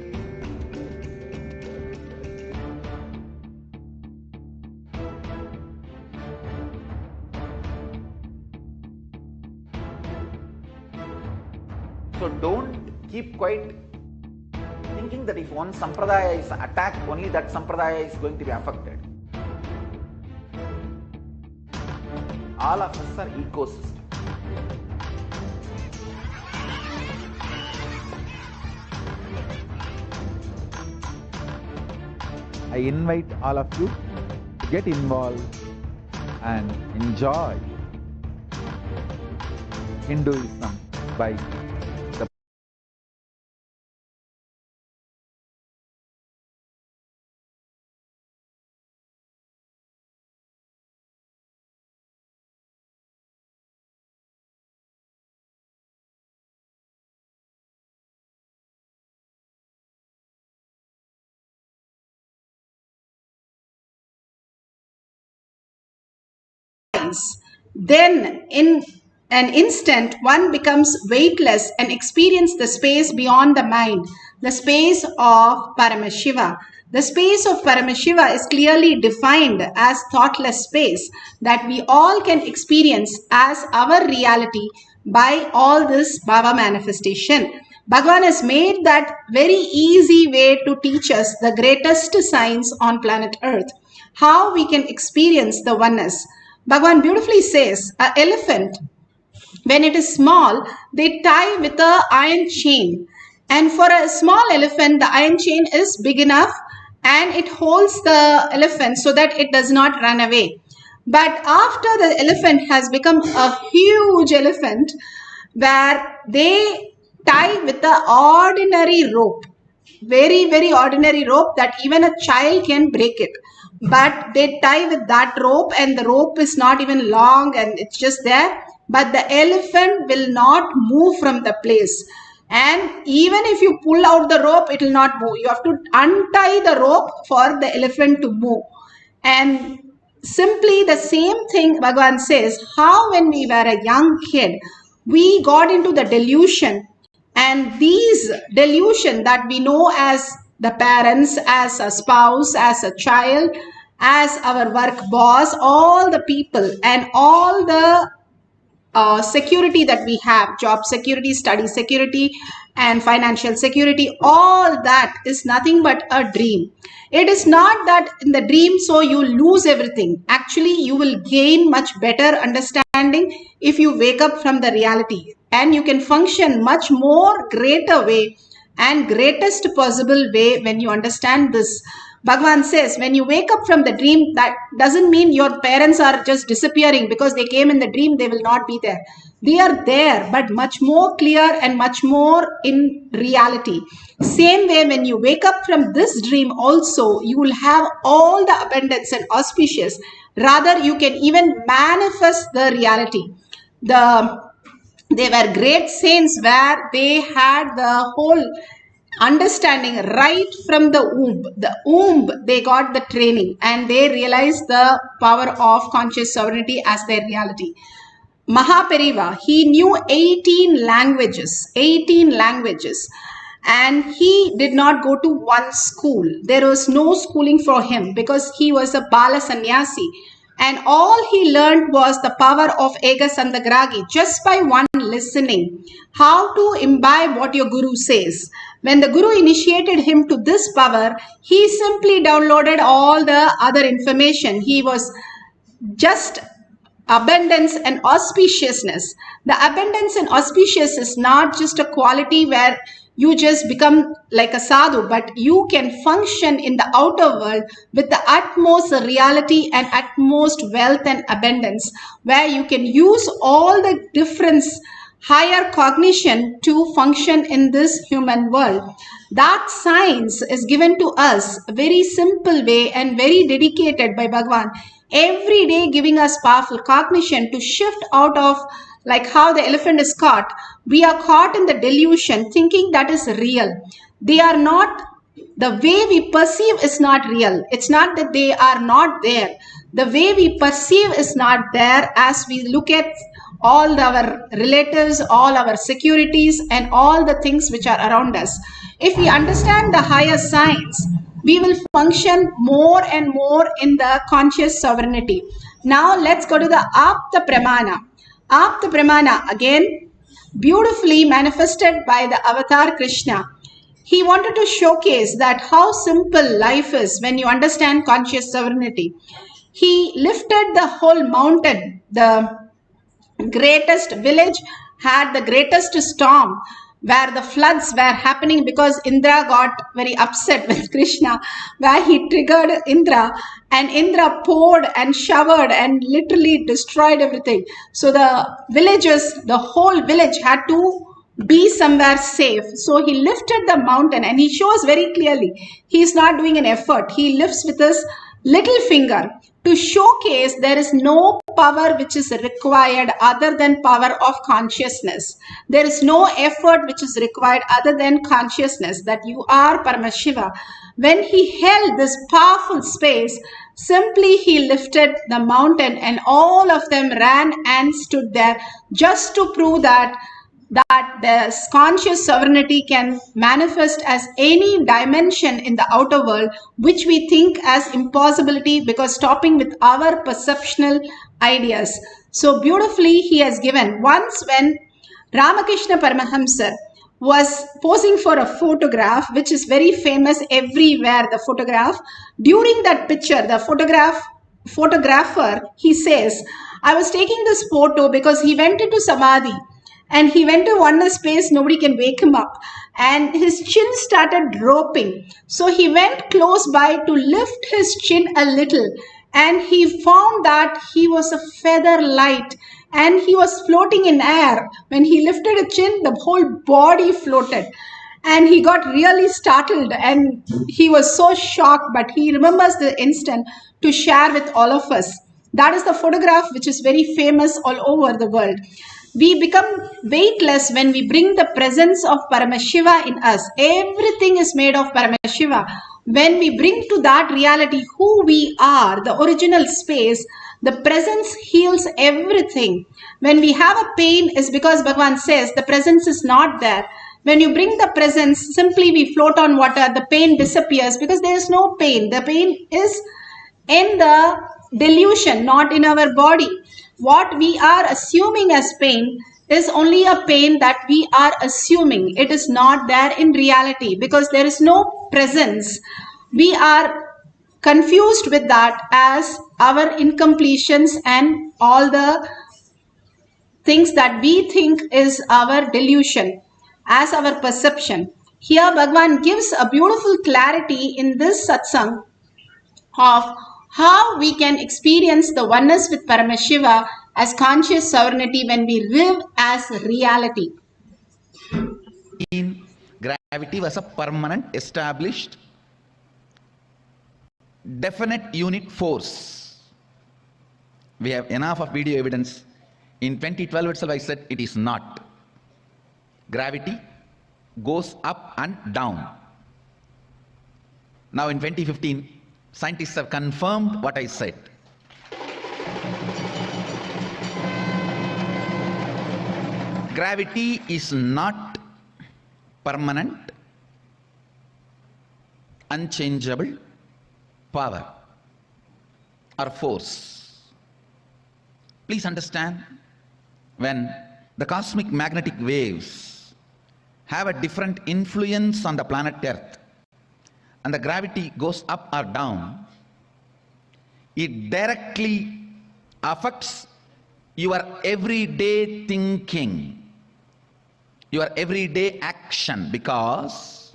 So don't keep quiet thinking that if one sampradaya is attacked, only that sampradaya is going to be affected. All of us are ecosystems. I invite all of you to get involved and enjoy Hinduism by then in an instant one becomes weightless and experience the space beyond the mind, the space of Paramashiva. The space of Paramashiva is clearly defined as thoughtless space that we all can experience as our reality by all this Bhava manifestation. Bhagavan has made that very easy way to teach us the greatest science on planet Earth, how we can experience the oneness. Bhagavan beautifully says, an elephant, when it is small, they tie with a iron chain. And for a small elephant, the iron chain is big enough and it holds the elephant so that it does not run away. But after the elephant has become a huge elephant, where they tie with the ordinary rope, very, very ordinary rope that even a child can break it. But they tie with that rope and the rope is not even long and it's just there. But the elephant will not move from the place. And even if you pull out the rope, it will not move. You have to untie the rope for the elephant to move. And simply the same thing Bhagavan says, how when we were a young kid, we got into the delusion, and these delusion that we know as the parents, as a spouse, as a child, as our work boss, all the people and all the security that we have, job security, study security, and financial security, all that is nothing but a dream. It is not that in the dream, so you lose everything. Actually, you will gain much better understanding if you wake up from the reality, and you can function much more greater way and greatest possible way when you understand this. Bhagavan says, when you wake up from the dream, that doesn't mean your parents are just disappearing because they came in the dream, they will not be there. They are there, but much more clear and much more in reality. Same way, when you wake up from this dream also, you will have all the abundance and auspicious. Rather, you can even manifest the reality. They were great saints where they had the whole understanding right from the womb. The womb, they got the training and they realized the power of conscious sovereignty as their reality. Mahaperiva, he knew 18 languages, and he did not go to one school. There was no schooling for him because he was a Bala Sannyasi. And all he learned was the power of Ega Sandagragi just by one listening. How to imbibe what your Guru says. When the Guru initiated him to this power, he simply downloaded all the other information. He was just abundance and auspiciousness. The abundance and auspicious is not just a quality where you just become like a sadhu, but you can function in the outer world with the utmost reality and utmost wealth and abundance, where you can use all the difference, higher cognition to function in this human world. That science is given to us a very simple way and very dedicated by Bhagavan, every day giving us powerful cognition to shift out of, like how the elephant is caught. We are caught in the delusion thinking that is real. They are not. The way we perceive is not real. It's not that they are not there. The way we perceive is not there as we look at all our relatives, all our securities, and all the things which are around us. If we understand the higher science, we will function more and more in the conscious sovereignty. Now let's go to the Apta Pramana. Apta Pramana, again, beautifully manifested by the avatar Krishna. He wanted to showcase that how simple life is when you understand conscious sovereignty. He lifted the whole mountain. The greatest village had the greatest storm where the floods were happening because Indra got very upset with Krishna, where he triggered Indra, and Indra poured and showered and literally destroyed everything. So the villagers, the whole village had to be somewhere safe. So he lifted the mountain, and he shows very clearly he is not doing an effort. He lifts with his little finger to showcase there is no power which is required other than power of consciousness. There is no effort which is required other than consciousness that you are Paramashiva. When he held this powerful space, Simply he lifted the mountain and all of them ran and stood there just to prove that the conscious sovereignty can manifest as any dimension in the outer world which we think as impossibility because stopping with our perceptional ideas. So beautifully he has given. Once when Ramakrishna Paramahamsa was posing for a photograph, which is very famous everywhere, the photograph. During that picture, the photographer, he says, I was taking this photo because he went into Samadhi and he went to one space, nobody can wake him up. And his chin started dropping. So he went close by to lift his chin a little. And he found that he was a feather light and he was floating in air. When he lifted a chin, the whole body floated. And he got really startled and he was so shocked, but he remembers the instant to share with all of us. That is the photograph which is very famous all over the world. We become weightless when we bring the presence of Paramashiva in us. Everything is made of Paramashiva. When we bring to that reality who we are, the original space, the presence heals everything. When we have a pain, is because Bhagavan says the presence is not there. When you bring the presence, simply we float on water, the pain disappears because there is no pain. The pain is in the delusion, not in our body. What we are assuming as pain is only a pain that we are assuming. It is not there in reality because there is no presence. We are confused with that as our incompletions and all the things that we think is our delusion as our perception. Here Bhagavan gives a beautiful clarity in this satsang of how we can experience the oneness with Paramashiva as conscious sovereignty when we live as reality. Gravity was a permanent, established, definite unit force. We have enough of video evidence. In 2012 itself I said it is not. Gravity goes up and down. Now in 2015, scientists have confirmed what I said. Gravity is not permanent, unchangeable power or force. Please understand, when the cosmic magnetic waves have a different influence on the planet Earth and the gravity goes up or down, it directly affects your everyday thinking, your everyday action, because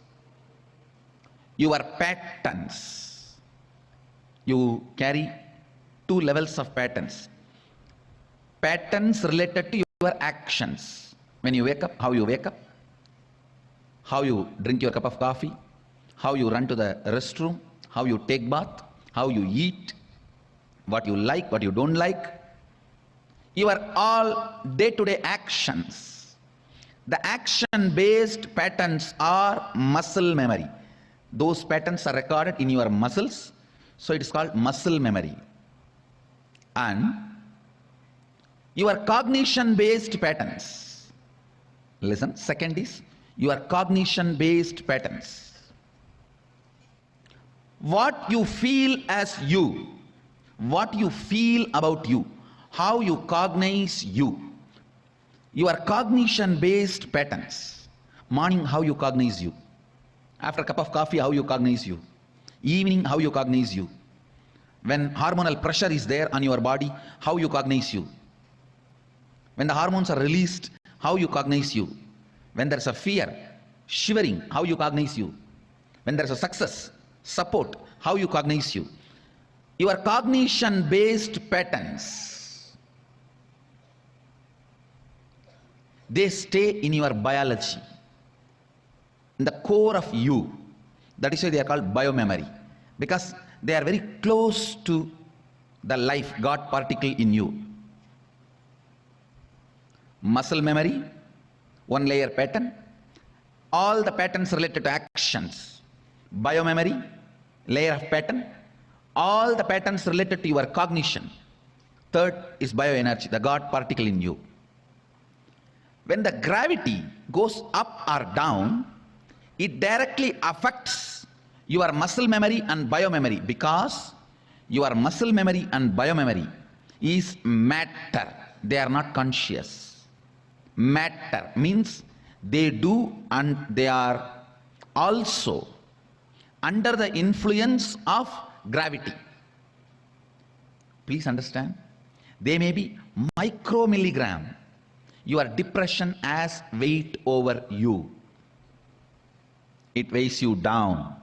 your patterns, you carry two levels of patterns. Patterns related to your actions. When you wake up, how you wake up, how you drink your cup of coffee, how you run to the restroom, how you take bath, how you eat, what you like, what you don't like. Your all day-to-day actions. The action-based patterns are muscle memory. Those patterns are recorded in your muscles, so it is called muscle memory. And your cognition-based patterns. Listen, second is your cognition-based patterns. What you feel as you, what you feel about you, how you cognize you. Your cognition-based patterns. Morning, how you cognize you. After a cup of coffee, how you cognize you. Evening, how you cognize you. When hormonal pressure is there on your body, how you cognize you. When the hormones are released, how you cognize you. When there's a fear, shivering, how you cognize you. When there's a success, support, how you cognize you. Your cognition-based patterns, they stay in your biology, in the core of you. That is why they are called biomemory, because they are very close to the life, God particle in you. Muscle memory, one layer pattern, all the patterns related to actions. Biomemory, layer of pattern, all the patterns related to your cognition. Third is bioenergy, the God particle in you. When the gravity goes up or down, it directly affects your muscle memory and biomemory, because your muscle memory and biomemory is matter. They are not conscious. Matter means they do, and they are also under the influence of gravity. Please understand, they may be micromilligram. Your depression has weight over you. It weighs you down.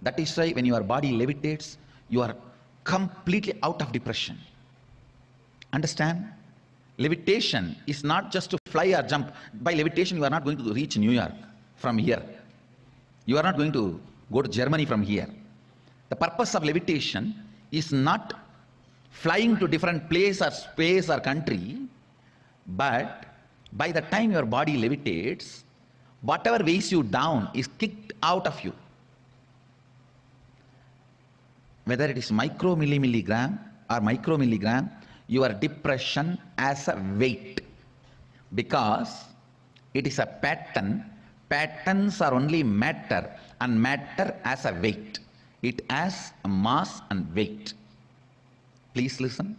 That is why when your body levitates, you are completely out of depression. Understand? Levitation is not just to fly or jump. By levitation, you are not going to reach New York from here. You are not going to go to Germany from here. The purpose of levitation is not flying to different place or space or country, but by the time your body levitates, whatever weighs you down is kicked out of you. Whether it is micromilligram or micromilligram, your depression as a weight, because it is a pattern. Patterns are only matter, and matter as a weight. It has a mass and weight. Please listen.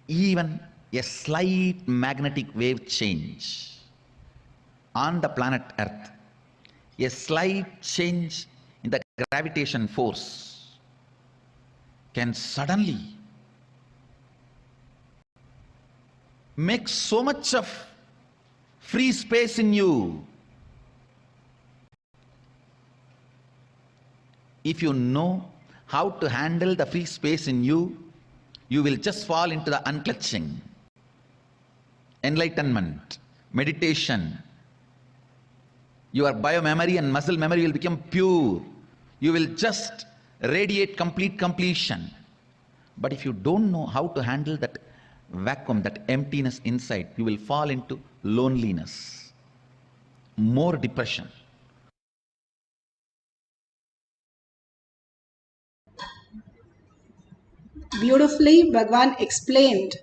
Even a slight magnetic wave change on the planet Earth, a slight change in the gravitation force, can suddenly make so much of free space in you. If you know how to handle the free space in you, you will just fall into the unclutching. Enlightenment, meditation, your biomemory and muscle memory will become pure. You will just radiate complete completion. But if you don't know how to handle that vacuum, that emptiness inside, you will fall into loneliness, more depression. Beautifully, Bhagwan explained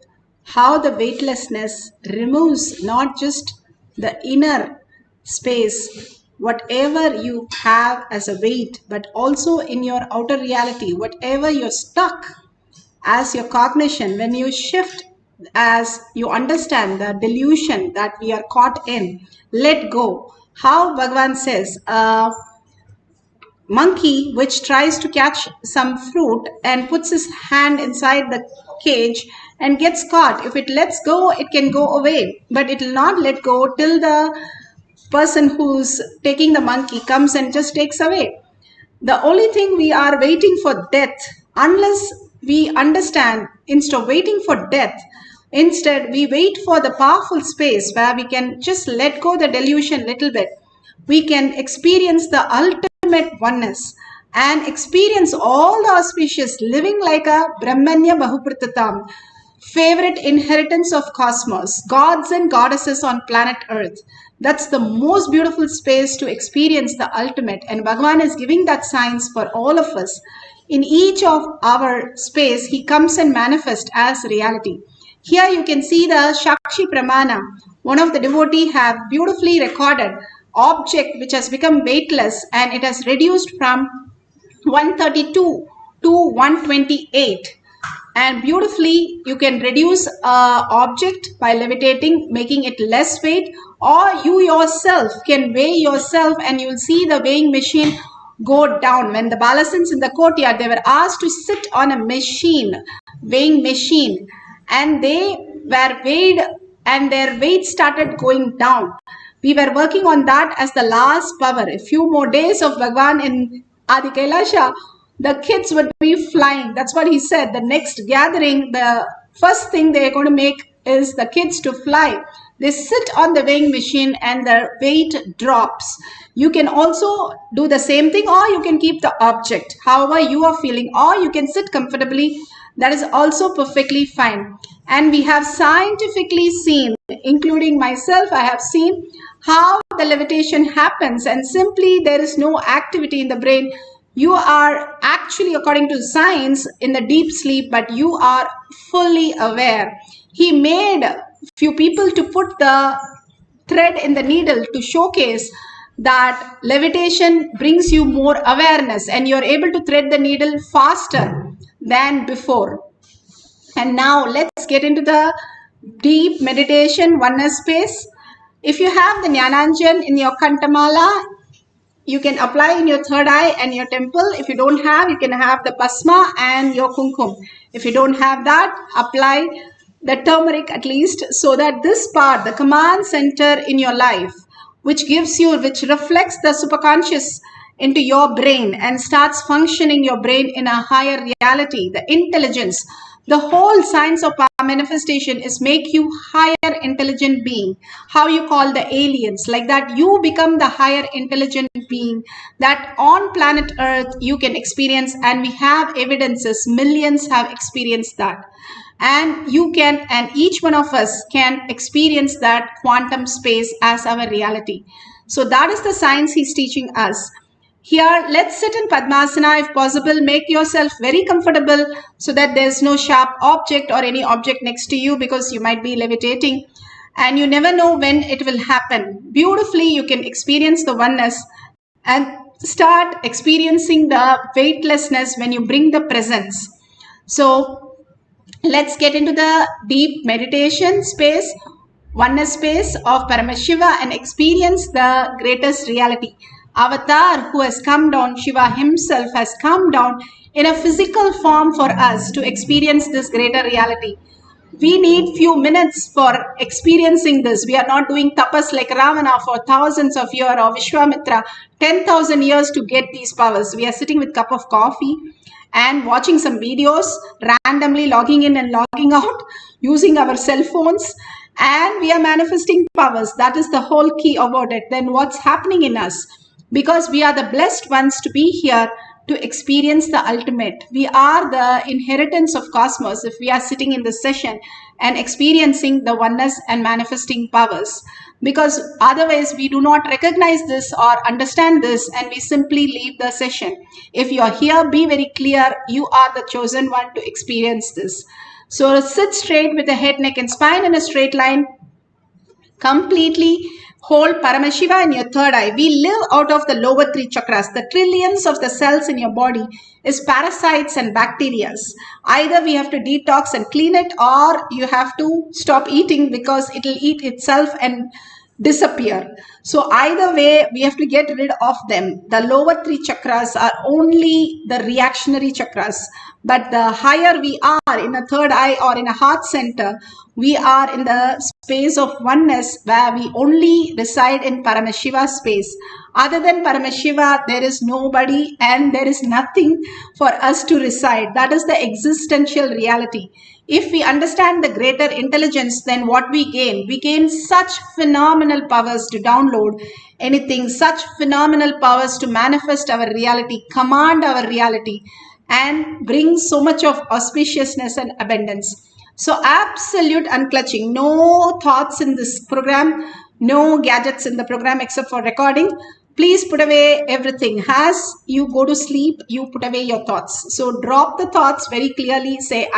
how the weightlessness removes not just the inner space, whatever you have as a weight, but also in your outer reality, whatever you're stuck as your cognition, when you shift, as you understand the delusion that we are caught in, let go. How Bhagwan says, monkey which tries to catch some fruit and puts his hand inside the cage and gets caught. If it lets go, it can go away, but it will not let go till the person who's taking the monkey comes and just takes away. The only thing we are waiting for death, unless we understand, instead of waiting for death, instead we wait for the powerful space where we can just let go the delusion little bit. We can experience the ultimate oneness and experience all the auspicious living like a Brahmanya Bahupratatam, favorite inheritance of cosmos, gods and goddesses on planet Earth. That's the most beautiful space to experience the ultimate, and Bhagavan is giving that signs for all of us. In each of our space, he comes and manifests as reality. Here you can see the Shakshi Pramana. One of the devotee have beautifully recorded object which has become weightless, and it has reduced from 132 to 128. And beautifully you can reduce an object by levitating, making it less weight, or you yourself can weigh yourself and you will see the weighing machine go down. When the Balasins in the courtyard, they were asked to sit on a machine, weighing machine, and they were weighed and their weight started going down. We were working on that as the last power. A few more days of Bhagwan in Adi Kailasa, the kids would be flying. That's what he said. The next gathering, the first thing they're going to make is the kids to fly. They sit on the weighing machine and the weight drops. You can also do the same thing, or you can keep the object however you are feeling, or you can sit comfortably. That is also perfectly fine. And we have scientifically seen, including myself, I have seen how the levitation happens, and simply there is no activity in the brain. You are actually, according to science, in the deep sleep, but you are fully aware. He made few people to put the thread in the needle to showcase that levitation brings you more awareness and you're able to thread the needle faster than before. And now let's get into the deep meditation oneness space. If you have the Jnananjan in your Kantamala, you can apply in your third eye and your temple. If you don't have, you can have the Basma and your Kumkum. If you don't have that, apply the turmeric at least, so that this part, the command center in your life, which reflects the superconscious into your brain and starts functioning your brain in a higher reality, the intelligence. The whole science of manifestation is make you higher intelligent being. How you call the aliens, like that you become the higher intelligent being that on planet Earth you can experience, and we have evidences, millions have experienced that. And you can, and each one of us can experience that quantum space as our reality. So that is the science he's teaching us. Here, let's sit in Padmasana if possible. Make yourself very comfortable so that there's no sharp object or any object next to you, because you might be levitating and you never know when it will happen. Beautifully, you can experience the oneness and start experiencing the weightlessness when you bring the presence. So let's get into the deep meditation space, oneness space of Paramashiva, and experience the greatest reality. Avatar, who has come down, Shiva himself has come down in a physical form for us to experience this greater reality. We need few minutes for experiencing this. We are not doing tapas like Ravana for thousands of years, or Vishwamitra 10,000 years to get these powers. We are sitting with a cup of coffee and watching some videos, randomly logging in and logging out, using our cell phones, and we are manifesting powers. That is the whole key about it. Then what's happening in us? Because we are the blessed ones to be here to experience the ultimate. We are the inheritance of cosmos if we are sitting in this session and experiencing the oneness and manifesting powers. Because otherwise we do not recognize this or understand this, and we simply leave the session. If you are here, be very clear, you are the chosen one to experience this. So sit straight with the head, neck and spine in a straight line. Completely hold Paramashiva in your third eye. We live out of the lower three chakras. The trillions of the cells in your body is parasites and bacteria. Either we have to detox and clean it, or you have to stop eating because it will eat itself and disappear. So either way, we have to get rid of them. The lower three chakras are only the reactionary chakras. But the higher we are in a third eye or in a heart center, we are in the space of oneness where we only reside in Paramashiva space. Other than Paramashiva, there is nobody and there is nothing for us to reside. That is the existential reality. If we understand the greater intelligence, then what we gain? We gain such phenomenal powers to download anything, such phenomenal powers to manifest our reality, command our reality, and bring so much of auspiciousness and abundance. So absolute unclutching, no thoughts in this program, no gadgets in the program except for recording. Please put away everything. As you go to sleep, you put away your thoughts. So drop the thoughts very clearly. Say,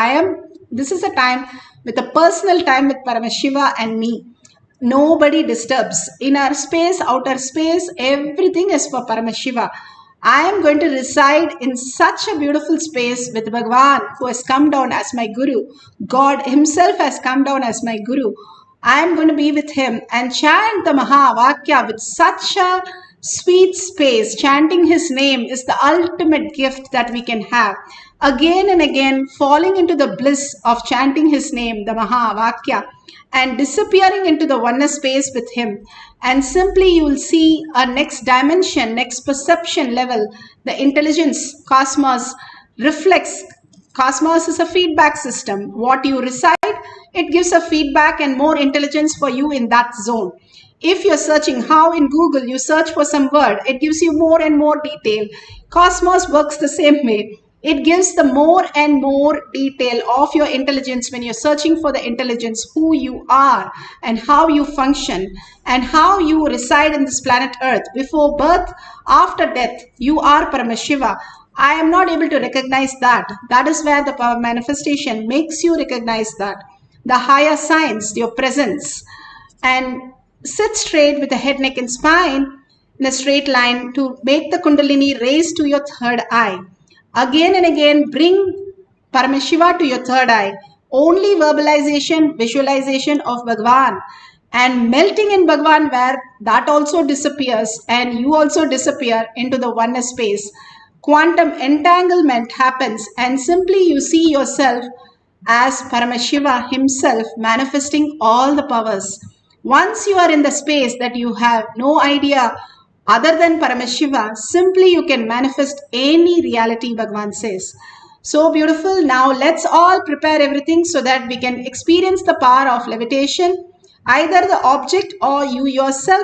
this is a time with a personal time with Paramashiva and me. Nobody disturbs. Inner space, outer space, everything is for Paramashiva. I am going to reside in such a beautiful space with Bhagavan, who has come down as my Guru. God himself has come down as my Guru. I am going to be with him and chant the Mahavakya with such a sweet space. Chanting his name is the ultimate gift that we can have. Again and again, falling into the bliss of chanting his name, the Mahavakya, and disappearing into the oneness space with him. And simply you will see a next dimension, next perception level. The intelligence, cosmos reflects. Cosmos is a feedback system. What you recite, it gives a feedback and more intelligence for you in that zone. If you're searching, how in Google you search for some word, it gives you more and more detail. Cosmos works the same way. It gives the more and more detail of your intelligence when you're searching for the intelligence, who you are and how you function and how you reside in this planet Earth. Before birth, after death, you are Paramashiva. I am not able to recognize that. That is where the power manifestation makes you recognize that. The higher science, your presence, and sit straight with the head, neck, and spine in a straight line to make the Kundalini raise to your third eye. Again and again, bring Paramashiva to your third eye. Only verbalization, visualization of Bhagwan and melting in Bhagwan, where that also disappears and you also disappear into the oneness space. Quantum entanglement happens and simply you see yourself as Paramashiva himself manifesting all the powers. Once you are in the space that you have no idea other than Paramashiva, simply you can manifest any reality, Bhagwan says. So beautiful. Now let's all prepare everything so that we can experience the power of levitation. Either the object or you yourself